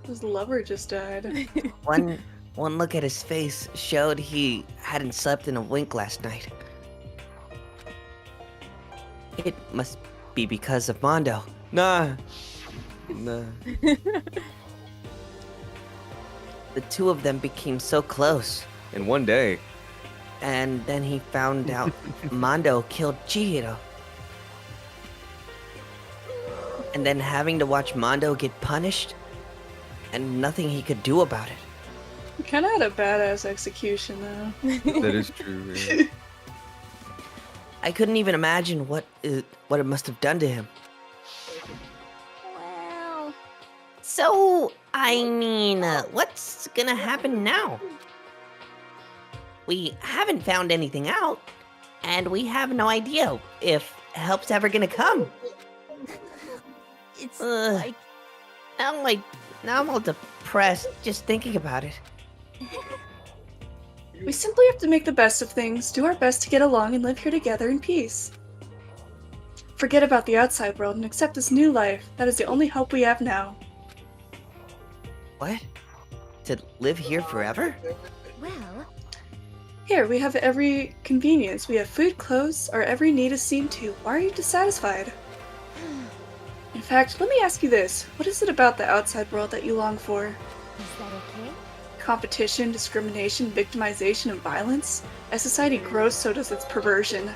His lover just died. One look at his face showed he hadn't slept in a wink last night. It must be because of Mondo. Nah. The two of them became so close. In one day. And then he found out Mondo killed Chihiro. And then having to watch Mondo get punished, and nothing he could do about it. He kind of had a badass execution, though. That is true. Yeah. I couldn't even imagine what it must have done to him. Well, So, I mean, what's gonna happen now? We haven't found anything out, and we have no idea if help's ever gonna come. it's Ugh. Now I'm all depressed just thinking about it. We simply have to make the best of things, do our best to get along, and live here together in peace. Forget about the outside world and accept this new life. That is the only hope we have now. What? To live here forever? well, Here, we have every convenience. We have food, clothes, our every need is seen to. Why are you dissatisfied? In fact, let me ask you this. What is it about the outside world that you long for? is that okay? Competition, discrimination, victimization, and violence? As society grows, so does its perversion.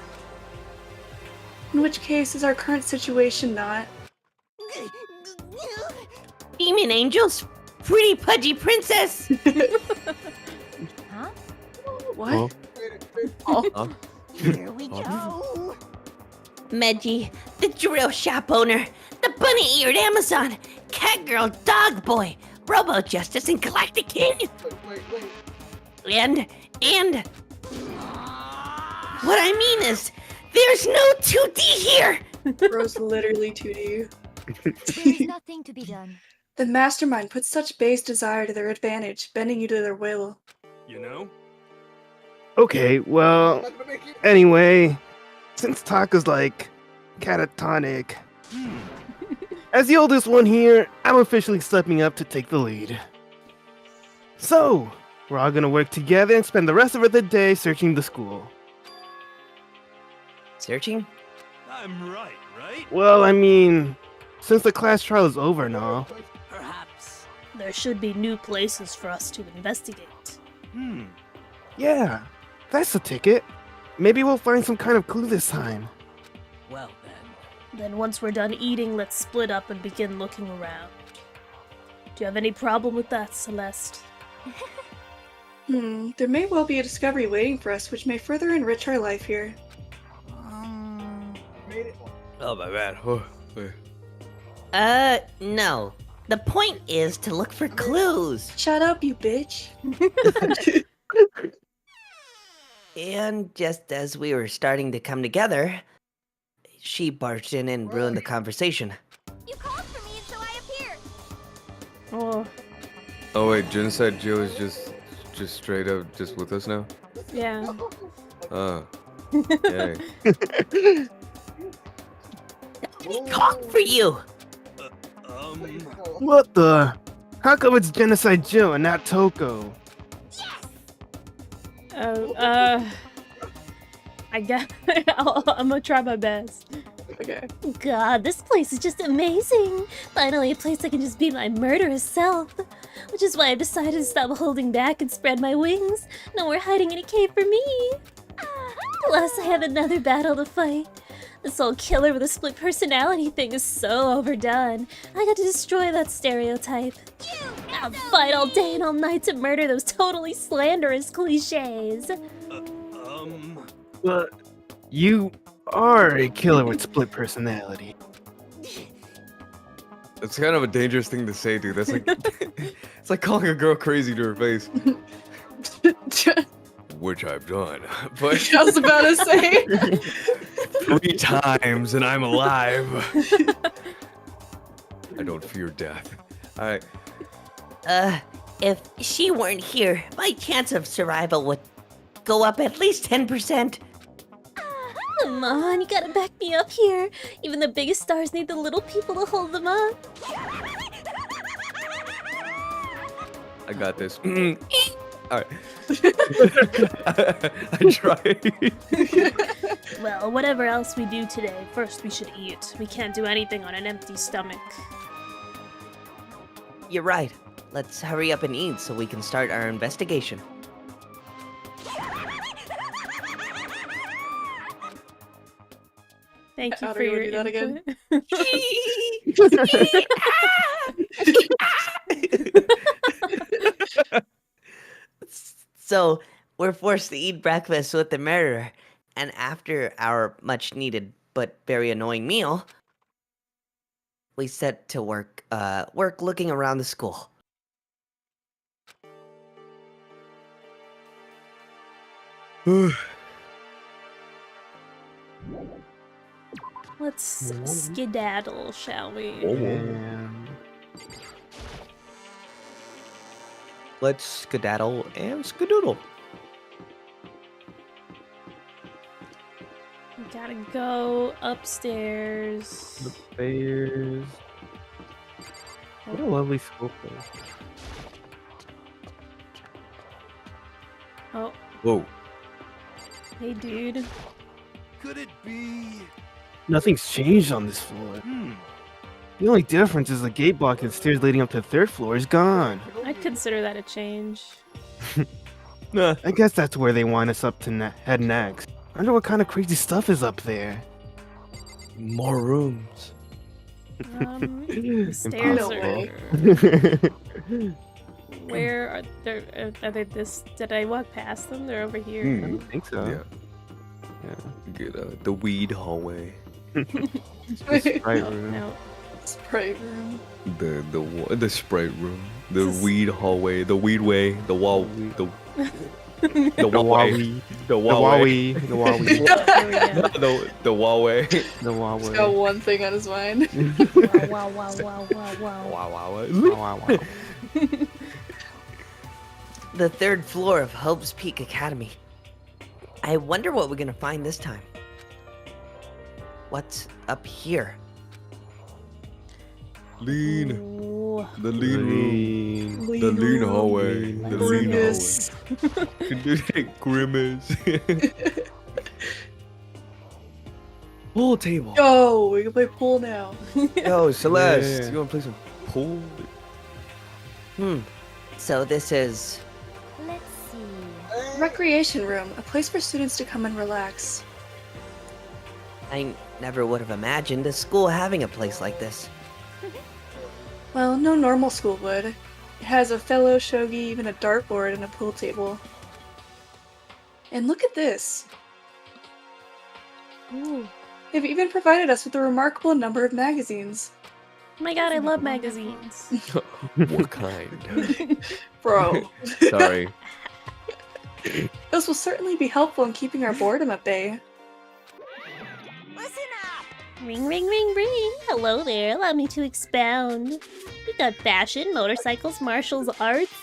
In which case, is our current situation not? Demon angels? Pretty pudgy princess! Huh? What? Huh? Here we go. Meji, the drill shop owner, the bunny-eared Amazon, Catgirl Dog Boy, Robo Justice, and Galactic King. And what I mean is, there's no 2D here. Bro's literally 2D. There's nothing to be done. The mastermind puts such base desire to their advantage, bending you to their will. You know? Okay, well, anyway, since Taka's like catatonic, as the oldest one here, I'm officially stepping up to take the lead. So, we're all gonna work together and spend the rest of the day searching the school. Searching? I'm right? Well, I mean, since the class trial is over now. Perhaps. There should be new places for us to investigate. Yeah, that's the ticket. Maybe we'll find some kind of clue this time. Well then. Then once we're done eating, let's split up and begin looking around. Do you have any problem with that, Celeste? There may well be a discovery waiting for us which may further enrich our life here. Oh my bad. Oh, wait. No. The point is to look for clues. Shut up, you bitch. And just as we were starting to come together, she barged in and ruined the conversation. You called for me, so I appeared. Oh, Oh wait, Genocide Joe is just straight up just with us now? yeah. Oh. Yay. Talk for you! What the? How come it's Genocide Joe and not Toko? I guess I'm gonna try my best. Okay. God, this place is just amazing. Finally, a place I can just be my murderous self. Which is why I've decided to stop holding back and spread my wings. No more hiding in a cave for me. Plus, I have another battle to fight. This whole killer with a split personality thing is so overdone. I got to destroy that stereotype. I'll fight all day and all night to murder those totally slanderous cliches. But you are a killer with split personality. That's kind of a dangerous thing to say, dude. That's like it's like calling a girl crazy to her face. Which I've done. But I was about to say. 3 times and I'm alive. I don't fear death. Alright. If she weren't here, my chance of survival would go up at least 10%. Come on, you gotta back me up here. Even the biggest stars need the little people to hold them up. I got this. Alright. I tried. Well, whatever else we do today, first we should eat. We can't do anything on an empty stomach. You're right. Let's hurry up and eat so we can start our investigation. Thank you How for do you your do that again? So, we're forced to eat breakfast with the murderer, and after our much-needed but very annoying meal, we set to work looking around the school. Let's skedaddle, shall we? Let's skedaddle and skedoodle. We gotta go upstairs. The Bears. What a lovely school place. Oh, Whoa. hey dude. Could it be? Nothing's changed on this floor. The only difference is the gate block and stairs leading up to the third floor is gone. I'd consider that a change. Nah, I guess that's where they want us up to head next. I wonder what kind of crazy stuff is up there. More rooms. The stairs Impossible. are... Where are they? Are they this? Did I walk past them? They're over here. I don't think so. Yeah. Get the weed hallway. The Sprite room. No. Sprite room. The Sprite room. The weed hallway. The weed way. The wall. The The Huawei. The Huawei. The Huawei. The Huawei. The Huawei. He's got one thing on his mind. Wow, wow, wow, wow, wow. Wow. The third floor of Hope's Peak Academy. I wonder what we're gonna find this time. What's up here? Lean. Ooh. The lean room. The lean hallway. The lean hallway. Grimace. Pool table. Yo, we can play pool now. Yo, Celeste, Yeah. you wanna play some pool? So this is... Let's see. Recreation room, a place for students to come and relax. I never would have imagined a school having a place like this. Well, no normal school would. It has a fellow shogi, even a dartboard, and a pool table. And look at this. Ooh. They've even provided us with a remarkable number of magazines. Oh my god, I love magazines. What kind? Bro. Sorry. Those will certainly be helpful in keeping our boredom at bay. Listen up! Ring, ring, ring, ring. Hello there. Allow me to expound. We got fashion, motorcycles, martial arts,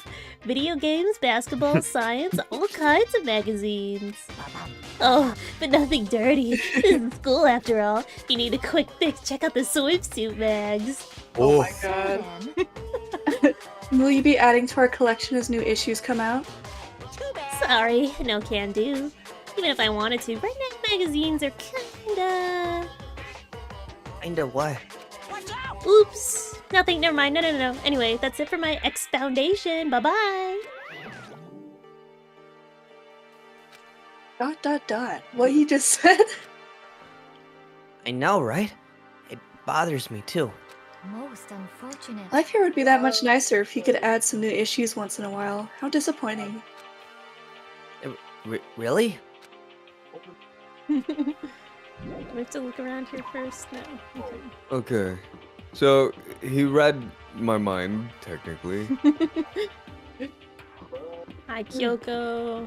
video games, basketball, science, all kinds of magazines. Oh, but nothing dirty. This is school after all. If you need a quick fix, check out the swimsuit mags. Oh my god. Will you be adding to our collection as new issues come out? Sorry, no can do. Even if I wanted to, right now magazines are kinda... Kinda what? Oops. Nothing, never mind. No. Anyway, that's it for my expoundation. Bye-bye. ... What he just said? I know, right? It bothers me too. Most unfortunate. Life here would be that much nicer if he could add some new issues once in a while. How disappointing. Really? Do we have to look around here first? No. Okay. Okay. So, he read my mind, technically. Hi, Kyoko.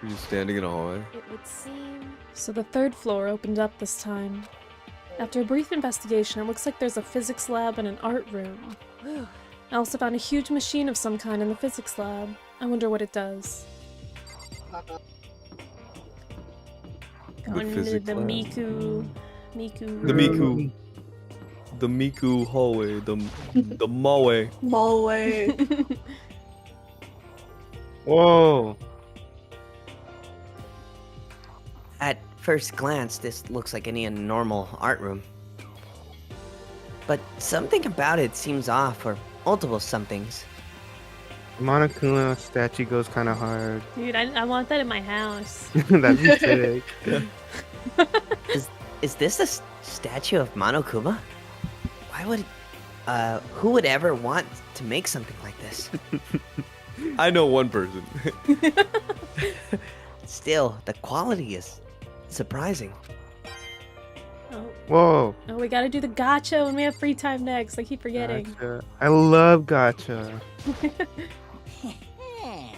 We're just standing in a hallway. It would seem... So the third floor opened up this time. After a brief investigation, it looks like there's a physics lab and an art room. I also found a huge machine of some kind in the physics lab. I wonder what it does. Going into physics the lab. Miku. The Miku hallway, the Mawe. Mallway. Whoa. At first glance, this looks like any normal art room. But something about it seems off, or multiple somethings. Monokuma statue goes kind of hard. Dude, I want that in my house. That'd be sick. Is this a statue of Monokuma? Why would... who would ever want to make something like this? I know one person. Still, the quality is surprising. Oh. Whoa. Oh, we gotta do the gacha when we have free time next. I keep forgetting. Gotcha. I love gacha.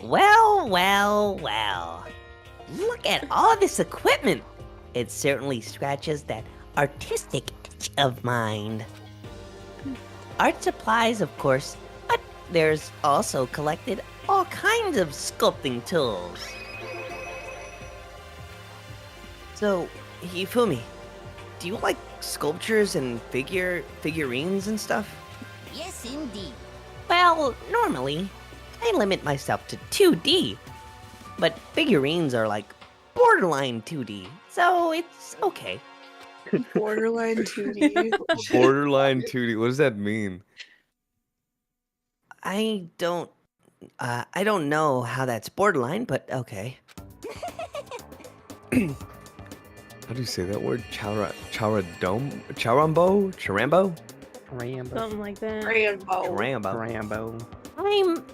Well, well, well. Look at all this equipment. It certainly scratches that artistic itch of mine. Art supplies, of course, but there's also collected all kinds of sculpting tools. So, Hifumi, do you like sculptures and figurines and stuff? Yes, indeed. Well, normally, I limit myself to 2D, but figurines are like borderline 2D, so it's okay. Borderline 2D. Borderline 2D. What does that mean? I don't know how that's borderline, but okay. How do you say that word? Charambo? Charambo? Something like that. Trambo.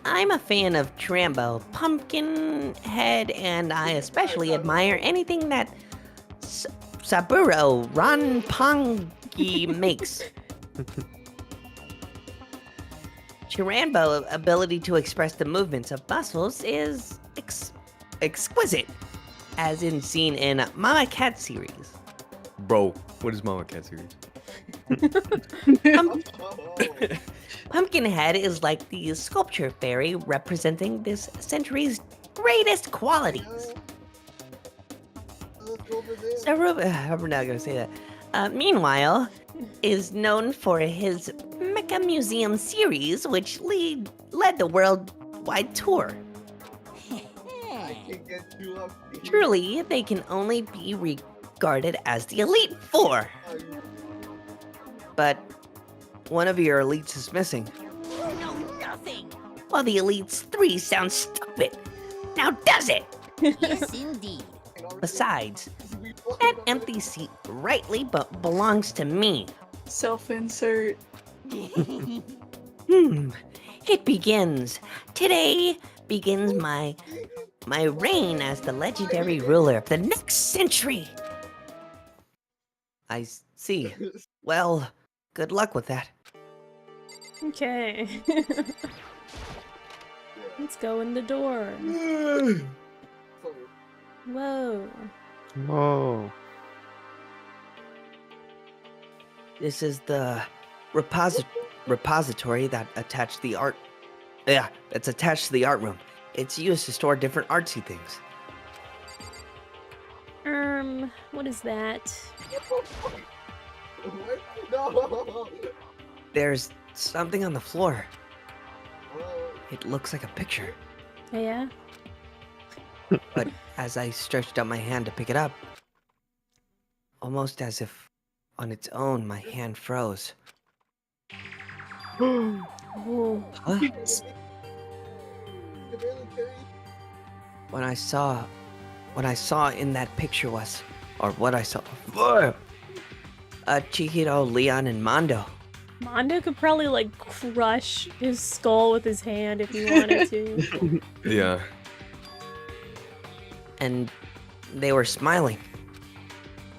I'm a fan of Trambo, Pumpkinhead, and I especially admire anything that Saburo Ranpangi makes. Chirambo's ability to express the movements of muscles is exquisite, as in seen in Mama Cat series. Bro, what is Mama Cat series? Pumpkinhead is like the sculpture fairy representing this century's greatest qualities. I'm not gonna say that. Meanwhile, is known for his Mecha Museum series, which led the worldwide tour. Truly, they can only be regarded as the Elite Four. But one of your elites is missing. You know nothing. Well, the Elite's 3 sounds stupid. Now does it? Yes, indeed. Besides, that empty seat rightly but belongs to me. Self-insert. It begins. Today begins my reign as the legendary ruler of the next century. I see. Well, good luck with that. Okay. Let's go in the door. Whoa. Whoa. This is the repository that attached the art. Yeah, that's attached to the art room. It's used to store different artsy things. What is that? There's something on the floor. It looks like a picture. Yeah? But as I stretched out my hand to pick it up, almost as if on its own, my hand froze. Whoa. Huh? What I saw in that picture was, or what I saw, Chihiro, Leon, and Mondo. Mondo could probably like crush his skull with his hand if he wanted to. Yeah. And they were smiling.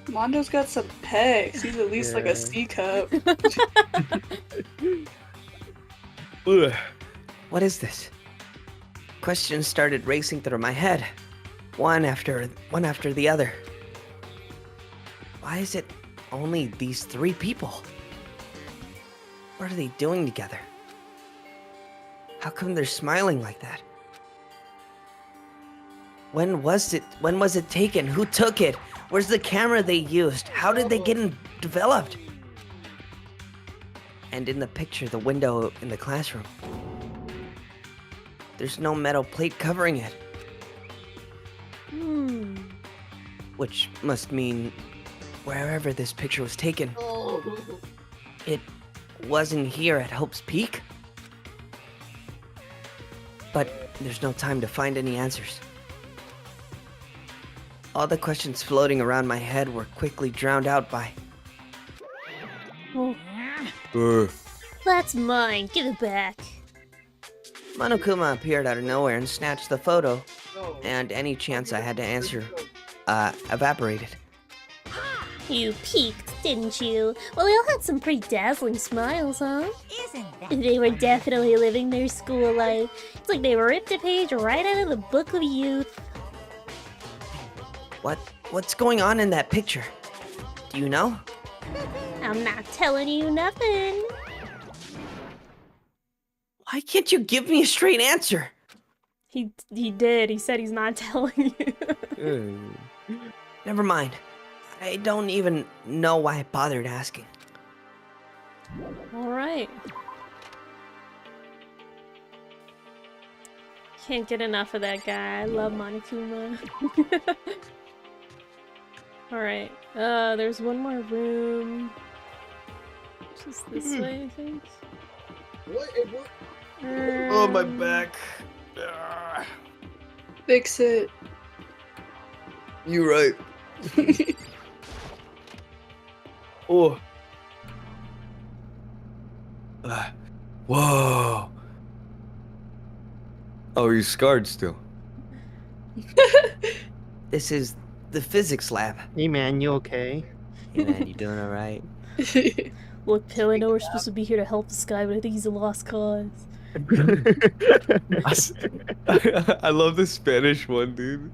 Mondo's got some pecs. He's at least like a C cup. What is this? Questions started racing through my head, one after the other. Why is it only these 3 people? What are they doing together? How come they're smiling like that? When was it taken? Who took it? Where's the camera they used? How did they get developed? And in the picture, the window in the classroom. There's no metal plate covering it. Which must mean wherever this picture was taken, it wasn't here at Hope's Peak? But there's no time to find any answers. All the questions floating around my head were quickly drowned out by... That's mine. Give it back. Monokuma appeared out of nowhere and snatched the photo, and any chance I had to answer, evaporated. You peeked, didn't you? Well, they all had some pretty dazzling smiles, huh? Isn't that They were definitely living their school life. It's like they ripped a page right out of the Book of Youth. What's going on in that picture? Do you know? I'm not telling you nothing. Why can't you give me a straight answer? He did. He said he's not telling you. Never mind. I don't even know why I bothered asking. Alright. Can't get enough of that guy. I love Monokuma. Alright. There's one more room. Just this way, I think. What? Oh, my back. Fix it. You right. Oh. Whoa. Oh, you're scarred still. This is the physics lab. Hey man, you okay? Hey man, you doing alright? Look, Pill, I know we're supposed to be here to help this guy, but I think he's a lost cause. I love the Spanish one, dude.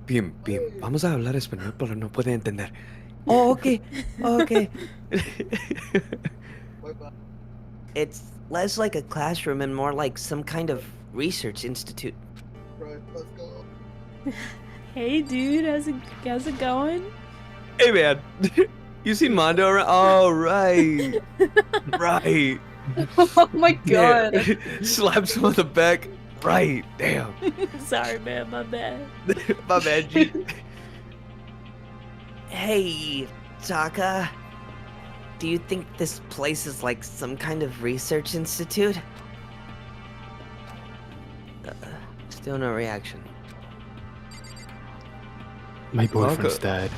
Bien, vamos a hablar español, pero no puede entender. Oh, okay. Oh, okay. It's less like a classroom and more like some kind of research institute. Right, let's go. Hey, dude, how's it going? Hey, man. You seen Mondo around? Oh, right. Right. Oh my god. Yeah. Slaps him on the back. Right. Damn. Sorry, man. My bad. My bad, G. Hey, Taka. Do you think this place is like some kind of research institute? Still no reaction. My boyfriend's died.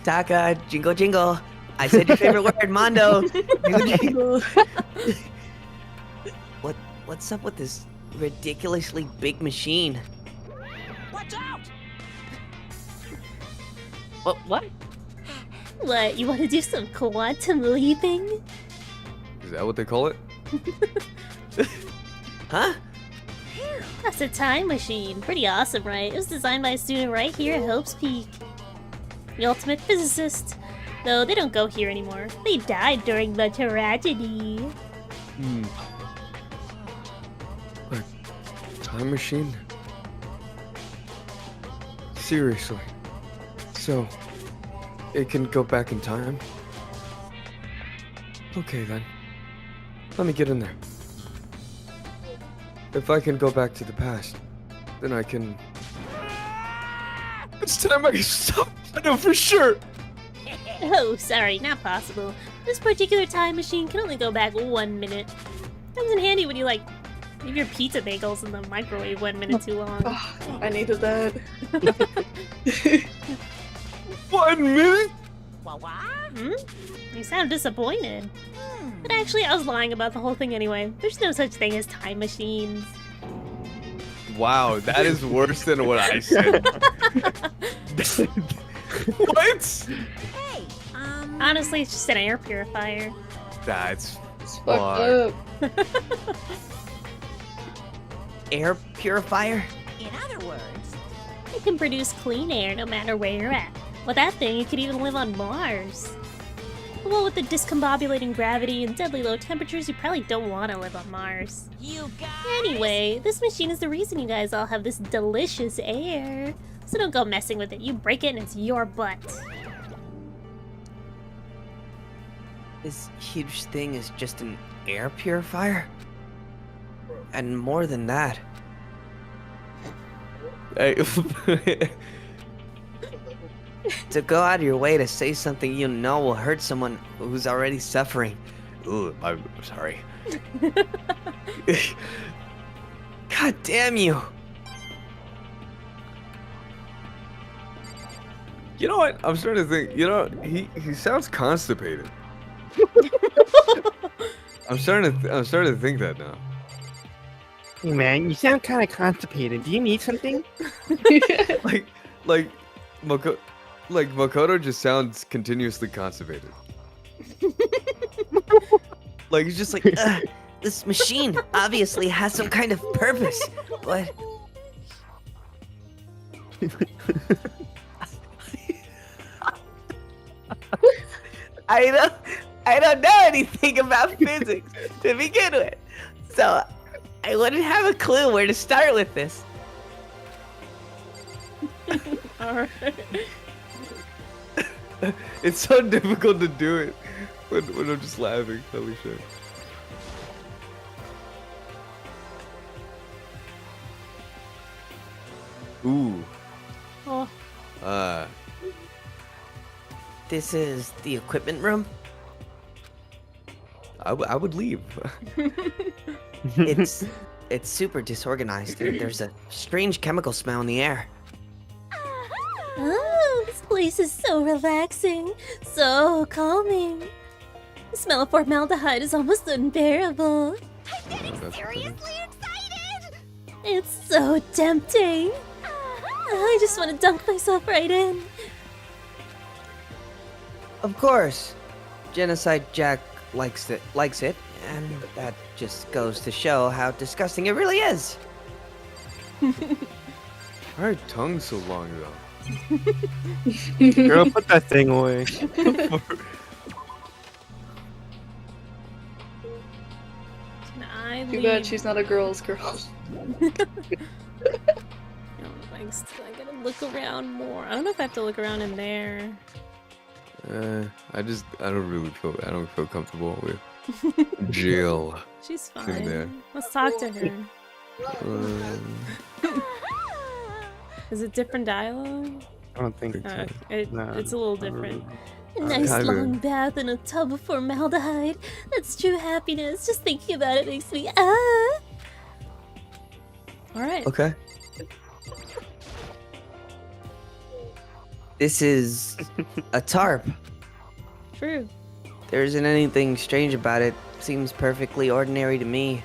Taka, jingle jingle. I said your favorite word, Mondo. Jingle jingle. What's up with this ridiculously big machine? Watch out! What? What, you want to do some quantum leaping? Is that what they call it? Huh? That's a time machine. Pretty awesome, right? It was designed by a student right here at Hope's Peak. The ultimate physicist. Though they don't go here anymore. They died during the tragedy. A time machine? Seriously? So, it can go back in time? Okay then. Let me get in there. If I can go back to the past, then I can... It's time I can stop! I know for sure! Oh, sorry, not possible. This particular time machine can only go back 1 minute. Comes in handy when you, like, leave your pizza bagels in the microwave 1 minute too long. Oh, I needed that. 1 minute? Hmm? You sound disappointed. But actually, I was lying about the whole thing anyway. There's no such thing as time machines. Wow, that is worse than what I said. What? Hey, Honestly, it's just an air purifier. That's fucked up. Air purifier? in other words, It can produce clean air no matter where you're at. With that thing, you could even live on Mars. Well, with the discombobulating gravity and deadly low temperatures, you probably don't want to live on Mars. You guys. Anyway, this machine is the reason you guys all have this delicious air. So don't go messing with it. You break it and it's your butt. This huge thing is just an air purifier? And more than that. Hey, To go out of your way to say something you know will hurt someone who's already suffering. ooh, I'm sorry. God damn you! You know what? I'm starting to think. You know, he sounds constipated. I'm starting to think that now. Hey man, you sound kind of constipated. Do you need something? like Makoto just sounds continuously constipated. Like he's just like, this machine obviously has some kind of purpose, but I don't know anything about physics to begin with, so I wouldn't have a clue where to start with this. Alright. It's so difficult to do it when I'm just laughing. Holy shit. Ooh. Oh. This is the equipment room? I would leave. It's super disorganized. There's a strange chemical smell in the air. Oh, this place is so relaxing, so calming. The smell of formaldehyde is almost unbearable. I'm getting seriously excited! It's so tempting. I just want to dunk myself right in. Of course, Genocide Jack likes it, and that just goes to show how disgusting it really is. Why are your tongues so long though? Girl, put that thing away. Can I Too leave? bad she's not a girl's girl. I gotta look around more. I don't know if I have to look around in there. I don't feel comfortable with Jill. She's sitting there. fine. Let's talk to her. Is it different dialogue? I don't think so. It's a little different. A nice kinda. long bath in a tub of formaldehyde. That's true happiness. Just thinking about it makes me Alright. Okay. This is a tarp. True. There isn't anything strange about it. Seems perfectly ordinary to me.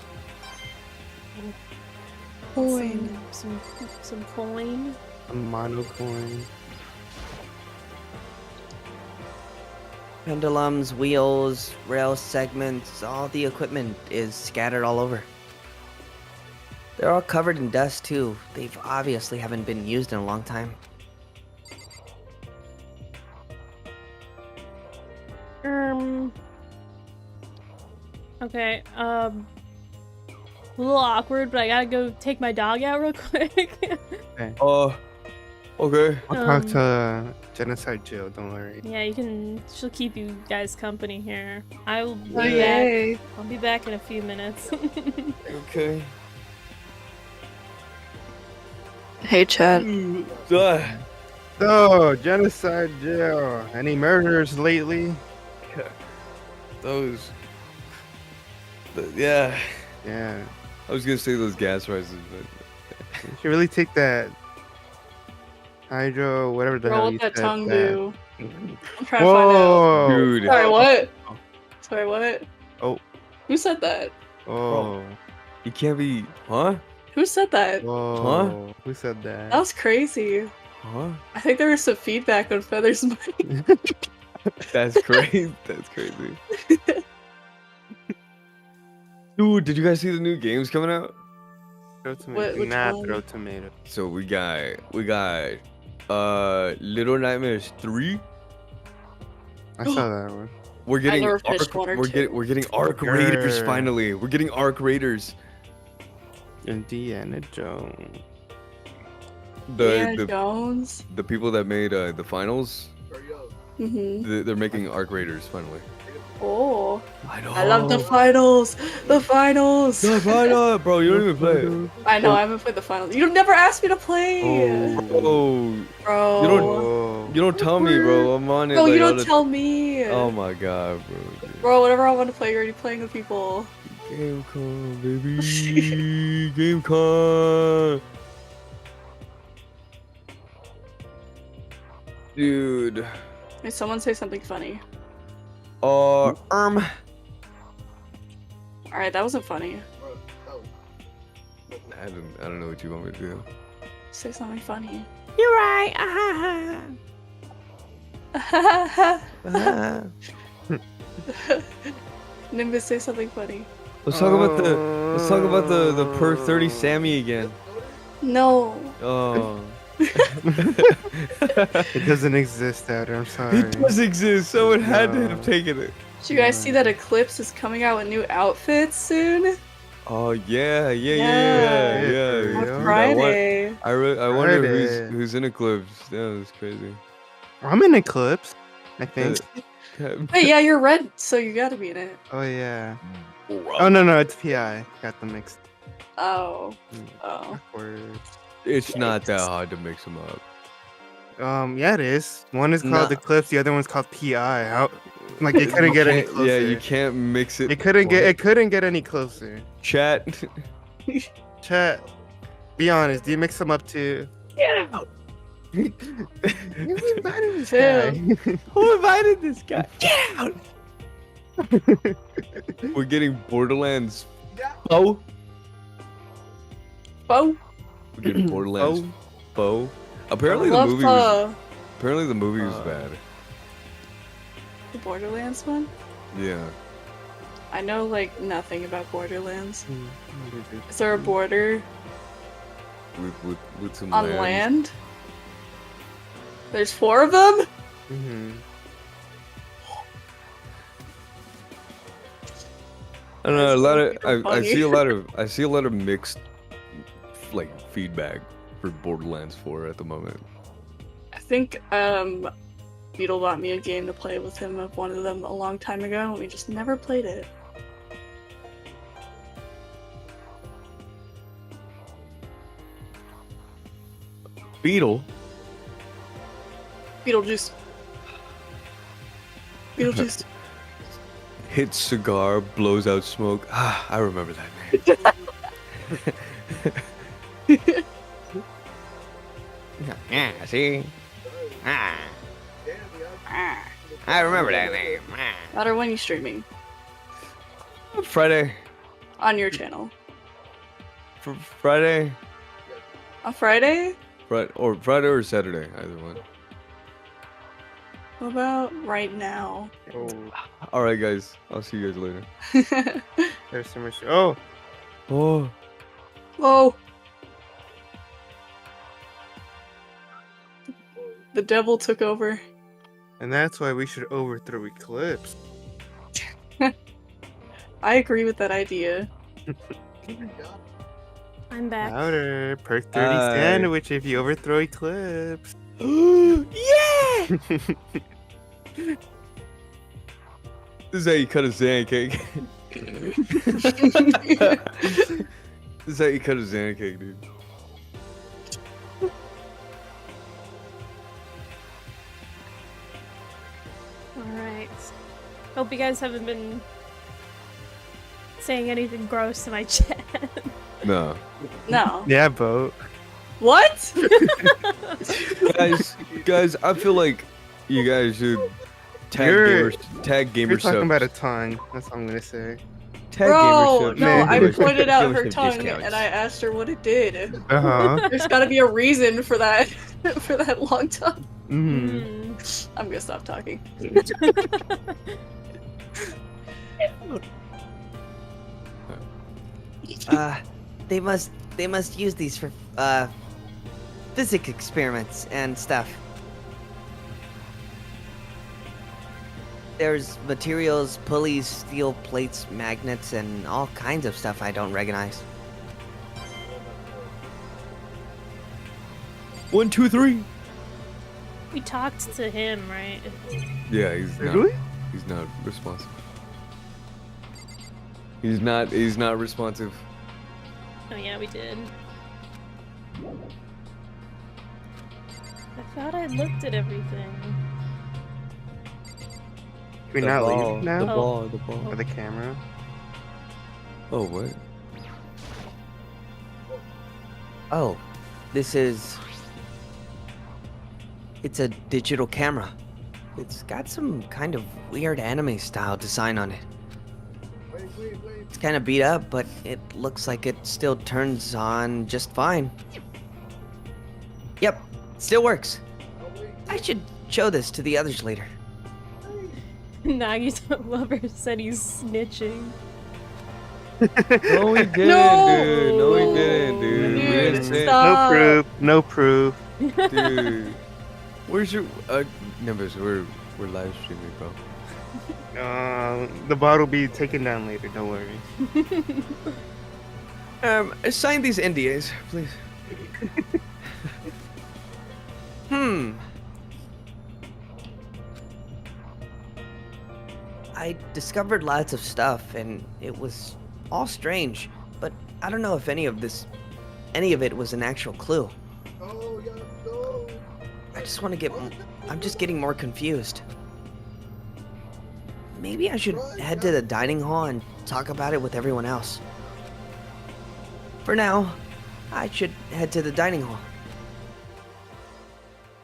Coin. Some coin. A mono coin. Pendulums, wheels, rail segments, all the equipment is scattered all over. They're all covered in dust too. They've obviously haven't been used in a long time. Okay, a little awkward, but I gotta go take my dog out real quick. Okay. Okay. I'll talk to Genocide Jill, don't worry. Yeah, she'll keep you guys company here. I will be Yay. back. I'll be back in a few minutes. Okay. Hey, Chad. So, Genocide Jill, any murders lately? Those. Yeah. Yeah. I was gonna say those gas prices, but You should really take that hydro, whatever the Girl, hell what you that said. tongue that- do? I'm trying to find out. Dude. Sorry, what? Sorry, what? Oh. Who said that? Oh. You can't be. Huh? Who said that? Whoa. Who said that? That was crazy. Huh? I think there was some feedback on Feather's mic. That's crazy. That's crazy. Dude, did you guys see the new games coming out? Throw tomato. Which Not one? throw tomato. So we got Little Nightmares 3. I saw that one. We're getting never finished one or two. we're getting Arc Raiders finally. We're getting Arc Raiders. Indiana Jones. Indiana Jones. The people that made the finals. Mm-hmm. They're making Arc Raiders finally. Oh. I know. I love the finals. The finals. The final, bro. You don't even play it. I know. I haven't played the finals. You never asked me to play. Oh, Bro. You don't tell me, bro. I'm on it. Bro, like, you all don't the- tell me. Oh my god, bro. Bro, whenever I want to play, you're already playing with people. Game con, baby. Game con. Dude. May someone say something funny. Alright, Alright, that wasn't funny. I don't know what you want me to do. Say something funny. You're right. Nimbus, say something funny. Let's talk about the per 30 Sammy again. No. Oh. It doesn't exist out there, I'm sorry. It does exist. Someone had to have taken it. Did you guys see that Eclipse is coming out with new outfits soon? Oh yeah. On Friday. I wonder Friday. who's in Eclipse. Yeah, that's crazy. I'm in Eclipse, I think. Wait, yeah, you're red, so you gotta be in it. Oh yeah. Oh no, it's PI. Got them mixed. Oh. Awkward. It's not that hard to mix them up. Yeah, it is. One is called Nah. Eclipse, the other one's called PI. How? Like it couldn't get any closer. Yeah, you can't mix it. It couldn't get any closer. Chat. Chat. Be honest. Do you mix them up too? Get out. Who invited this guy? Who invited this guy? Get out. We're getting Borderlands. Oh. Bo. We're getting Borderlands. Bo. Apparently I the love movie Bo. was. Apparently the movie was bad. The Borderlands one? Yeah. I know like nothing about Borderlands. Is there a border With some on land? There's 4 of them? Mm-hmm. I don't know. A lot of I funny. see a lot of mixed like feedback for Borderlands 4 at the moment. I think Beetle bought me a game to play with him of one of them a long time ago, and we just never played it. Beetle. Beetlejuice. Beetlejuice. Hits cigar, blows out smoke. Ah, I remember that name. Yeah, see? I remember that name. Matter when you streaming. Friday. On your channel. Friday. On Friday? Friday or Saturday, either one. What about right now? All right, guys. I'll see you guys later. There's so much. Oh. Oh. Oh. The devil took over. And that's why we should overthrow Eclipse. I agree with that idea. I'm back. Louder. Perk 30 Aye. sandwich if you overthrow Eclipse. Yeah! This is how you cut a sand cake. This is how you cut a sand cake, dude. Alright. Hope you guys haven't been saying anything gross in my chat. No. No. Yeah, boat. What? guys, I feel like you guys should tag You're gamer talking subs. about a tongue. That's all I'm gonna say. Tag Bro, gamer subs. no, I Give us- pointed out give us her some tongue discounts. and I asked her what it did. Uh-huh. There's gotta be a reason for that, for that long tongue. Mm. I'm gonna stop talking. They must use these for physics experiments and stuff. There's materials, pulleys, steel plates, magnets, and all kinds of stuff I don't recognize. 1, 2, 3. We talked to him, right? Yeah, he's not. Really? He's not responsive. He's not responsive. Oh yeah, we did. I thought I looked at everything. Can we The not ball, leave now? The ball, the ball. Or the camera? Oh, what? Oh, this is... It's a digital camera. It's got some kind of weird anime style design on it. It's kind of beat up, but it looks like it still turns on just fine. Yep, still works. I should show this to the others later. Nagi's lover said he's snitching. No, he didn't, No! dude. No, he didn't, dude. We didn't say it. No proof. No proof. Dude. Where's your Nimbus? We're live streaming, bro. The bot will be taken down later. Don't worry. Sign these NDAs, please. I discovered lots of stuff, and it was all strange, but I don't know if any of it was an actual clue. I'm just getting more confused. Maybe I should head to the dining hall and talk about it with everyone else. For now, I should head to the dining hall.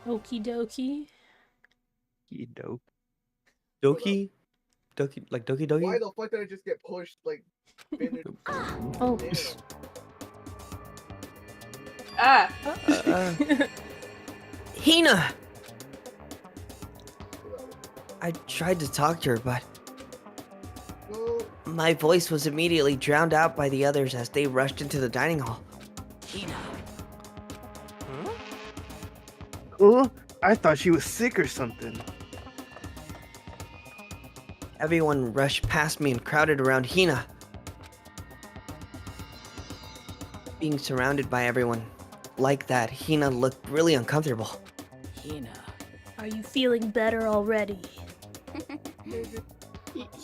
Okie dokie. Dope. Doki? Doki, like Doki Doki? Why the fuck did I just get pushed like? Oh. Ah. Hina! I tried to talk to her, but my voice was immediately drowned out by the others as they rushed into the dining hall. Hina. Cool. I thought she was sick or something. Everyone rushed past me and crowded around Hina. Being surrounded by everyone like that, Hina looked really uncomfortable. Hina. Are you feeling better already?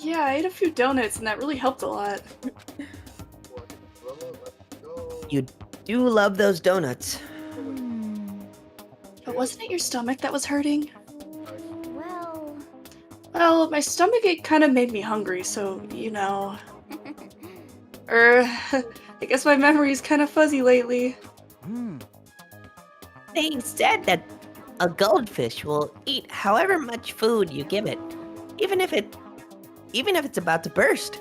Yeah, I ate a few donuts and that really helped a lot. You do love those donuts. But wasn't it your stomach that was hurting? Well... Well, my stomach ache kind of made me hungry, so, you know. I guess my memory's kind of fuzzy lately. They said that a goldfish will eat however much food you give it, even if it's about to burst.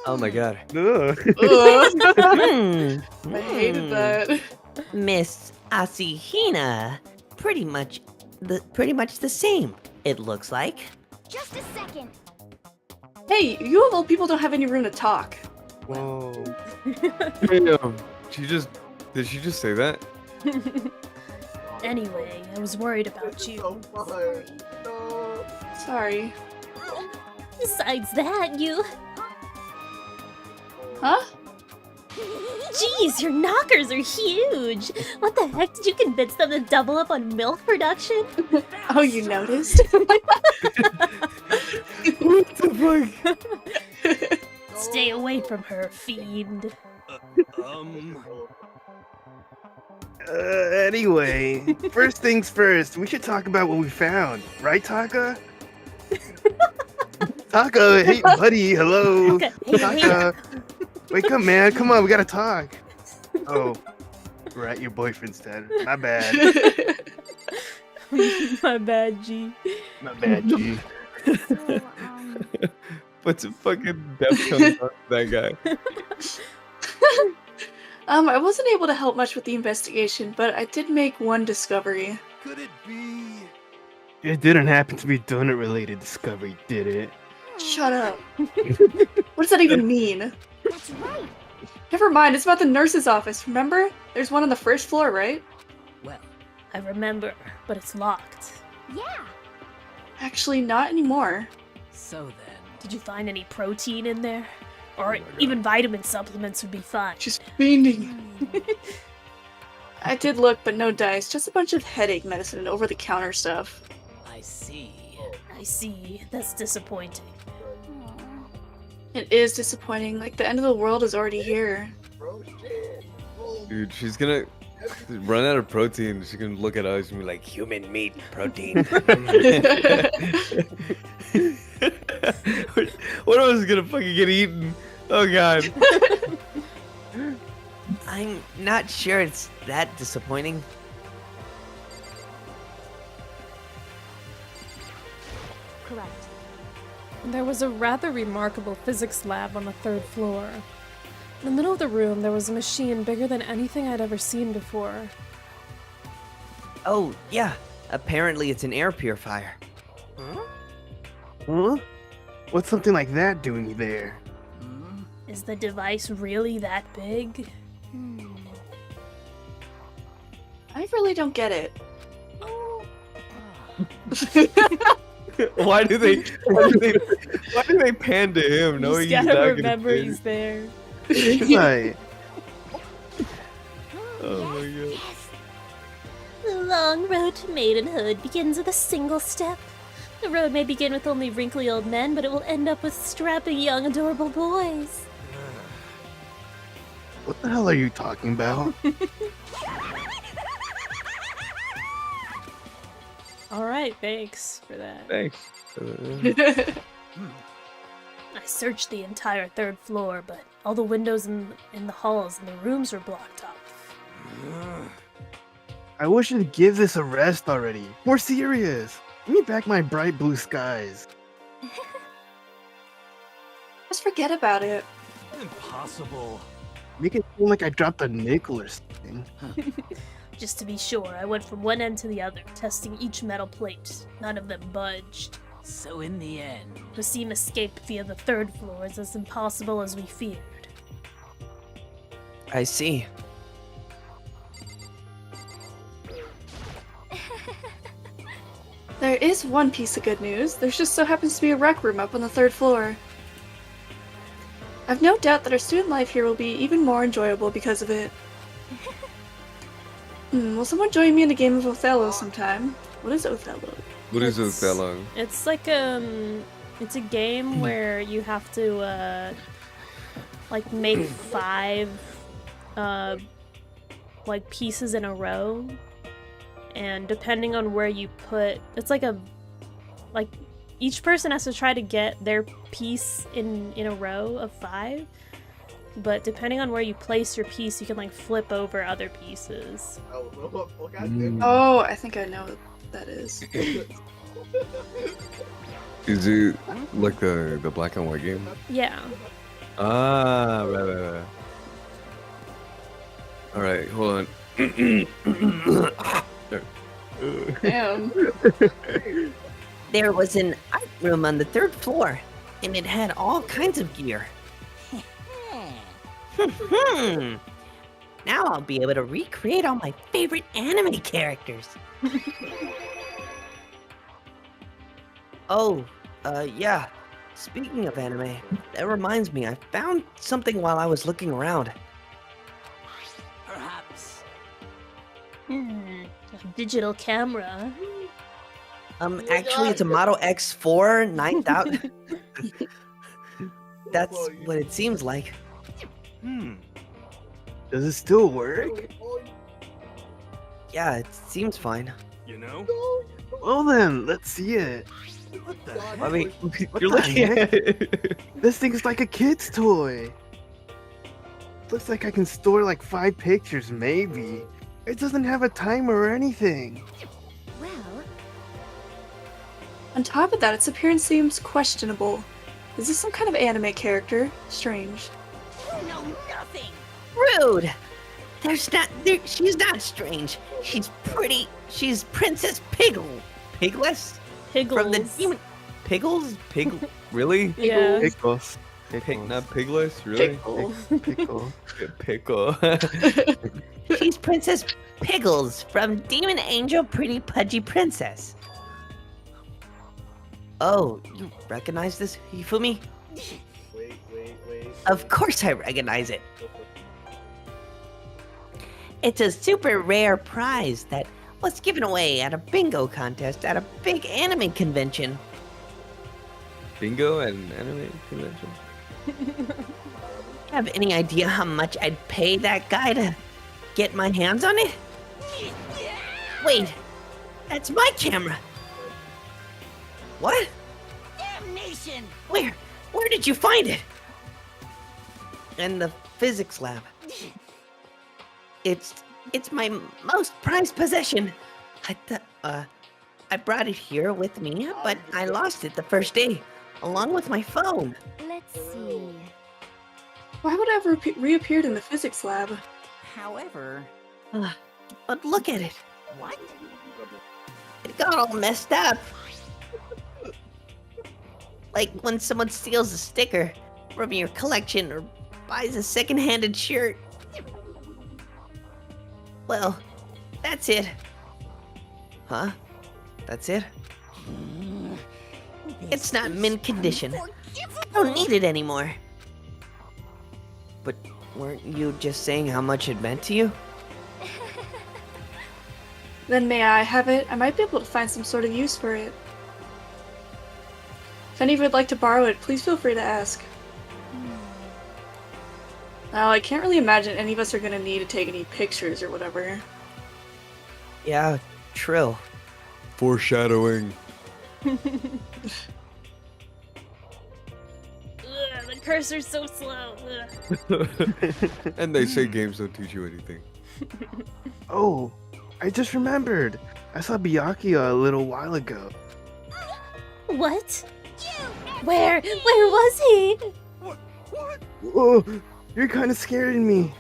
Oh my god. I hated that. Miss Asihina, pretty much the same, it looks like. Just a second. Hey, you of all people don't have any room to talk. Whoa. Damn. Did she just say that? Anyway, I was worried about you. Sorry. Besides that, you... Huh? Jeez, your knockers are huge! What the heck, did you convince them to double up on milk production? Oh, you noticed? What the fuck? Stay away from her, fiend. Anyway, first things first, we should talk about what we found, right, Taka? Taka, hey buddy, hello. Taka, wake up, man. Come on, we gotta talk. Oh, we're at your boyfriend's dad. My bad. My bad, G. My bad, G. What's a fucking depth comes on that guy? I wasn't able to help much with the investigation, but I did make one discovery. Could it be? It didn't happen to be donut-related discovery, did it? Shut up. What does that even mean? That's right. Never mind, it's about the nurse's office, remember? There's one on the first floor, right? Well, I remember, but it's locked. Yeah. Actually, not anymore. So then, Did you find any protein in there? Or even vitamin supplements would be fine. Just fiending. I did look, but no dice. Just a bunch of headache medicine and over-the-counter stuff. I see. I see. That's disappointing. It is disappointing. Like, the end of the world is already here. Dude, she's gonna run out of protein. She's gonna look at us and be like, human meat protein. What else is gonna fucking get eaten? Oh god. I'm not sure it's that disappointing. Correct. There was a rather remarkable physics lab on the 3rd floor. In the middle of the room, there was a machine bigger than anything I'd ever seen before. Oh, yeah. Apparently it's an air purifier. Huh? What's something like that doing there? Is the device really that big? I really don't get it. Why do they pan to him? No, You just gotta remember he's there. Right. Oh my god. The long road to maidenhood begins with a single step. The road may begin with only wrinkly old men, but it will end up with strapping young, adorable boys. What the hell are you talking about? Alright, thanks for that. Thanks. I searched the entire 3rd floor, but all the windows in the halls and the rooms were blocked off. I wish you'd give this a rest already. More serious. Give me back my bright blue skies. Just forget about it. Impossible. Make it seem like I dropped a nickel or something. Just to be sure, I went from one end to the other, testing each metal plate. None of them budged. So in the end, Wasim escaped via the 3rd floor is as impossible as we feared. I see. There is one piece of good news. There's just so happens to be a rec room up on the 3rd floor. I've no doubt that our student life here will be even more enjoyable because of it. Will someone join me in a game of Othello sometime? What is Othello? What is Othello? It's like it's a game where you have to like make 5 like pieces in a row, and depending on where you put, it's like each person has to try to get their piece in a row of 5, but depending on where you place your piece, you can like flip over other pieces. Oh, I think I know what that is. Is it like the black and white game? Yeah. Ah, right. All right, hold on. Damn. There was an art room on the 3rd floor, and it had all kinds of gear. Now I'll be able to recreate all my favorite anime characters. Oh, yeah. Speaking of anime, that reminds me, I found something while I was looking around. perhaps. A digital camera. Actually, it's a Model X4 9000. That's what it seems like. Does it still work? Yeah, it seems fine. You know? Well then, let's see it. I mean, What you're the looking at heck? This thing's like a kid's toy. Looks like I can store like 5 pictures, maybe. It doesn't have a timer or anything. Well, On top of that, its appearance seems questionable. Is this some kind of anime character? Strange. You know nothing. Rude! She's not strange. She's pretty. She's Princess Pigless? From the Piggles. demon. Piggles? Really? Yeah. Pickles. Not Pigless? Really? Pickle. Pickle. She's Princess Piggles from Demon Angel Pretty Pudgy Princess. Oh, you recognize this, Hifumi? Wait. Of course I recognize it. It's a super rare prize that was given away at a bingo contest at a big anime convention. Bingo at an anime convention? Have any idea how much I'd pay that guy to get my hands on it? Wait, that's my camera. What? Damnation! Where did you find it? In the physics lab. It's my most prized possession. I brought it here with me, but I lost it the first day, along with my phone. Let's see. Why would it have reappeared in the physics lab? However... But look at it. What? It got all messed up. Like when someone steals a sticker from your collection or buys a second-handed shirt. Well, that's it. Huh? That's it? It's not mint condition. I don't need it anymore. But weren't you just saying how much it meant to you? Then may I have it? I might be able to find some sort of use for it. If any of you would like to borrow it, please feel free to ask. Now, I can't really imagine any of us are gonna need to take any pictures or whatever. Yeah, true. Foreshadowing. Ugh, the cursor's so slow. Ugh. And they say games don't teach you anything. Oh, I just remembered. I saw Byakuya a little while ago. What? Where was he? Oh, you're kind of scaring me.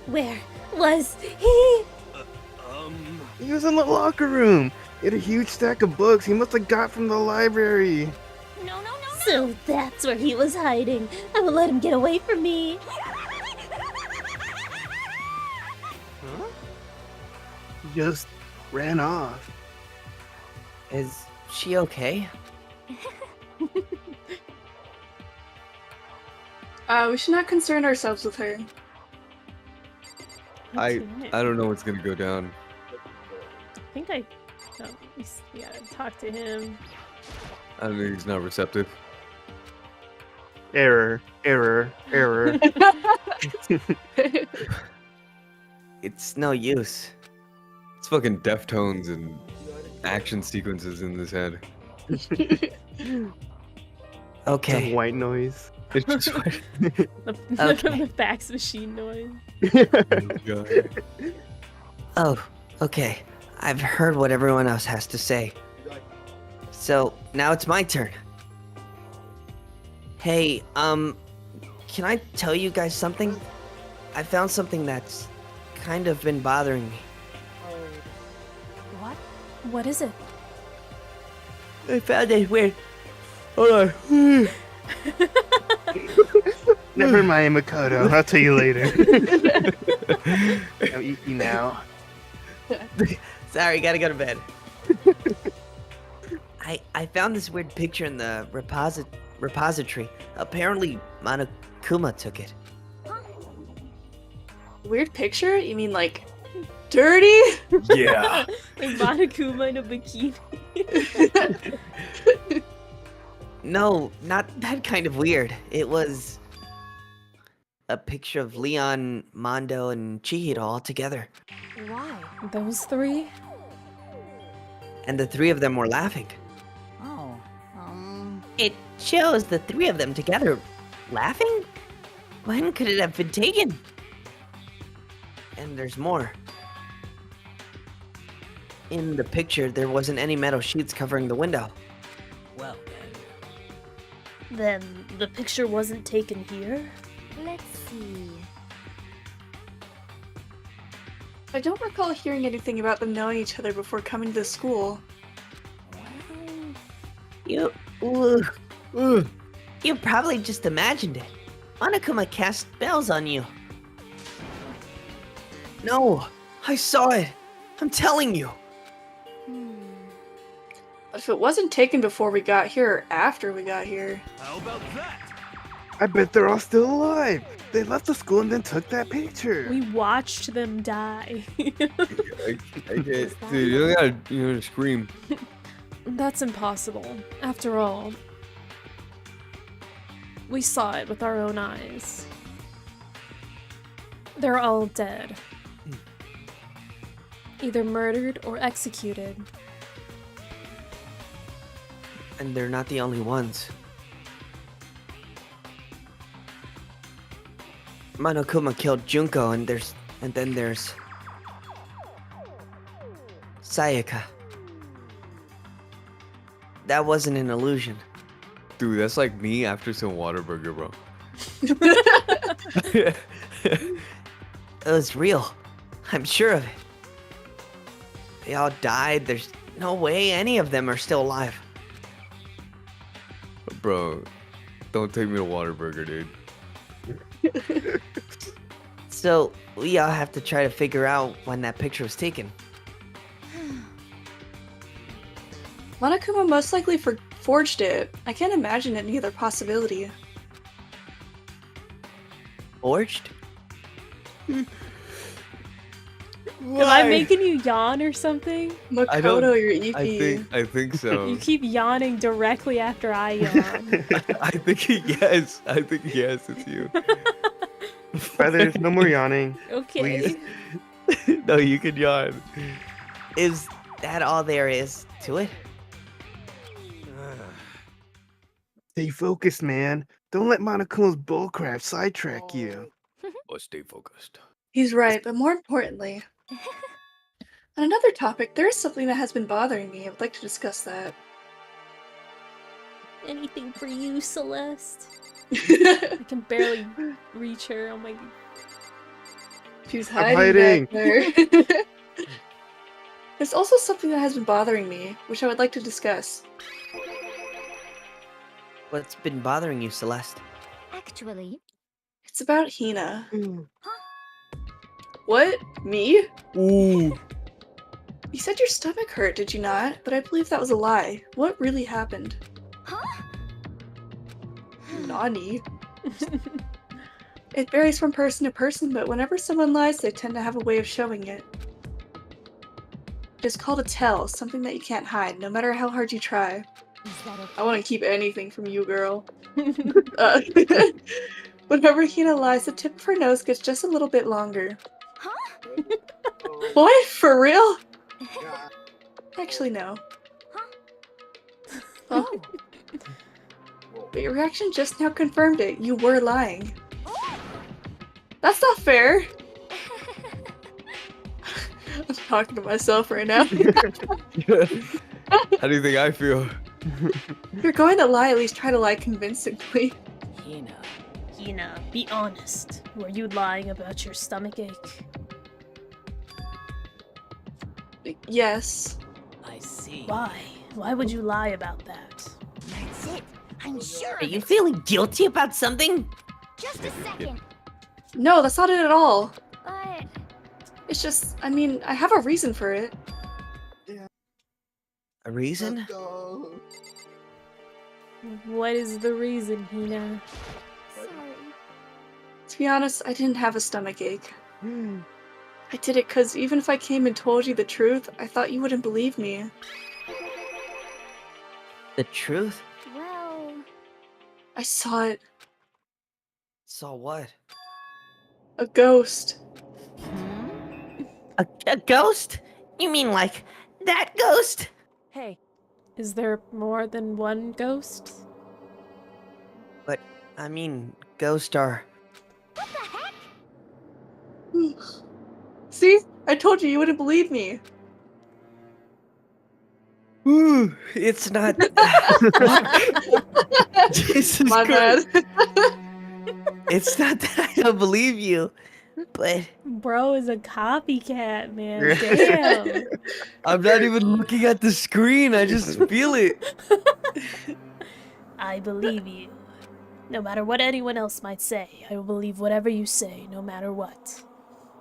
Where was he? He was in the locker room. He had a huge stack of books he must have got from the library. So that's where he was hiding. I will let him get away from me. He just ran off. Is she okay? We should not concern ourselves with her. I don't know what's gonna go down. I think we gotta talk to him. I don't think he's not receptive. Error. It's no use. It's fucking Deftones and action sequences in this head. Okay. White noise. It's just like... The fax machine noise. Oh, okay. I've heard what everyone else has to say. So, now it's my turn. Hey, can I tell you guys something? I found something that's kind of been bothering me. What? What is it? I found it weird. Hold on. Never mind, Makoto. I'll tell you later. I'll eat you now. Sorry, gotta go to bed. I found this weird picture in the repository. Apparently, Monokuma took it. Weird picture? You mean like dirty? Yeah. Like Monokuma in a bikini. No, not that kind of weird. It was a picture of Leon, Mondo, and Chihiro all together. Why? Those three? And the three of them were laughing. Oh, It shows the three of them together laughing? When could it have been taken? And there's more. In the picture, there wasn't any metal sheets covering the window. Well, Then the picture wasn't taken here? Let's see. I don't recall hearing anything about them knowing each other before coming to school. You probably just imagined it. Monokuma cast spells on you. No, I saw it. I'm telling you. If it wasn't taken before we got here or after we got here. How about that? I bet they're all still alive. They left the school and then took that picture. We watched them die. I get, dude, you don't gotta scream. That's impossible. After all, we saw it with our own eyes. They're all dead. Either murdered or executed. And they're not the only ones. Monokuma killed Junko, and then there's Sayaka. That wasn't an illusion. Dude, that's like me after some Whataburger, bro. It was real. I'm sure of it. They all died. There's no way any of them are still alive. Bro, don't take me to Whataburger, dude. So, we all have to try to figure out when that picture was taken. Monokuma most likely forged it. I can't imagine any other possibility. Forged? Am I making you yawn or something? Makoto, you're Eepy. I think so. You keep yawning directly after I yawn. I think yes, it's you. Brothers, no more yawning. Okay. Please. No, you can yawn. Is that all there is to it? Stay focused, man. Don't let Monokuma's bullcrap sidetrack you. Oh, stay focused. He's right, but more importantly, on another topic, there is something that has been bothering me. I would like to discuss that. Anything for you, Celeste? I can barely reach her. Oh my god. She's I'm hiding back there. There's also something that has been bothering me, which I would like to discuss. What's been bothering you, Celeste? Actually, it's about Hina. What? Me? Ooh. You said your stomach hurt, did you not? But I believe that was a lie. What really happened? Huh? Nani? It varies from person to person, but whenever someone lies, they tend to have a way of showing it. It's called a tell, something that you can't hide, no matter how hard you try. I want to keep anything from you, girl. Whenever Hina lies, the tip of her nose gets just a little bit longer. Huh? What? For real? Actually, no. Oh. But your reaction just now confirmed it. You were lying. That's not fair. I'm talking to myself right now. How do you think I feel? If you're going to lie, at least try to lie convincingly. Hina, be honest. Were you lying about your stomachache? Yes. I see. Why? Why would you lie about that? That's it. I'm sure. Are you feeling guilty about something? Just a second. No, that's not it at all. But It's just, I mean, I have a reason for it. A reason? What is the reason, Hina? sorry. To be honest, I didn't have a stomachache. I did it because even if I came and told you the truth, I thought you wouldn't believe me. The truth? Well, I saw it. Saw what? A ghost. A ghost? You mean like that ghost? Hey, Is there more than one ghost? But, I mean, ghosts are... what the heck? See? I told you you wouldn't believe me. Ooh, it's not... Jesus My Christ. bad. It's not that I don't believe you, but... Bro is a copycat, man. Damn. I'm not even looking at the screen. I just feel it. I believe you. No matter what anyone else might say, I will believe whatever you say, no matter what.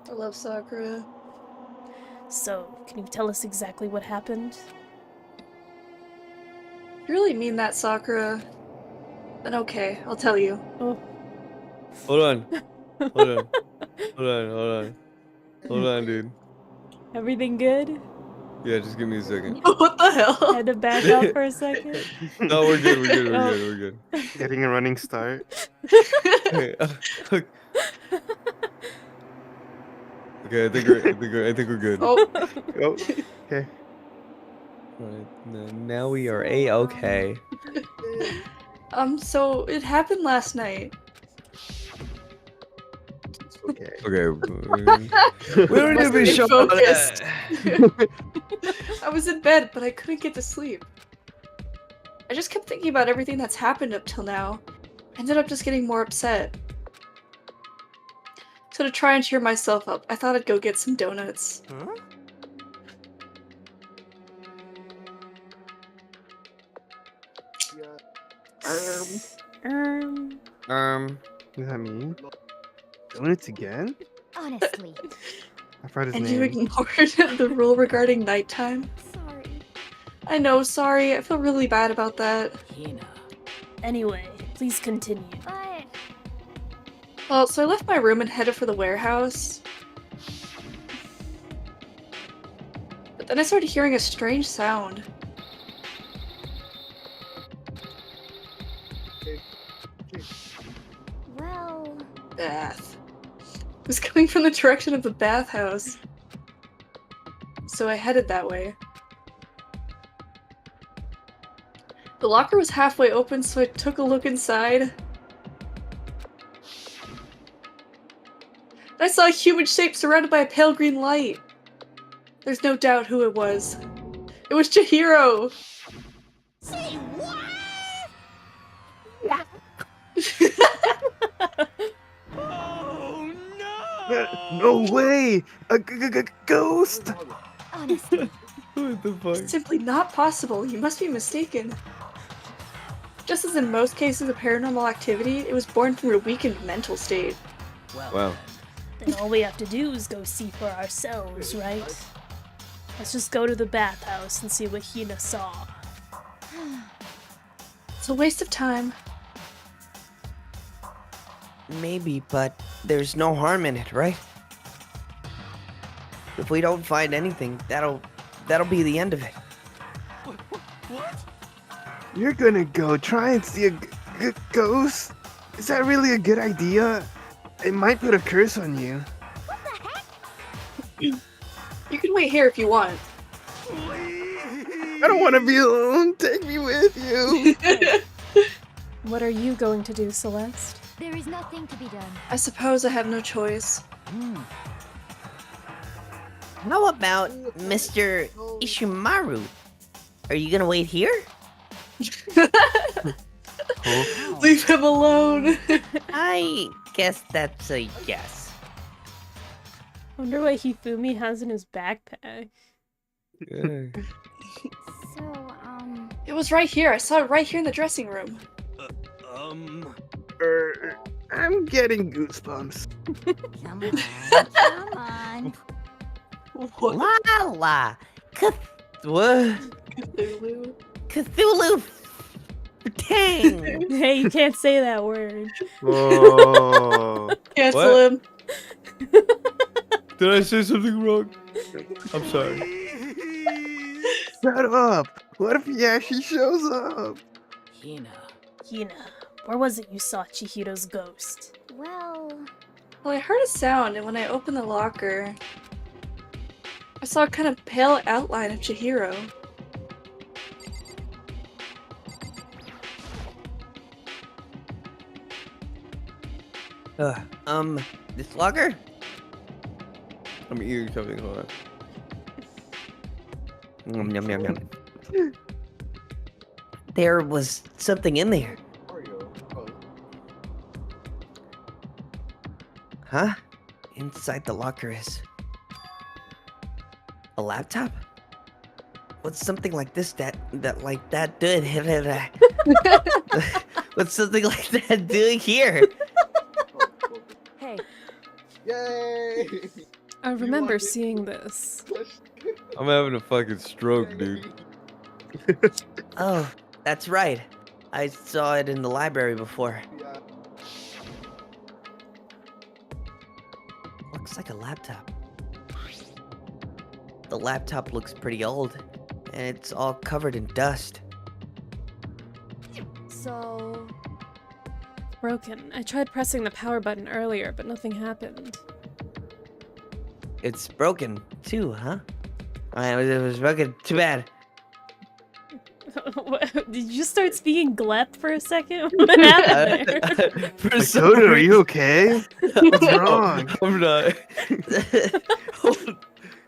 I love Sakura. So, can you tell us exactly what happened? You really mean that, Sakura? Then okay, I'll tell you. Oh. Hold on. Hold on. Hold on. Hold on. Hold on, dude. Everything good? Yeah, just give me a second. What the hell? Had to back out for a second. No, we're good. We're good. We're Oh. good. We're good. Getting a running start. Okay, okay, I think we're good. Oh. Oh, okay. Alright, now we are A-okay. So it happened last night. Okay. Okay. We don't need to be Stay sure. focused. I was in bed, but I couldn't get to sleep. I just kept thinking about everything that's happened up till now. I ended up just getting more upset. So to try and cheer myself up, I thought I'd go get some donuts. Huh? What does that mean? Donuts again? Honestly. I forgot his And name. you ignored the rule regarding nighttime? Sorry. I know, sorry. I feel really bad about that. Anyway, please continue. But Well, so I left my room and headed for the warehouse. But then I started hearing a strange sound. well, Bath. It was coming from the direction of the bathhouse. So I headed that way. The locker was halfway open, so I took a look inside. And I saw a human shape surrounded by a pale green light. There's no doubt who it was. It was Chihiro! Say what? Oh no! No way! A ghost! honestly. What the fuck? It's simply not possible. You must be mistaken. Just as in most cases of paranormal activity, it was born from a weakened mental state. Wow. Then all we have to do is go see for ourselves, right? Let's just go to the bathhouse and see what Hina saw. It's a waste of time. Maybe, but there's no harm in it, right? If we don't find anything, that'll be the end of it. What? You're gonna go try and see a ghost? Is that really a good idea? It might put a curse on you. You can wait here if you want. I don't want to be alone. Take me with you. What are you going to do, Celeste? There is nothing to be done. I suppose I have no choice. How about Mr. Ishimaru? Are you gonna wait here? Leave him alone. I guess that's a yes. Wonder what Hifumi has in his backpack. Yeah. So, It was right here. I saw it right here in the dressing room. I'm getting goosebumps. come on, come on. What? La la. What? Cthulhu. Cthulhu. Tang. Hey, you can't say that word. Oh. Cancel What? him. Did I say something wrong? I'm sorry. Shut up. What if he actually shows up? Hina, where was it you saw Chihiro's ghost? Well, Well, I heard a sound, and when I opened the locker, I saw a kind of pale outline of Chihiro. This locker? I'm eating something. Hold on. Yum, yum, yum. There was something in there. Huh? Inside the locker is a laptop? What's something like this that did? What's something like that doing here? Hey, Yay! I remember seeing this. I'm having a fucking stroke, dude. Oh, That's right. I saw it in the library before. Looks like a laptop. The laptop looks pretty old, and it's all covered in dust. So... Broken. I tried pressing the power button earlier, but nothing happened. It's broken, too, huh? It was broken. Too bad. Did you just start speaking Glep for a second? What happened there? Makoto, are you okay? What's wrong? I'm not.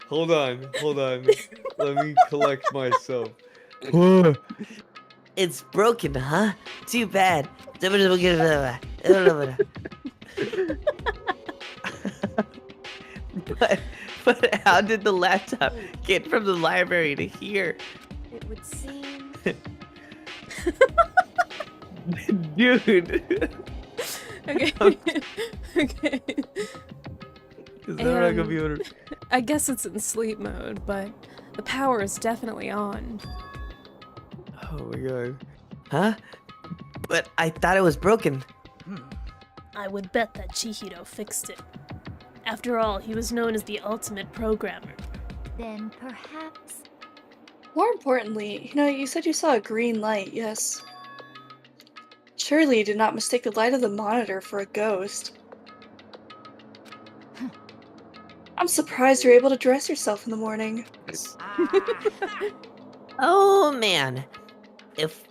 Hold on. Let me collect myself. It's broken, huh? Too bad. But how did the laptop get from the library to here? It would seem... Dude. Okay. Okay. Is that what I'm gonna be able to... I guess it's in sleep mode, but the power is definitely on. Oh my god. Huh? But I thought it was broken. I would bet that Chihiro fixed it. After all, he was known as the ultimate programmer. Then perhaps... More importantly, you said you saw a green light, yes. Surely you did not mistake the light of the monitor for a ghost. I'm surprised you're able to dress yourself in the morning. Oh man. If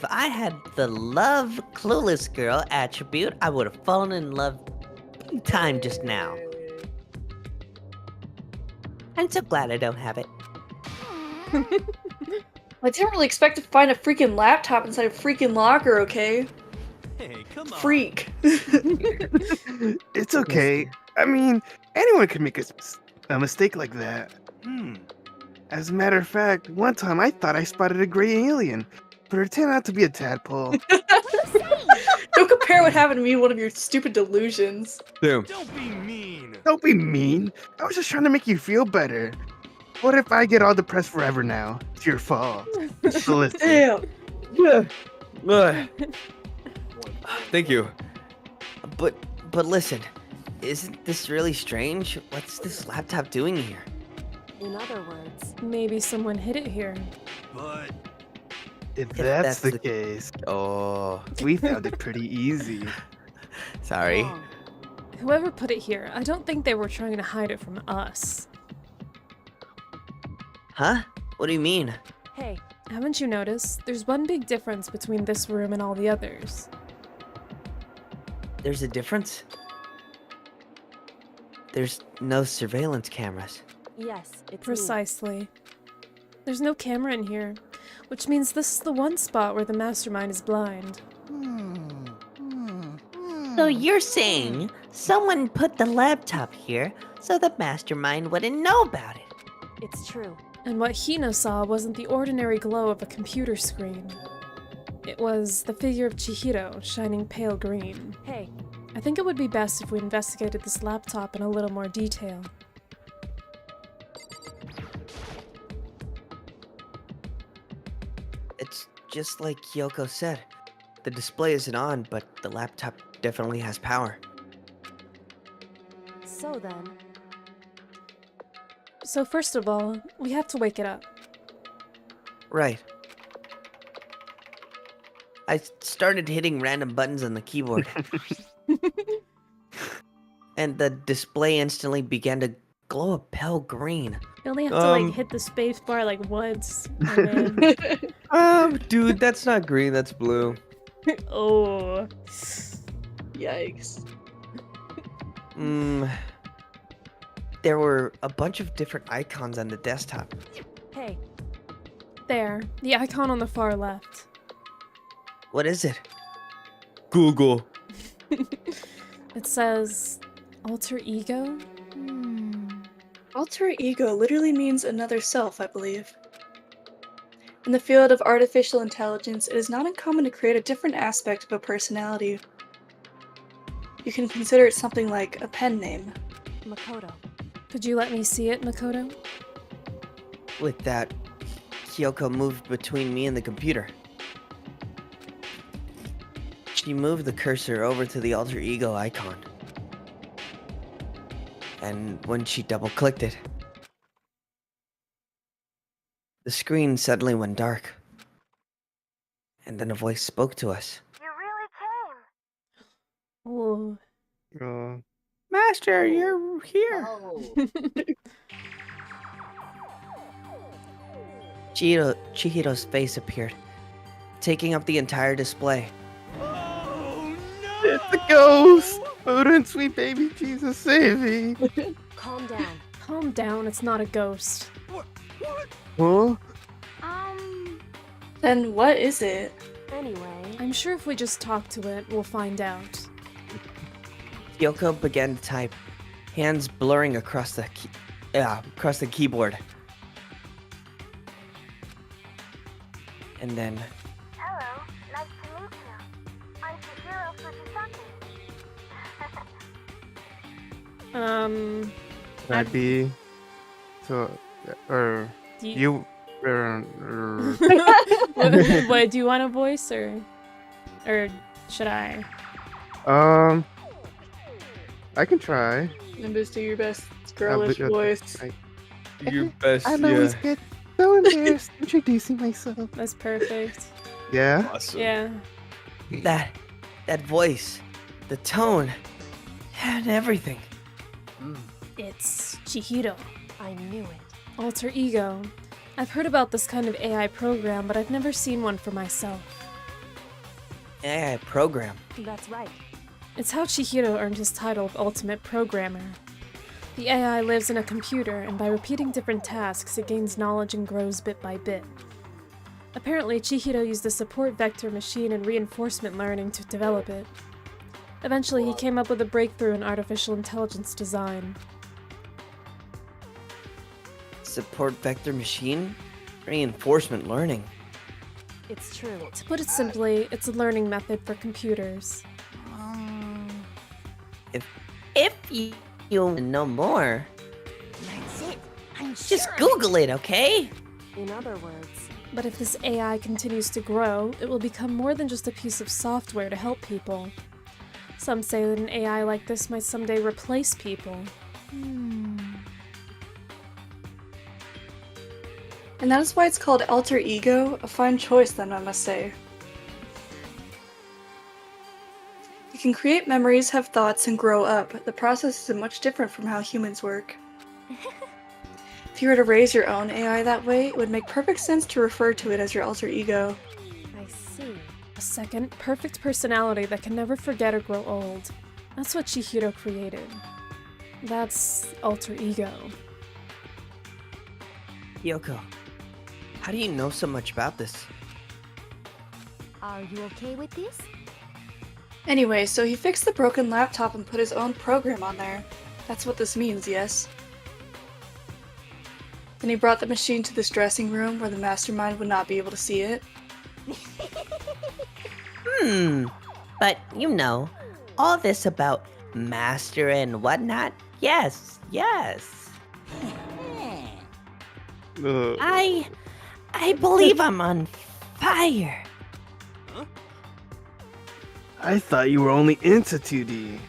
I had the love clueless girl attribute, I would have fallen in love big time just now. I'm so glad I don't have it. I didn't really expect to find a freaking laptop inside a freaking locker, okay? Hey, come on. Freak. It's okay. I mean, anyone can make a mistake like that. As a matter of fact, one time I thought I spotted a gray alien, but it turned out to be a tadpole. Don't compare what happened to me to one of your stupid delusions. Damn. Don't be mean. Don't be mean. I was just trying to make you feel better. What if I get all depressed forever now? It's your fault. So listen. Damn. Yeah. Thank you. But listen, isn't this really strange? What's this laptop doing here? In other words... Maybe someone hid it here. But... If that's the case, we found it pretty easy. Sorry. Whoever put it here, I don't think they were trying to hide it from us. Huh? What do you mean? Hey. Haven't you noticed? There's one big difference between this room and all the others. There's a difference? There's no surveillance cameras. Yes, it's Precisely. There's no camera in here, which means this is the one spot where the mastermind is blind. So you're saying someone put the laptop here so the mastermind wouldn't know about it? It's true. And what Hina saw wasn't the ordinary glow of a computer screen. It was the figure of Chihiro, shining pale green. Hey. I think it would be best if we investigated this laptop in a little more detail. It's just like Kyoko said. The display isn't on, but the laptop definitely has power. So then... So first of all, we have to wake it up. Right. I started hitting random buttons on the keyboard. And the display instantly began to glow a pale green. You only have to like hit the space bar like once. And then... Dude, that's not green, that's blue. Oh. Yikes. There were a bunch of different icons on the desktop. Hey. There, the icon on the far left. What is it? Google. It says alter ego? Alter ego literally means another self, I believe. In the field of artificial intelligence, it is not uncommon to create a different aspect of a personality. You can consider it something like a pen name. Makoto. Could you let me see it, Makoto? With that, Kyoko moved between me and the computer. She moved the cursor over to the alter ego icon. And when she double-clicked it, the screen suddenly went dark. And then a voice spoke to us. Oh. Master, you're here. Chihiro's face appeared, taking up the entire display. It's the ghost! Odin, sweet baby Jesus, save me. Calm down. Calm down, it's not a ghost. Huh? Then what is it? Anyway, I'm sure if we just talk to it, we'll find out. Kyoko began to type, hands blurring across the keyboard. And then Hello, nice to meet you. I'm Chihiro Fujisaki. I'd be so you What, do you want a voice or should I? I can try. Nimbus, do your best girlish voice. Your best, I always get so embarrassed introducing myself. That's perfect. Yeah? Awesome. Yeah. That voice, the tone, and everything. It's Chihiro. I knew it. Alter ego. I've heard about this kind of AI program, but I've never seen one for myself. AI program. That's right. It's how Chihiro earned his title of Ultimate Programmer. The AI lives in a computer, and by repeating different tasks, it gains knowledge and grows bit by bit. Apparently, Chihiro used a support vector machine and reinforcement learning to develop it. Eventually, he came up with a breakthrough in artificial intelligence design. Support vector machine? Reinforcement learning. It's true. To put it simply, it's a learning method for computers. If you know more, That's it. I'm just sure of Google it, okay? In other words. But if this AI continues to grow, it will become more than just a piece of software to help people. Some say that an AI like this might someday replace people. And that is why it's called alter ego. A fine choice, then, I must say. You can create memories, have thoughts, and grow up. The process is much different from how humans work. If you were to raise your own AI that way, it would make perfect sense to refer to it as your alter ego. I see. A second, perfect personality that can never forget or grow old. That's what Chihiro created. That's alter ego. Yoko, how do you know so much about this? Are you okay with this? Anyway, so he fixed the broken laptop and put his own program on there. That's what this means, yes? Then he brought the machine to this dressing room where the mastermind would not be able to see it. But you know, all this about master and whatnot, yes. I believe I'm on fire. I thought you were only into 2D.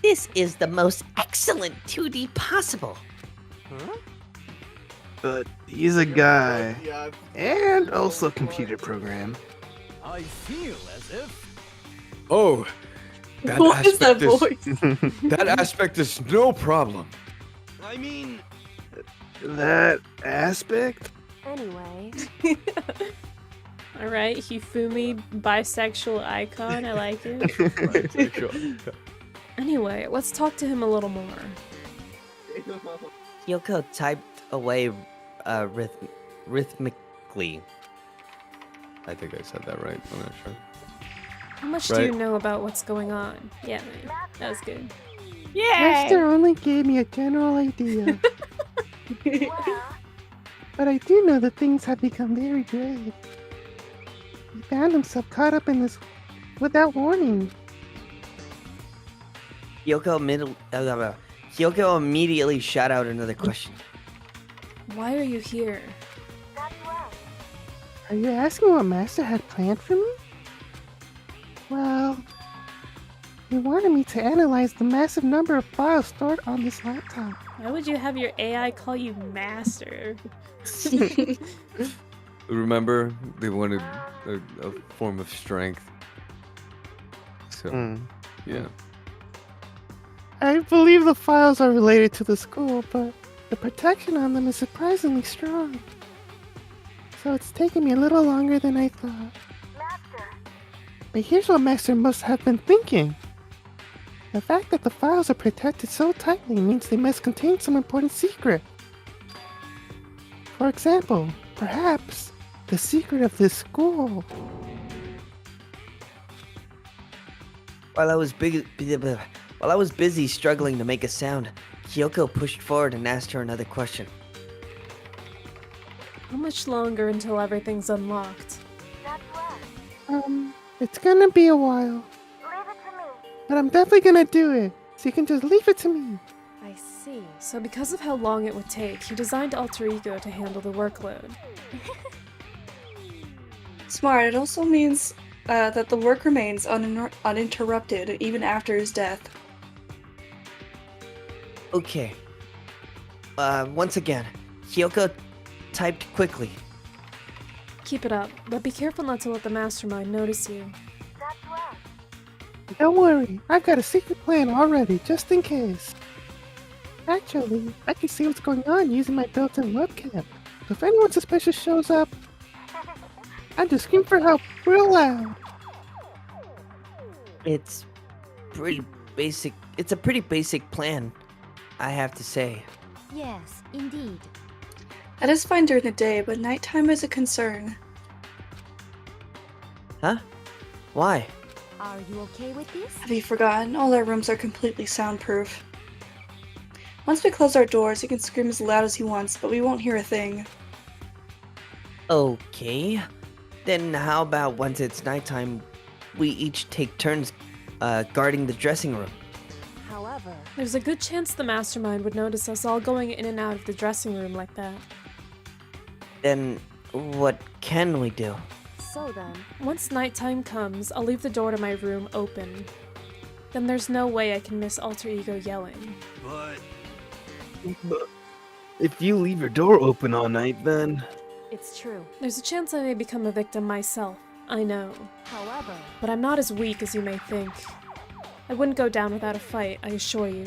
This is the most excellent 2D possible. But he's a guy. And also a computer program. I feel as if... Oh, that What is that aspect voice? that aspect is no problem. I mean... That aspect? Anyway. Alright, Hifumi, bisexual icon, I like it. Anyway, let's talk to him a little more. Yoko typed away rhythmically. I think I said that right. I'm not sure. How much do you know about what's going on? Yeah, man, that was good. Master only gave me a general idea. But I do know that things have become very grave. He found himself caught up in this without warning. Yoko immediately shot out another question. Why are you here? Are you asking what Master had planned for me? Well, he wanted me to analyze the massive number of files stored on this laptop. Why would you have your AI call you master? Remember, they wanted a form of strength. So, yeah. I believe the files are related to the school, but the protection on them is surprisingly strong. So it's taken me a little longer than I thought. Master. But here's what Master must have been thinking. The fact that the files are protected so tightly means they must contain some important secret. For example, perhaps the secret of this school. While I was busy struggling to make a sound, Kyoko pushed forward and asked her another question. How much longer until everything's unlocked? It's gonna be a while. But I'm definitely gonna do it, so you can just leave it to me. I see. So because of how long it would take, he designed Alter Ego to handle the workload. Smart. It also means that the work remains uninterrupted even after his death. Okay. Once again, Kyoko typed quickly. Keep it up, but be careful not to let the mastermind notice you. Don't worry, I've got a secret plan already, just in case. Actually, I can see what's going on using my built-in webcam. So if anyone suspicious shows up, I just scream for help real loud. It's pretty basic. It's a pretty basic plan, I have to say. Yes, indeed. That is fine during the day, but nighttime is a concern. Huh? Why? Are you okay with this? Have you forgotten? All our rooms are completely soundproof. Once we close our doors, he can scream as loud as he wants, but we won't hear a thing. Okay. Then how about once it's nighttime, we each take turns guarding the dressing room? However, there's a good chance the mastermind would notice us all going in and out of the dressing room like that. Then what can we do? So then, once nighttime comes, I'll leave the door to my room open. Then there's no way I can miss Alter Ego yelling. But if you leave your door open all night, then... It's true. There's a chance I may become a victim myself, I know. However... But I'm not as weak as you may think. I wouldn't go down without a fight, I assure you.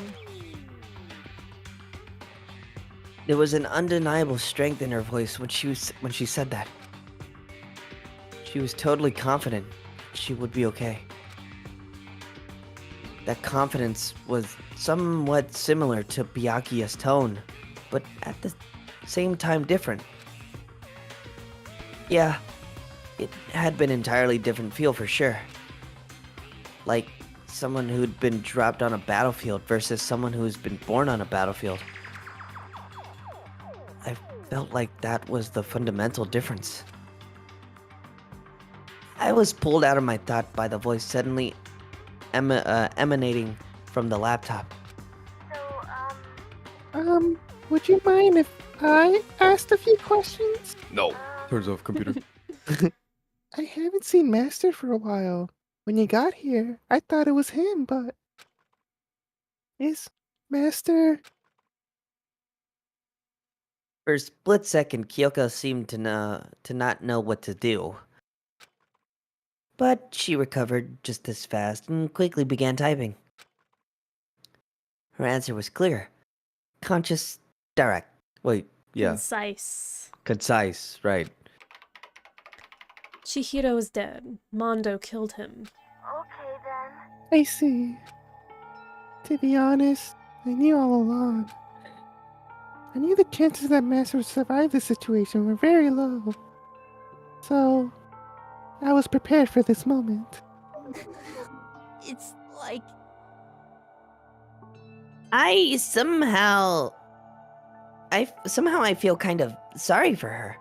There was an undeniable strength in her voice when she said that. She was totally confident she would be okay. That confidence was somewhat similar to Byakuya's tone, but at the same time different. Yeah, it had been an entirely different feel for sure. Like someone who'd been dropped on a battlefield versus someone who's been born on a battlefield. I felt like that was the fundamental difference. I was pulled out of my thought by the voice suddenly emanating from the laptop. Would you mind if I asked a few questions? No. Turns off computer. I haven't seen Master for a while. When you got here, I thought it was him, but... Is Master... For a split second, Kyoko seemed to not know what to do. But she recovered just as fast and quickly began typing. Her answer was clear. Conscious, direct. Wait, yeah. Concise. Concise, right. Chihiro is dead. Mondo killed him. Okay then. I see. To be honest, I knew all along. I knew the chances that Master would survive this situation were very low. So, I was prepared for this moment. It's like... I somehow feel kind of sorry for her.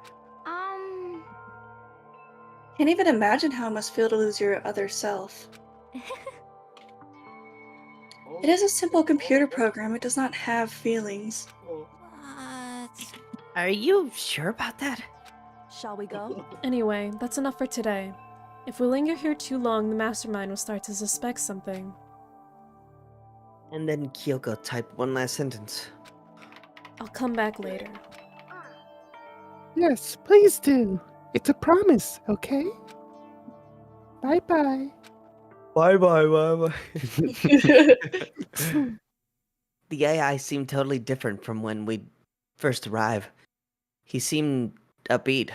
Can't even imagine how it must feel to lose your other self. It is a simple computer program. It does not have feelings. Are you sure about that? Shall we go? Anyway, that's enough for today. If we linger here too long, the mastermind will start to suspect something. And then Kyoko typed one last sentence. I'll come back later. Yes, please do. It's a promise, okay? Bye-bye. Bye bye bye bye. The AI seemed totally different from when we first arrived. He seemed upbeat.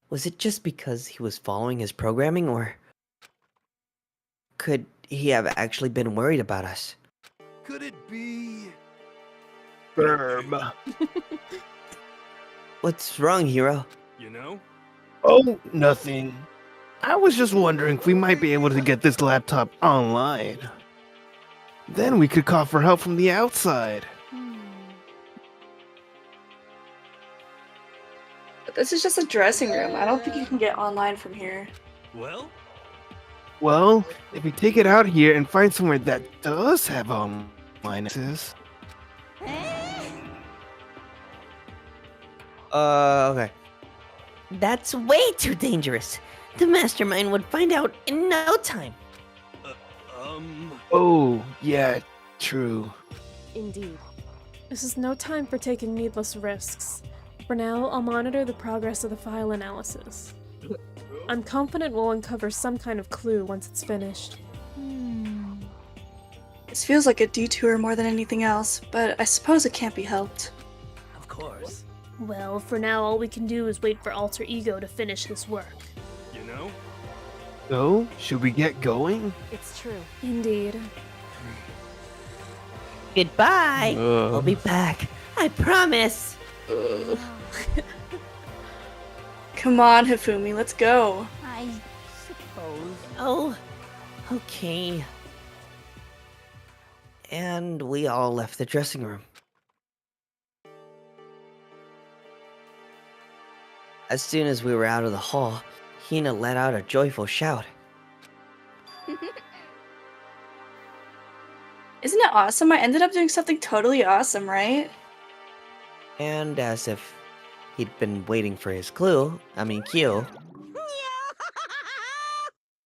Was it just because he was following his programming, or could he have actually been worried about us? Could it be? Verb. What's wrong, Hero? You know? Oh, nothing. I was just wondering if we might be able to get this laptop online. Then we could call for help from the outside. But this is just a dressing room. I don't think you can get online from here. Well, if we take it out here and find somewhere that does have online access. Okay. That's way too dangerous. The mastermind would find out in no time. Oh, yeah, true. Indeed. This is no time for taking needless risks. For now, I'll monitor the progress of the file analysis. I'm confident we'll uncover some kind of clue once it's finished. This feels like a detour more than anything else, but I suppose it can't be helped. Of course. Well, for now, all we can do is wait for Alter Ego to finish this work. You know? So, should we get going? It's true. Indeed. Goodbye. We'll be back. I promise. Come on, Hifumi, let's go. I suppose. Oh, okay. And we all left the dressing room. As soon as we were out of the hall, Hina let out a joyful shout. Isn't it awesome? I ended up doing something totally awesome, right? And as if he'd been waiting for his cue. Dun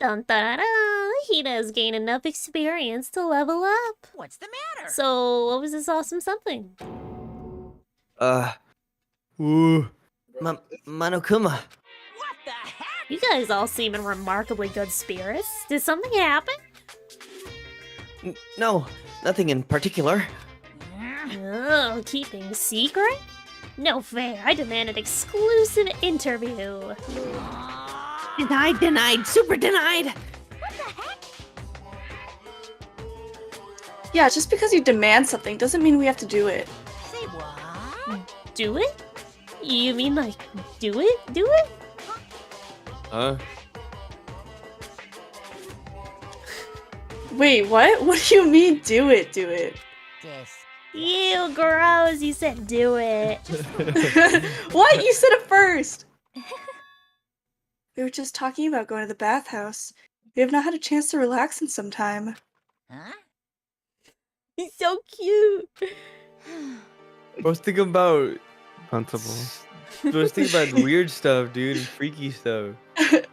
dun dun! He does gain enough experience to level up. What's the matter? So, what was this awesome something? Monokuma. You guys all seem in remarkably good spirits. Did something happen? No, nothing in particular. Oh, keeping secret? No fair. I demand an exclusive interview. Denied, super denied. Yeah, just because you demand something doesn't mean we have to do it. Say what? Do it? You mean like, do it? Do it? Huh? Wait, what? What do you mean, do it, do it? Ew, gross. You said do it. What? You said it first! We were just talking about going to the bathhouse. We have not had a chance to relax in some time. Huh? He's so cute. I was thinking about Huntable. I was thinking about weird stuff, dude, and freaky stuff. But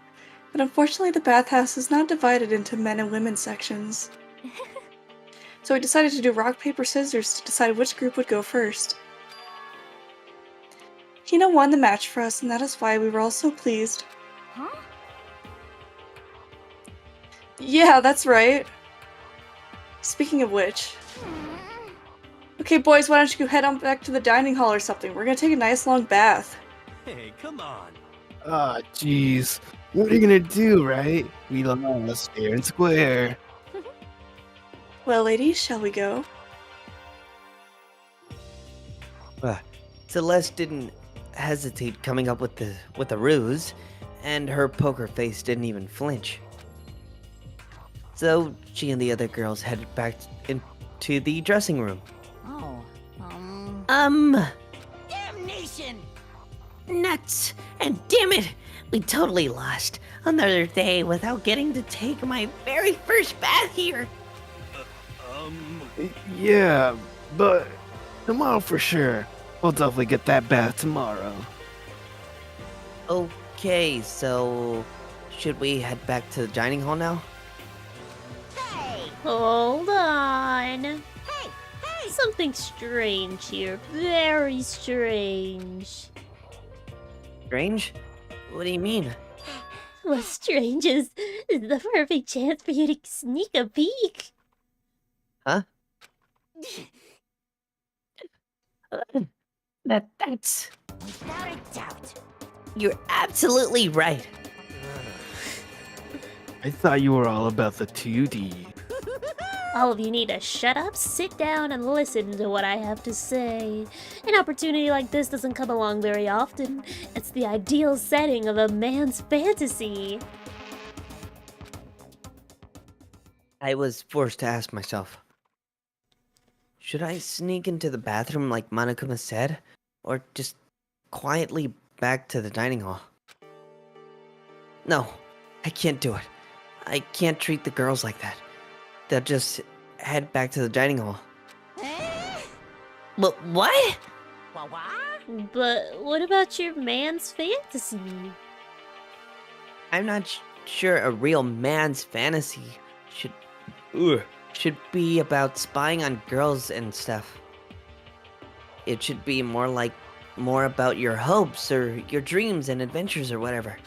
unfortunately, the bathhouse is not divided into men and women sections. So we decided to do rock, paper, scissors to decide which group would go first. Hina won the match for us, and that is why we were all so pleased. Huh? Yeah, that's right. Speaking of which... Okay, boys, why don't you head on back to the dining hall or something? We're gonna take a nice long bath. Hey, come on. Ah, jeez. What are you gonna do, right? We lost fair and square. Well, ladies, shall we go? Celeste didn't hesitate coming up with the ruse, and her poker face didn't even flinch. So she and the other girls headed back into the dressing room. Oh, Damnation! Nuts! And damn it! We totally lost. Another day without getting to take my very first bath here. Yeah, but tomorrow for sure. We'll definitely get that bath tomorrow. Okay, so should we head back to the dining hall now? Hold on. Something strange here. Very strange. Strange? What do you mean? What's strange is the perfect chance for you to sneak a peek. Huh? That's... Without a doubt. You're absolutely right. I thought you were all about the 2D. All of you need to shut up, sit down, and listen to what I have to say. An opportunity like this doesn't come along very often. It's the ideal setting of a man's fantasy. I was forced to ask myself, should I sneak into the bathroom like Monokuma said? Or just quietly back to the dining hall? No, I can't do it. I can't treat the girls like that. They'll just head back to the dining hall. But what? But what about your man's fantasy? I'm not sure a real man's fantasy should be about spying on girls and stuff. It should be more about your hopes or your dreams and adventures or whatever.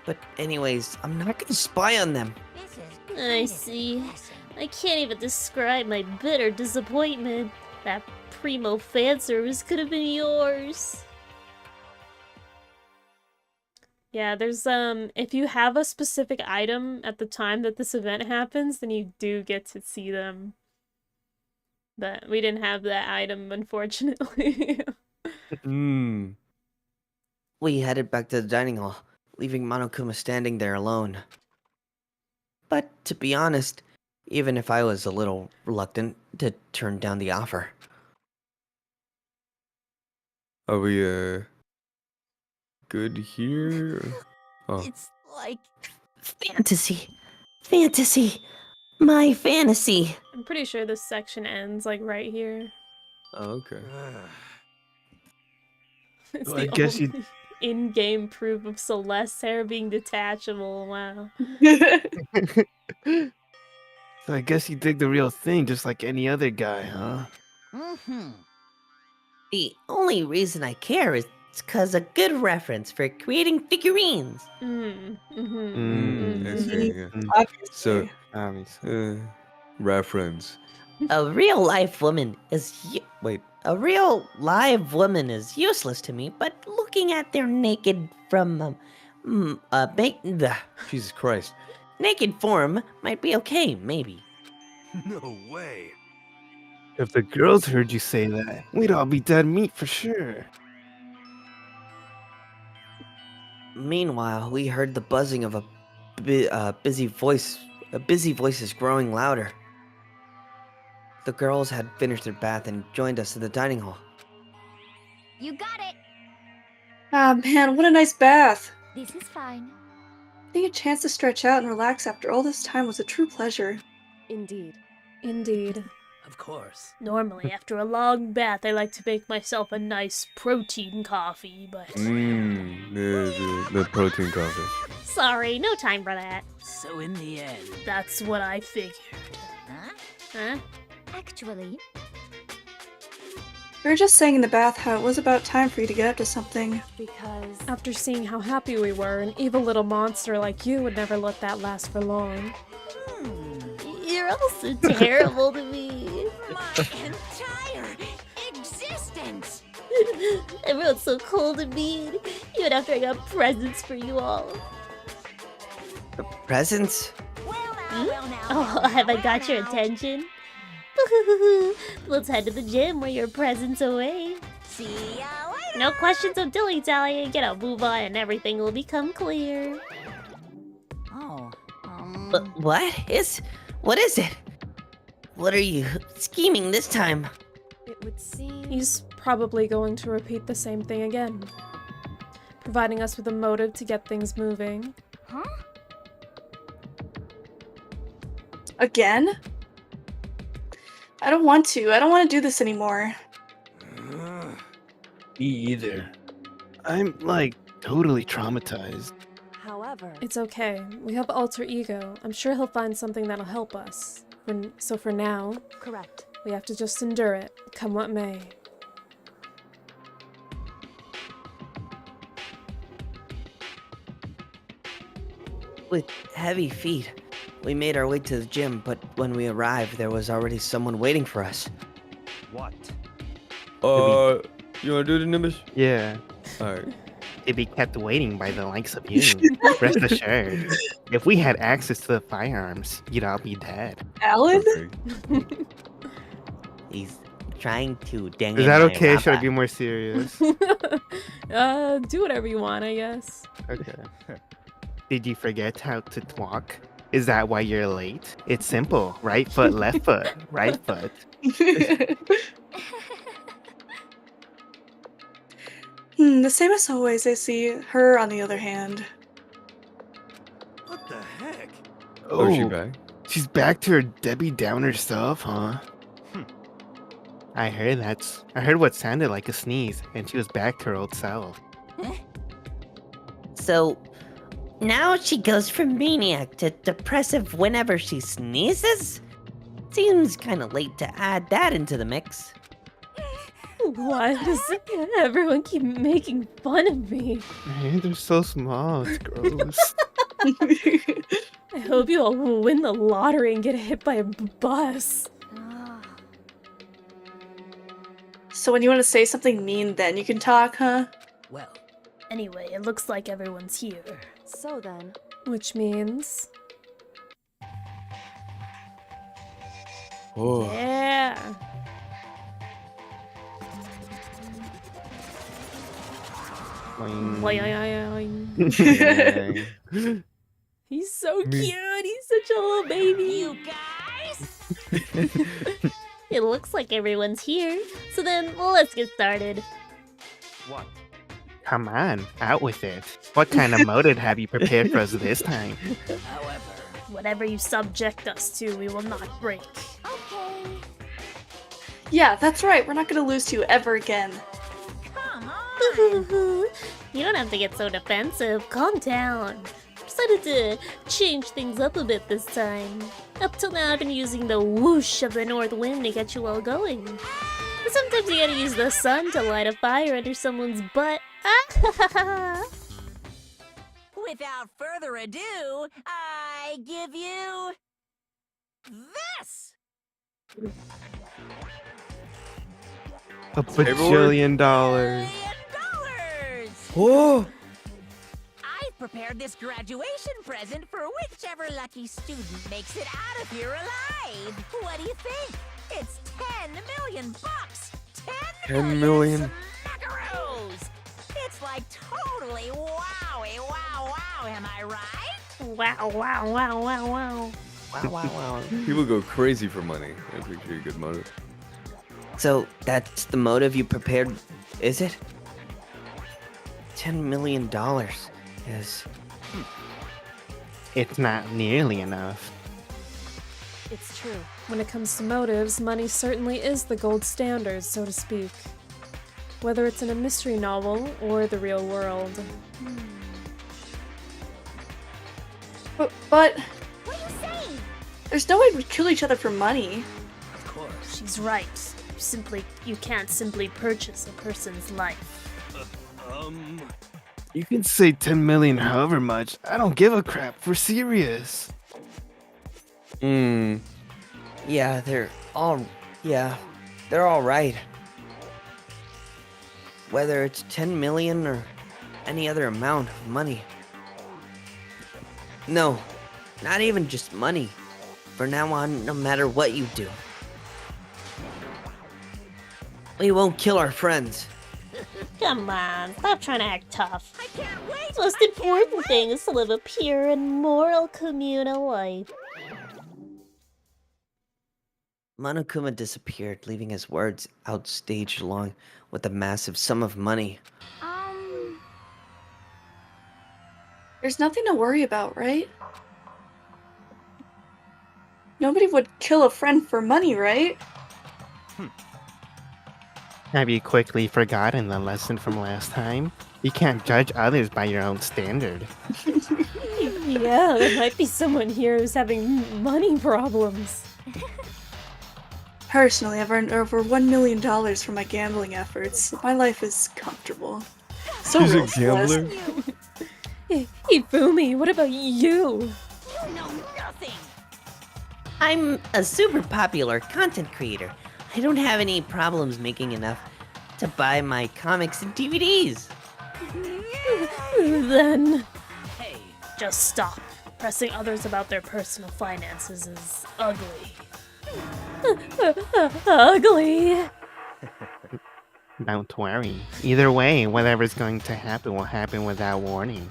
But anyways, I'm not gonna spy on them. I see. I can't even describe my bitter disappointment. That primo fan service could have been yours. Yeah, there's if you have a specific item at the time that this event happens, then you do get to see them. But we didn't have that item, unfortunately. We headed back to the dining hall, leaving Monokuma standing there alone. But to be honest, even if I was a little reluctant to turn down the offer. Are we, good here? Oh. It's like... Fantasy! Fantasy! My fantasy! I'm pretty sure this section ends, like, right here. Oh, okay. It's Well, I the guess you- only in-game proof of Celeste's hair being detachable, wow. So I guess you dig the real thing just like any other guy, huh? The only reason I care is because a good reference for creating figurines. I see, yeah. So, reference. A real life woman is a real live woman is useless to me, but looking at their naked from Jesus Christ. naked form might be okay, maybe. No way. If the girls heard you say that, we'd all be dead meat for sure. Meanwhile, we heard the buzzing of a busy voice. A busy voice is growing louder. The girls had finished their bath and joined us in the dining hall. You got it. Ah, man, what a nice bath. This is fine. Getting a chance to stretch out and relax after all this time was a true pleasure. Indeed. Indeed. Of course. Normally, after a long bath, I like to make myself a nice protein coffee, but... The protein coffee. Sorry, no time for that. So in the end... That's what I figured. Huh? Actually, We were just saying in the bath how it was about time for you to get up to something. Because After seeing how happy we were, an evil little monster like you would never let that last for long. You're all so terrible to me. My entire existence. Everyone's so cold and mean, even after I got presents for you all. Presents? Oh, have I got your attention? Let's head to the gym where your presents await. See ya later. No questions of dilly-dallying, get a move on and everything will become clear. Oh, What is it? What are you scheming this time? it would seem... He's probably going to repeat the same thing again, providing us with a motive to get things moving. huh? Again? I don't want to. I don't want to do this anymore. Me either. I'm like totally traumatized. However, It's okay. We have alter ego. I'm sure he'll find something that'll help us. So for now, correct. we have to just endure it, come what may. With heavy feet, we made our way to the gym, but when we arrived, there was already someone waiting for us. What? You wanna do the Nimbus? Yeah. Alright. To be kept waiting by the likes of you. Rest assured, if we had access to the firearms, you'd all be dead. Alan? He's trying to dang Is that okay? Should I be more serious? Do whatever you want, I guess. Okay. Did you forget how to walk? Is that why you're late? It's simple. Right foot, left foot, right foot. The same as always, I see. Her, on the other hand. What the heck? Oh, is she back? She's back to her Debbie Downer stuff, huh? I heard what sounded like a sneeze, and she was back to her old self. So, now she goes from maniac to depressive whenever she sneezes? Seems kind of late to add that into the mix. Why does everyone keep making fun of me? Man, they're so small. It's gross. I hope you all will win the lottery and get hit by a bus. So when you want to say something mean, then you can talk, huh? Well, anyway, it looks like everyone's here. So then, Which means... Oh. Yeah! Boing. He's so cute! He's such a little baby! You guys? It looks like everyone's here. So then, let's get started. What? Come on, out with it. What kind of motive have you prepared for us this time? However, whatever you subject us to, we will not break. Okay. Yeah, that's right. We're not gonna lose to you ever again. Come on. You don't have to get so defensive. Calm down. Decided to change things up a bit this time. Up till now, I've been using the whoosh of the north wind to get you all going. But sometimes you gotta use the sun to light a fire under someone's butt. Without further ado, I give you this. $1 bajillion. $1,000,000,000. Oh! I've prepared this graduation present for whichever lucky student makes it out of here alive. What do you think? It's 10 million bucks. 10 million. Smackaroos. It's like totally wowie, wow, wow. Am I right? Wow, wow, wow, wow, wow. Wow, wow, wow. People go crazy for money. That's actually a good motive. So, that's the motive you prepared, is it? $10 million is... It's not nearly enough. it's true. When it comes to motives, money certainly is the gold standard, so to speak. Whether it's in a mystery novel or the real world. But What are you saying? there's no way we'd kill each other for money. Of course, she's right. You can't simply purchase a person's life. You can say 10 million however much. I don't give a crap. We're serious. Yeah, they're all right. Whether it's 10 million or any other amount of money. No, not even just money. From now on, no matter what you do. We won't kill our friends. Come on, stop trying to act tough. I can't wait. The most important thing is to live a pure and moral communal life. Monokuma disappeared, leaving his words outstaged along with a massive sum of money. There's nothing to worry about, right? Nobody would kill a friend for money, right? Have you quickly forgotten the lesson from last time? You can't judge others by your own standard. Yeah, there might be someone here who's having money problems. Personally, I've earned over $1 million from my gambling efforts. My life is comfortable. So She's a real, Celeste. gambler? Hey, Fumi, what about you? You know nothing! I'm a super popular content creator. I don't have any problems making enough to buy my comics and DVDs. Then... Hey, just stop. Pressing others about their personal finances is ugly. Ugly! Don't worry. Either way, whatever's going to happen will happen without warning.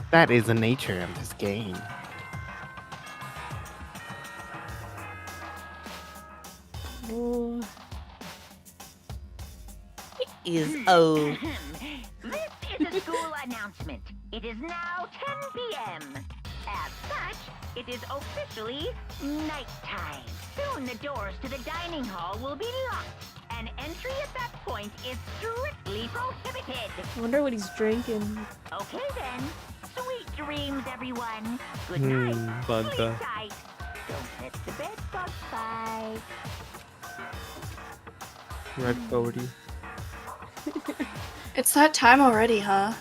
That is the nature of this game. Ooh. Is oh. This is a school announcement. It is now 10 p.m. As such, it is officially nighttime. Soon the doors to the dining hall will be locked, and entry at that point is strictly prohibited. I wonder what he's drinking. Okay then. Sweet dreams, everyone. Good night. Fanta. Sleep tight. Don't let the bed bugs bite. Red 40. It's that time already, huh?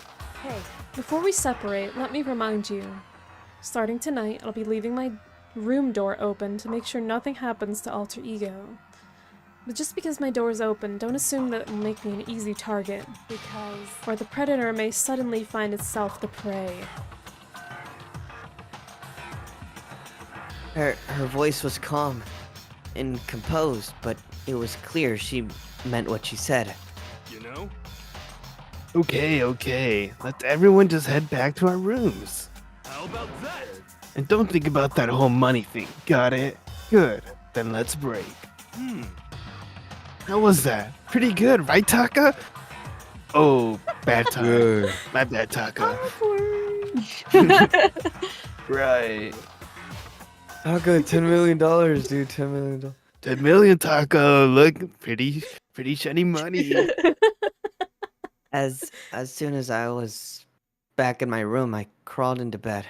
Hey, before we separate, let me remind you. Starting tonight, I'll be leaving my room door open to make sure nothing happens to Alter Ego. But just because my door is open, don't assume that it will make me an easy target, or the predator may suddenly find itself the prey. Her voice was calm and composed, but it was clear she meant what she said. You know? Okay. Let everyone just head back to our rooms. How about that? And don't think about that whole money thing, got it? Good, then let's break. How was that? Pretty good, right, Taka? Oh, bad Taka. Good. My bad, Taka. Right. Taka, $10 million, dude. $10 million. 10 million, Taka. Look, pretty shiny money. As soon as I was back in my room, I crawled into bed.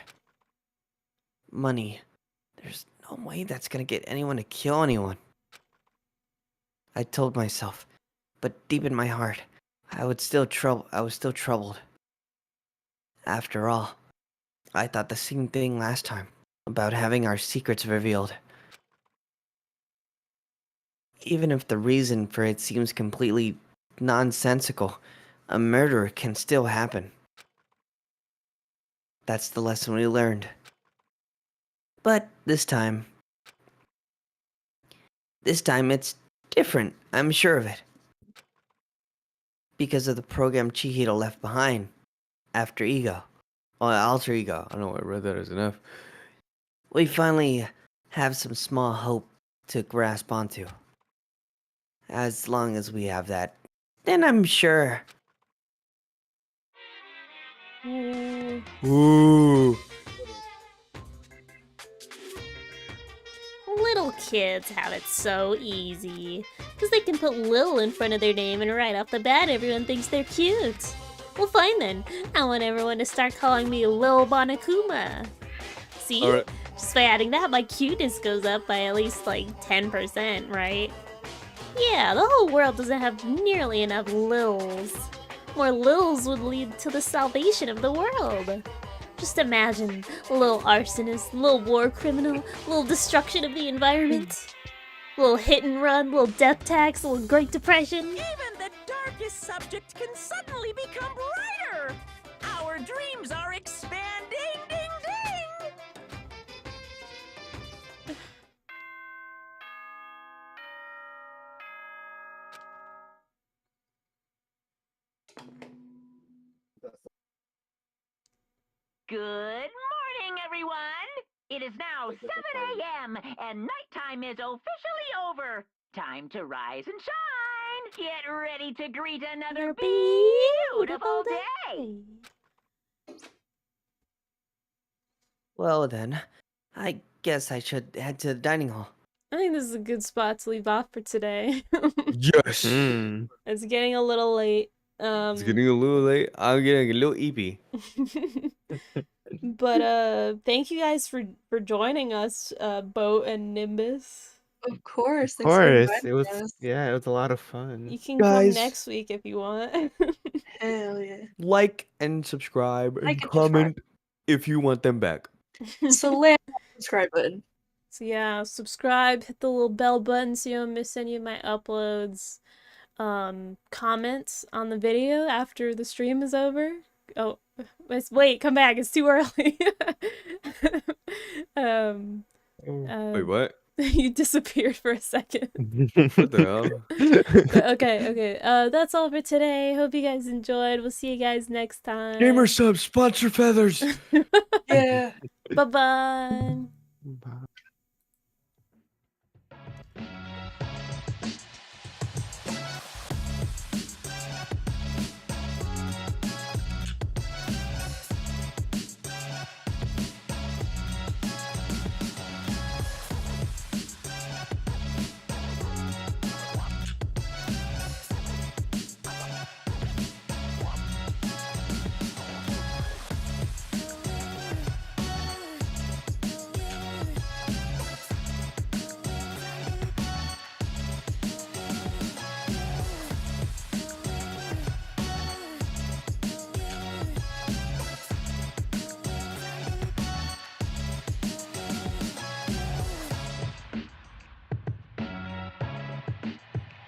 Money. There's no way that's gonna get anyone to kill anyone. I told myself, but deep in my heart, I was still troubled. After all, I thought the same thing last time about having our secrets revealed. Even if the reason for it seems completely nonsensical, a murder can still happen. That's the lesson we learned. But this time it's different, I'm sure of it. Because of the program Chihiro left behind after Ego. Well, Alter Ego. I don't know, I read that as an F. We finally have some small hope to grasp onto. As long as we have that, then I'm sure. Ooh. Little kids have it so easy. Because they can put Lil in front of their name and right off the bat everyone thinks they're cute. Well fine then, I want everyone to start calling me Lil Bonakuma. See? All right. Just by adding that, my cuteness goes up by at least like 10%, right? Yeah, the whole world doesn't have nearly enough Lils. More Lils would lead to the salvation of the world. Just imagine, little arsonist, little war criminal, little destruction of the environment, little hit and run, little death tax, little Great Depression. Even the darkest subject can suddenly become brighter! Our dreams are expanding, ding ding! Good morning, everyone! It is now 7 a.m. and nighttime is officially over. Time to rise and shine! Get ready to greet another beautiful day! Well then, I guess I should head to the dining hall. I think this is a good spot to leave off for today. Yes. It's getting a little late. It's getting a little late. I'm getting a little eepy. But thank you guys for joining us, Boat and Nimbus. Of course. Of Thanks for course, inviting it was. us. Yeah, it was a lot of fun. You can come Guys. next week if you want. Hell yeah. Like and subscribe and Like and comment if you want them back. Slam that subscribe button. So yeah, subscribe, hit the little bell button so you don't miss any of my uploads. Comment on the video after the stream is over. Oh, wait, come back, it's too early. Wait, what? You disappeared for a second. What the hell? Okay. That's all for today. Hope you guys enjoyed. We'll see you guys next time. Gamer subs, sponsor feathers. Yeah. Bye-bye. Bye.